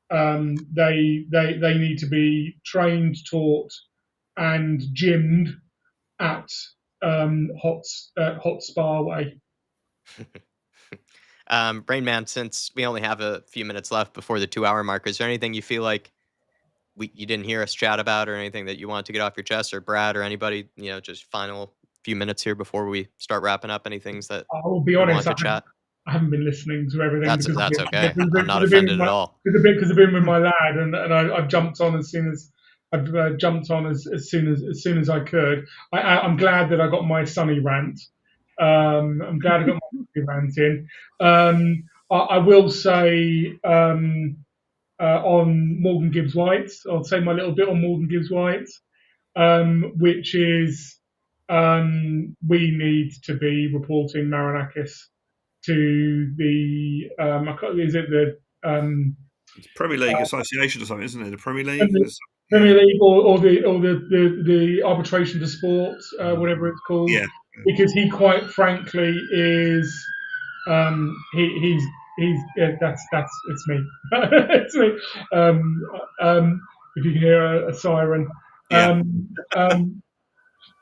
they need to be trained, taught, and gymmed at Hotspur way. Brainman, since we only have a few minutes left before the 2-hour mark, is there anything you feel like you didn't hear us chat about, or anything that you wanted to get off your chest, or Brad, or anybody, just final few minutes here before we start wrapping up? Any things that I'll be honest, want to chat? I haven't been listening to everything. That's okay. I'm not offended at all. Because I've been with my lad, and I've jumped on as soon as as soon as I could. I'm glad that I got my Sonny rant. I'm glad I got my Sonny rant in. I will say on Morgan Gibbs-White, I'll say my little bit on Morgan Gibbs-White, which is we need to be reporting Marinakis to the Premier League Association or something, isn't it? The Premier League. Premier League or the arbitration for sport, whatever it's called. Yeah. Because he quite frankly is he's that's it's me. It's me. If you can hear a siren. Yeah.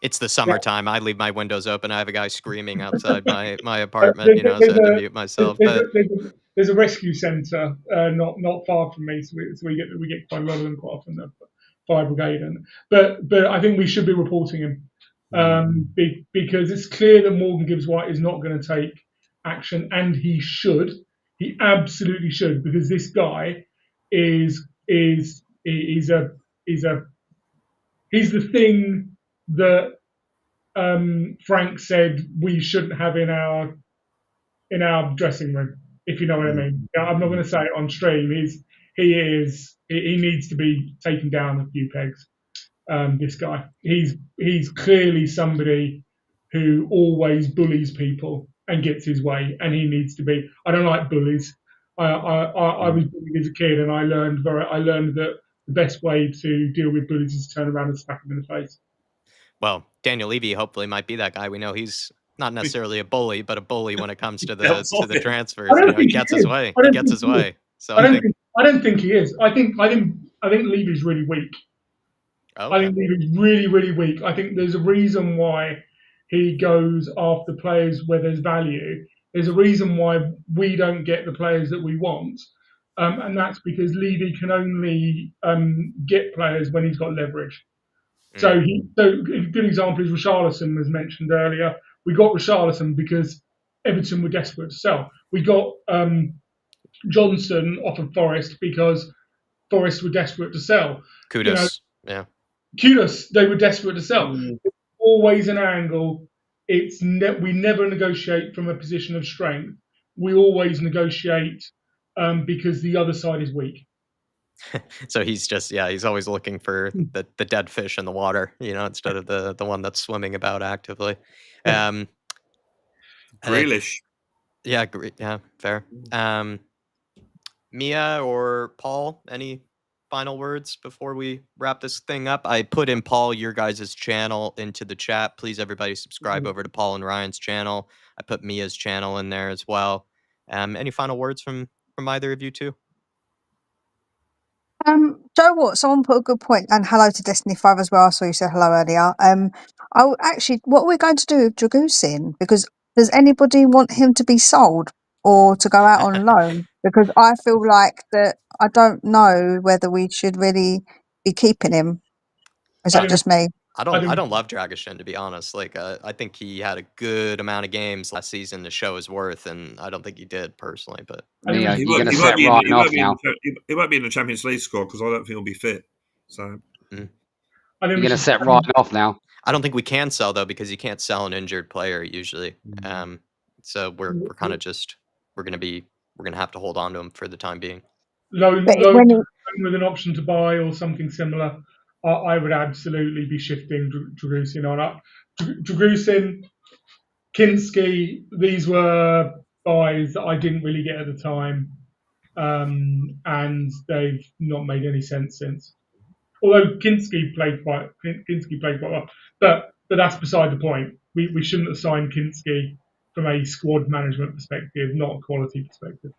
It's the summertime. I leave my windows open. I have a guy screaming outside my apartment, so I have to mute myself. There's a rescue centre not far from me, so we get quite a lot of them quite often. The fire brigade, but I think we should be reporting him because it's clear that Morgan Gibbs-White is not going to take action, and he should. He absolutely should, because this guy is he's the thing that Frank said we shouldn't have in our dressing room, if you know what I mean. I'm not going to say it on stream. He needs to be taken down a few pegs. This guy, he's clearly somebody who always bullies people and gets his way, and he needs to be. I don't like bullies. I was bullied as a kid, and I learned that the best way to deal with bullies is to turn around and smack them in the face. Well, Daniel Levy hopefully might be that guy. We know he's not necessarily a bully, but a bully when it comes to the transfers. I don't He think gets he his is. way. I He don't gets think his he is. way. So I don't think he is. I think Levy's really weak. okay. I think Levy's really, really weak. I think there's a reason why he goes after players where there's value. There's a reason why we don't get the players that we want, and that's because Levy can only get players when he's got leverage. So a good example is Richarlison, was mentioned earlier. We got Richarlison because Everton were desperate to sell. We got Johnson off of Forest because Forest were desperate to sell. Kudos. Kudos, they were desperate to sell. There's always an angle. We never negotiate from a position of strength. We always negotiate because the other side is weak. So he's just he's always looking for the dead fish in the water, instead of the one that's swimming about actively. Grealish. Fair. Mia or Paul, any final words before we wrap this thing up? I put in Paul your guys' channel into the chat. Please, everybody, subscribe over to Paul and Ryan's channel. I put Mia's channel in there as well. Any final words from either of you two? Joe, what? Someone put a good point, and hello to Destiny 5 as well. I saw you said hello earlier. What are we going to do with Dragusin? Because does anybody want him to be sold or to go out on loan? Because I feel like that I don't know whether we should really be keeping him. Is that just me? I don't love Dragusin, to be honest. Like, I think he had a good amount of games last season to show his worth, and I don't think he did personally. But Mia, you're going to set Ryan off now. He won't be in the Champions League squad because I don't think he'll be fit. So you're going to set Ryan off now. I don't think we can sell though, because you can't sell an injured player usually. So we're kind of just we're going to have to hold on to him for the time being. Loan with an option to buy or something similar. I would absolutely be shifting Dragusin on. Dragusin, Kinski, these were buys that I didn't really get at the time, and they've not made any sense since. Although Kinski played quite well, but that's beside the point. We shouldn't have signed Kinski from a squad management perspective, not a quality perspective.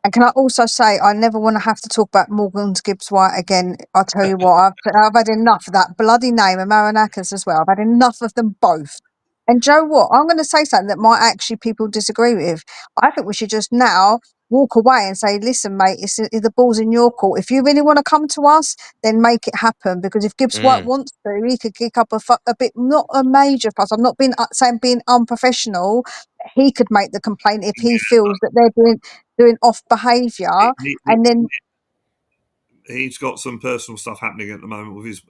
And can I also say, I never want to have to talk about Morgan's Gibbs-White again. I'll tell you what, I've had enough of that bloody name, and Marinakis as well. I've had enough of them both. And Joe, what? I'm going to say something that might actually people disagree with. I think we should just now walk away and say, listen, mate, the ball's in your court. If you really want to come to us, then make it happen. Because if Gibbs-White wants to, he could kick up a bit, not a major fuss. I'm not saying being unprofessional. He could make the complaint if he feels that they're doing off behaviour, and then he's got some personal stuff happening at the moment with his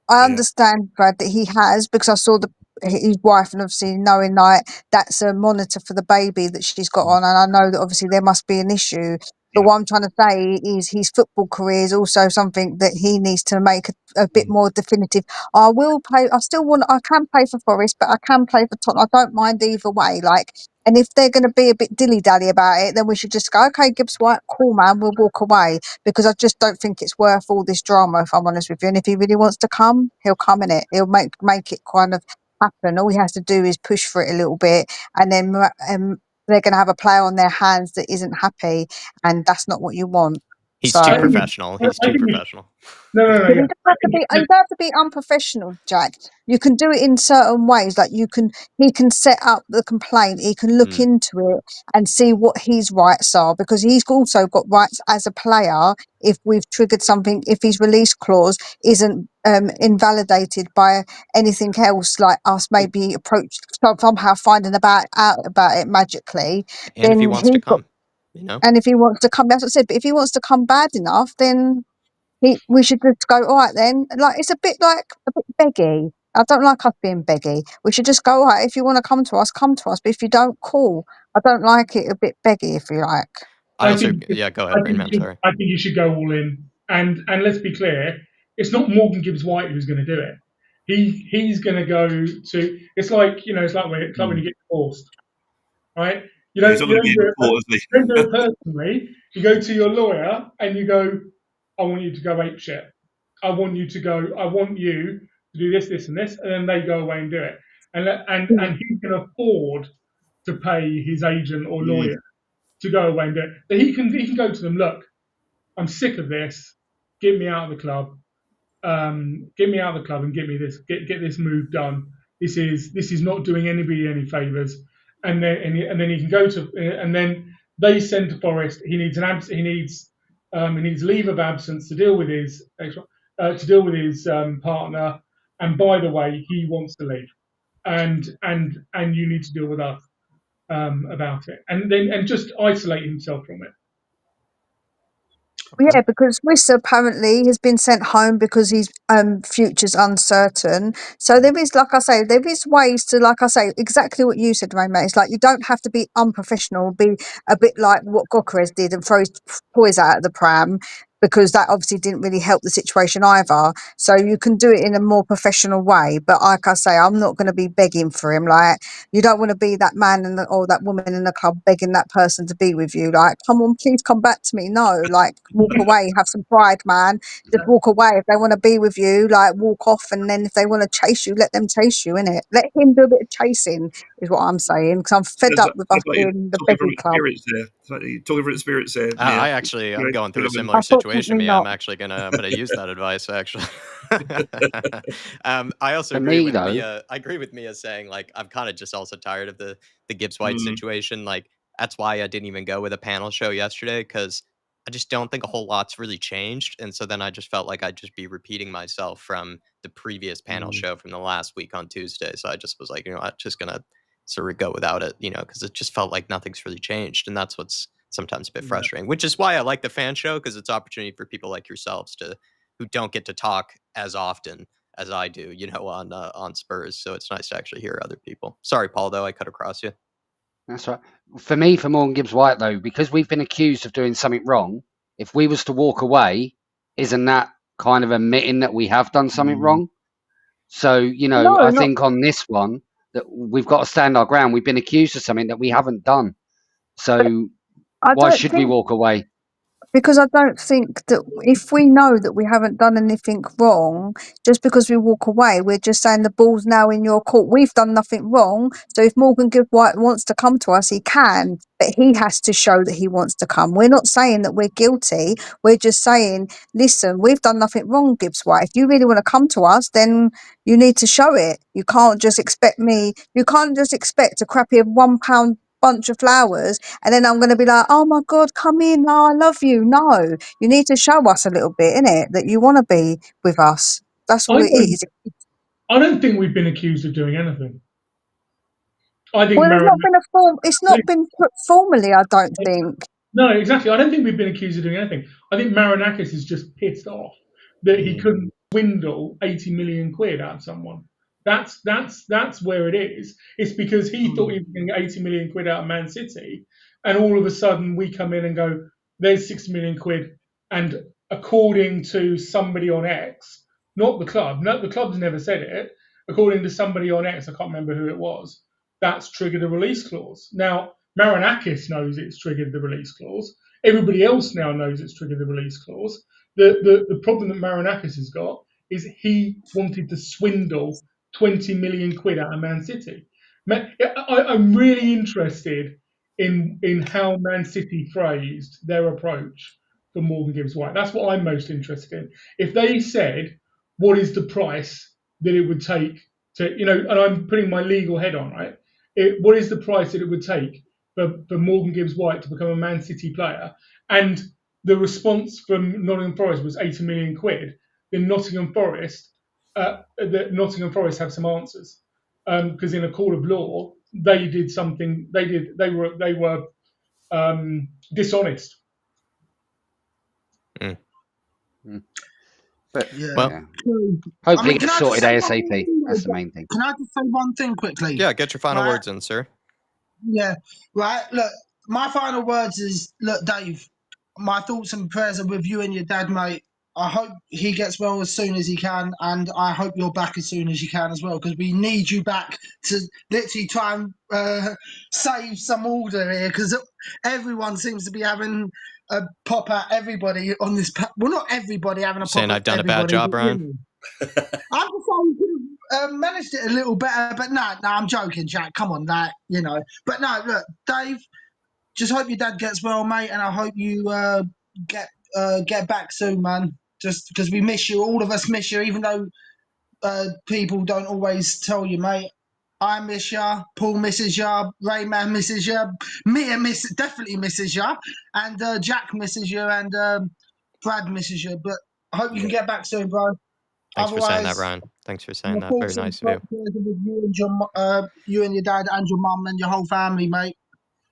I understand, Brad, that he has, because I saw his wife, and obviously knowing like that's a monitor for the baby that she's got on, and I know that obviously there must be an issue. But what I'm trying to say is his football career is also something that he needs to make a bit more definitive. I can play for Forest, but I can play for Tottenham. I don't mind either way. And if they're going to be a bit dilly-dally about it, then we should just go, okay, Gibbs-White, cool, man, we'll walk away. Because I just don't think it's worth all this drama, if I'm honest with you. And if he really wants to come, he'll come in it. He'll make it kind of happen. All he has to do is push for it a little bit, and then they're going to have a player on their hands that isn't happy, and that's not what you want. He's too professional. He's too professional. No. You don't have to be unprofessional, Jack. You can do it in certain ways. Like he can set up the complaint. He can look into it and see what his rights are, because he's also got rights as a player. If we've triggered something, if his release clause isn't invalidated by anything else, like us maybe approached somehow finding out about it magically, And if he then wants to he's got. come, you know? And if he wants to come, that's what I said. But if he wants to come bad enough, then we should just go, all right then. Like, it's a bit beggy. I don't like us being beggy. We should just go, all right, if you want to come to us, come to us. But if you don't, cool. I don't like it a bit beggy, if you like. I I also, think yeah, go ahead, Rain Man, sorry. I think you should go all in. And let's be clear, it's not Morgan Gibbs-White who's going to do it. He's going to go to. It's like when you get divorced, right? You He's don't not going to do get in it. court, is You don't do it personally. You go to your lawyer and you go, I want you to go ape shit. I want you to do this, this, and this, and then they go away and do it. And he can afford to pay his agent or lawyer to go away and do it. So he can go to them. Look, I'm sick of this. Get me out of the club. Get me out of the club and get me this. Get this move done. This is not doing anybody any favors. And then he can go to and then they send to Forest. He needs he needs leave of absence to deal with his partner. And by the way, he wants to leave, and you need to deal with us about it, and just isolate himself from it. Yeah, because Wiss apparently has been sent home because his future's uncertain. So there is, like I say, there is ways to, like I say, exactly what you said, Raymond. It's like you don't have to be unprofessional, be a bit like what Gokres did and throw his toys out of the pram, because that obviously didn't really help the situation either. So you can do it in a more professional way. But like I say, I'm not going to be begging for him. Like, you don't want to be that man or that woman in the club begging that person to be with you. Like, come on, please come back to me. No, like, walk away, have some pride, man. Just walk away. If they want to be with you, like, walk off. And then if they want to chase you, let them chase you, innit? Let him do a bit of chasing, is what I'm saying. Because I'm fed up with us Like you're being the talking from begging club. experience there. It's like you're talking from experience there. I'm going through a similar Unfortunately situation. Yeah, not. I'm gonna use that advice actually. I also For agree me, with though, Mia. I agree with Mia saying, like, I'm kind of just also tired of the Gibbs-White situation. Like, that's why I didn't even go with a panel show yesterday, because I just don't think a whole lot's really changed. And so then I just felt like I'd just be repeating myself from the previous panel show from the last week on Tuesday. So I just was like, I'm just gonna sort of go without it, because it just felt like nothing's really changed. And that's what's sometimes a bit frustrating, which is why I like the fan show, because it's opportunity for people like yourselves who don't get to talk as often as I do, on Spurs. So it's nice to actually hear other people. Sorry, Paul, though, I cut across you. that's right. For me, for Morgan Gibbs-White, though, because we've been accused of doing something wrong, if we was to walk away, isn't that kind of admitting that we have done something wrong? So, No, I not. think on this one that we've got to stand our ground. We've been accused of something that we haven't done. So I why don't should think. we walk away? Because I don't think that if we know that we haven't done anything wrong, just because we walk away, we're just saying the ball's now in your court. We've done nothing wrong. So if Morgan Gibbs-White wants to come to us, he can, but he has to show that he wants to come. We're not saying that we're guilty. We're just saying, listen, we've done nothing wrong, Gibbs-White. If you really want to come to us, then you need to show it. You can't just expect a crappy £1 bunch of flowers and then I'm going to be like, oh my God, come in. No, I love you. No, you need to show us a little bit, innit, that you want to be with us. That's all it is. I don't think we've been accused of doing anything. I think Well, it's not been put formally, I don't think. No, exactly. I don't think we've been accused of doing anything. I think Marinakis is just pissed off that he couldn't swindle 80 million quid out of someone. That's where it is. It's because he thought he was going to get 80 million quid out of Man City, and all of a sudden we come in and go, there's 6 million quid, and according to somebody on X, not the club, no, the club's never said it, according to somebody on X, I can't remember who it was, that's triggered a release clause. Now, Marinakis knows it's triggered the release clause. Everybody else now knows it's triggered the release clause. The problem that Marinakis has got is he wanted to swindle 20 million quid out of Man City. I'm really interested in how Man City phrased their approach for Morgan Gibbs-White. That's what I'm most interested in. If they said, what is the price that it would take to, and I'm putting my legal head on, right? What is the price that it would take for Morgan Gibbs-White to become a Man City player? And the response from Nottingham Forest was 80 million quid. Then Nottingham Forest that Nottingham Forest have some answers, because in a court of law they did something. They were dishonest. But Yeah. Well, yeah. I Hopefully mean, it gets sorted ASAP. That's the main thing. Can I just say one thing quickly? yeah, get your final Right. words in, sir. Yeah, right. Look, my final words is, look, Dave, my thoughts and prayers are with you and your dad, mate. I hope he gets well as soon as he can, and I hope you're back as soon as you can as well, because we need you back to literally try and save some order here, because everyone seems to be having a pop at everybody on this. Well, not everybody having a You pop saying at I've done a bad everybody, job, but, Ryan? I'm just saying you could have managed it a little better, but no, I'm joking, Jack. Come on, that But no, look, Dave. Just hope your dad gets well, mate, and I hope you get back soon, man. Just because we miss you, all of us miss you, even though people don't always tell you, mate. I miss ya. Paul misses ya. Rayman misses ya. Mia definitely misses ya, and Jack misses you, and Brad misses you. But I hope you can get back soon, bro. Thanks for saying that, Otherwise, Ryan. Thanks for saying my that. Very thoughts and nice of you. prayers are with you and your dad and your mum and your whole family, mate.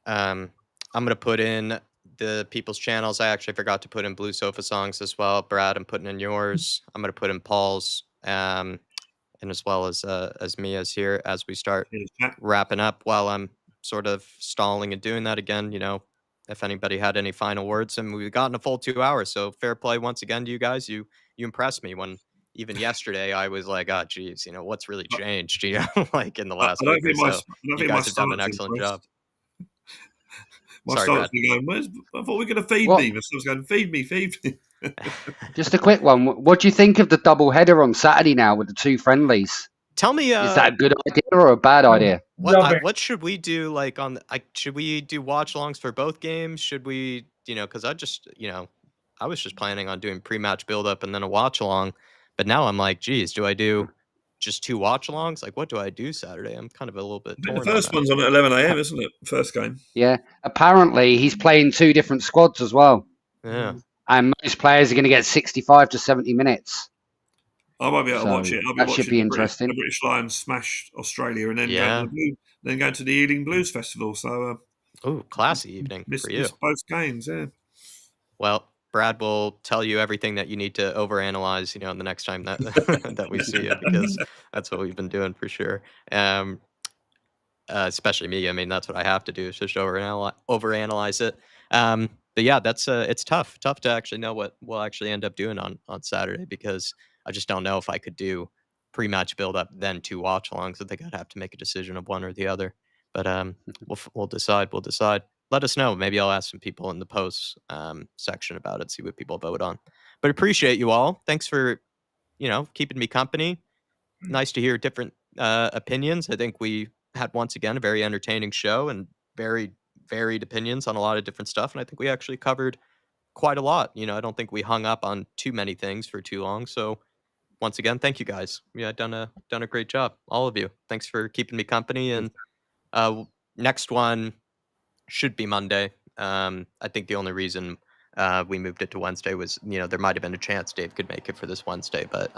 I'm gonna put in the people's channels. I actually forgot to put in Blue Sofa Songs as well. Brad, I'm putting in yours. I'm gonna put in Paul's, and as well as Mia's here as we start wrapping up. While I'm sort of stalling and doing that again, if anybody had any final words, and we've gotten a full 2 hours, so fair play once again to you guys. You impressed me when even yesterday I was like, oh geez, what's really changed, like in the I last don't week or think my, I so. don't You think my guys have done an stomach's excellent job. impressed. My Sorry, stomach's Brad. been going, I thought we were going to feed What? me. My stomach's going, feed me. Just a quick one. What do you think of the double header on Saturday now with the two friendlies? Tell me, Is that a good idea or a bad idea? Love it. what should we do? Like should we do watch alongs for both games? Should we, because I was just planning on doing pre-match build up and then a watch along, but now I'm like, geez, do I do just 2 watch alongs? Like, what do I do Saturday? I'm kind of a little bit I think torn the first on one's on at 11 a.m., isn't it? First game. Yeah. Apparently, he's playing 2 different squads as well. that. Yeah. And most players are going to get 65 to 70 minutes. I won't be able to watch it. I'll be that watching should be the interesting. British Lions smash Australia and then Yeah. go to the Ealing Blues Festival. So, Oh, classy evening miss for you. both games. Yeah. Well, Brad will tell you everything that you need to overanalyze, the next time that that we see you, because that's what we've been doing for sure. Especially me. I mean, that's what I have to do is just overanalyze it. But yeah, that's it's tough to actually know what we'll actually end up doing on Saturday, because I just don't know if I could do pre-match build up then 2 watch alongs. I think I'd have to make a decision of one or the other. But we'll decide. We'll decide. Let us know. Maybe I'll ask some people in the posts section about it, see what people vote on. But appreciate you all. Thanks for keeping me company. Nice to hear different opinions. I think we had once again a very entertaining show and very varied opinions on a lot of different stuff. And I think we actually covered quite a lot. I don't think we hung up on too many things for too long. So once again, thank you guys. Yeah, done a great job, all of you. Thanks for keeping me company. And next one should be Monday. I think the only reason we moved it to Wednesday was, there might have been a chance Dave could make it for this Wednesday, but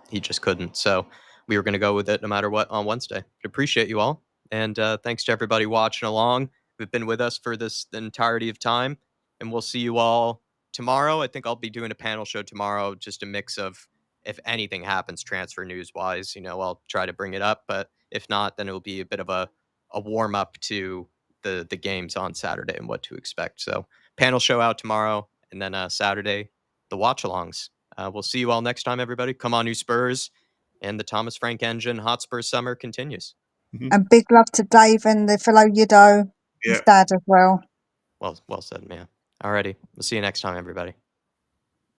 he just couldn't. So we were going to go with it no matter what on Wednesday. Appreciate you all. And thanks to everybody watching along who've been with us for the entirety of time. And we'll see you all tomorrow. I think I'll be doing a panel show tomorrow, just a mix of, if anything happens transfer news wise, I'll try to bring it up. But if not, then it'll be a bit of a warm up to the games on Saturday and what to expect. So panel show out tomorrow, and then Saturday, the watch alongs. We'll see you all next time, everybody. Come on, you Spurs. And the Thomas Frank engine Hotspur summer continues. And big love to Dave and the fellow Yudo, his dad as well. Well said, man. Alrighty. We'll see you next time, everybody.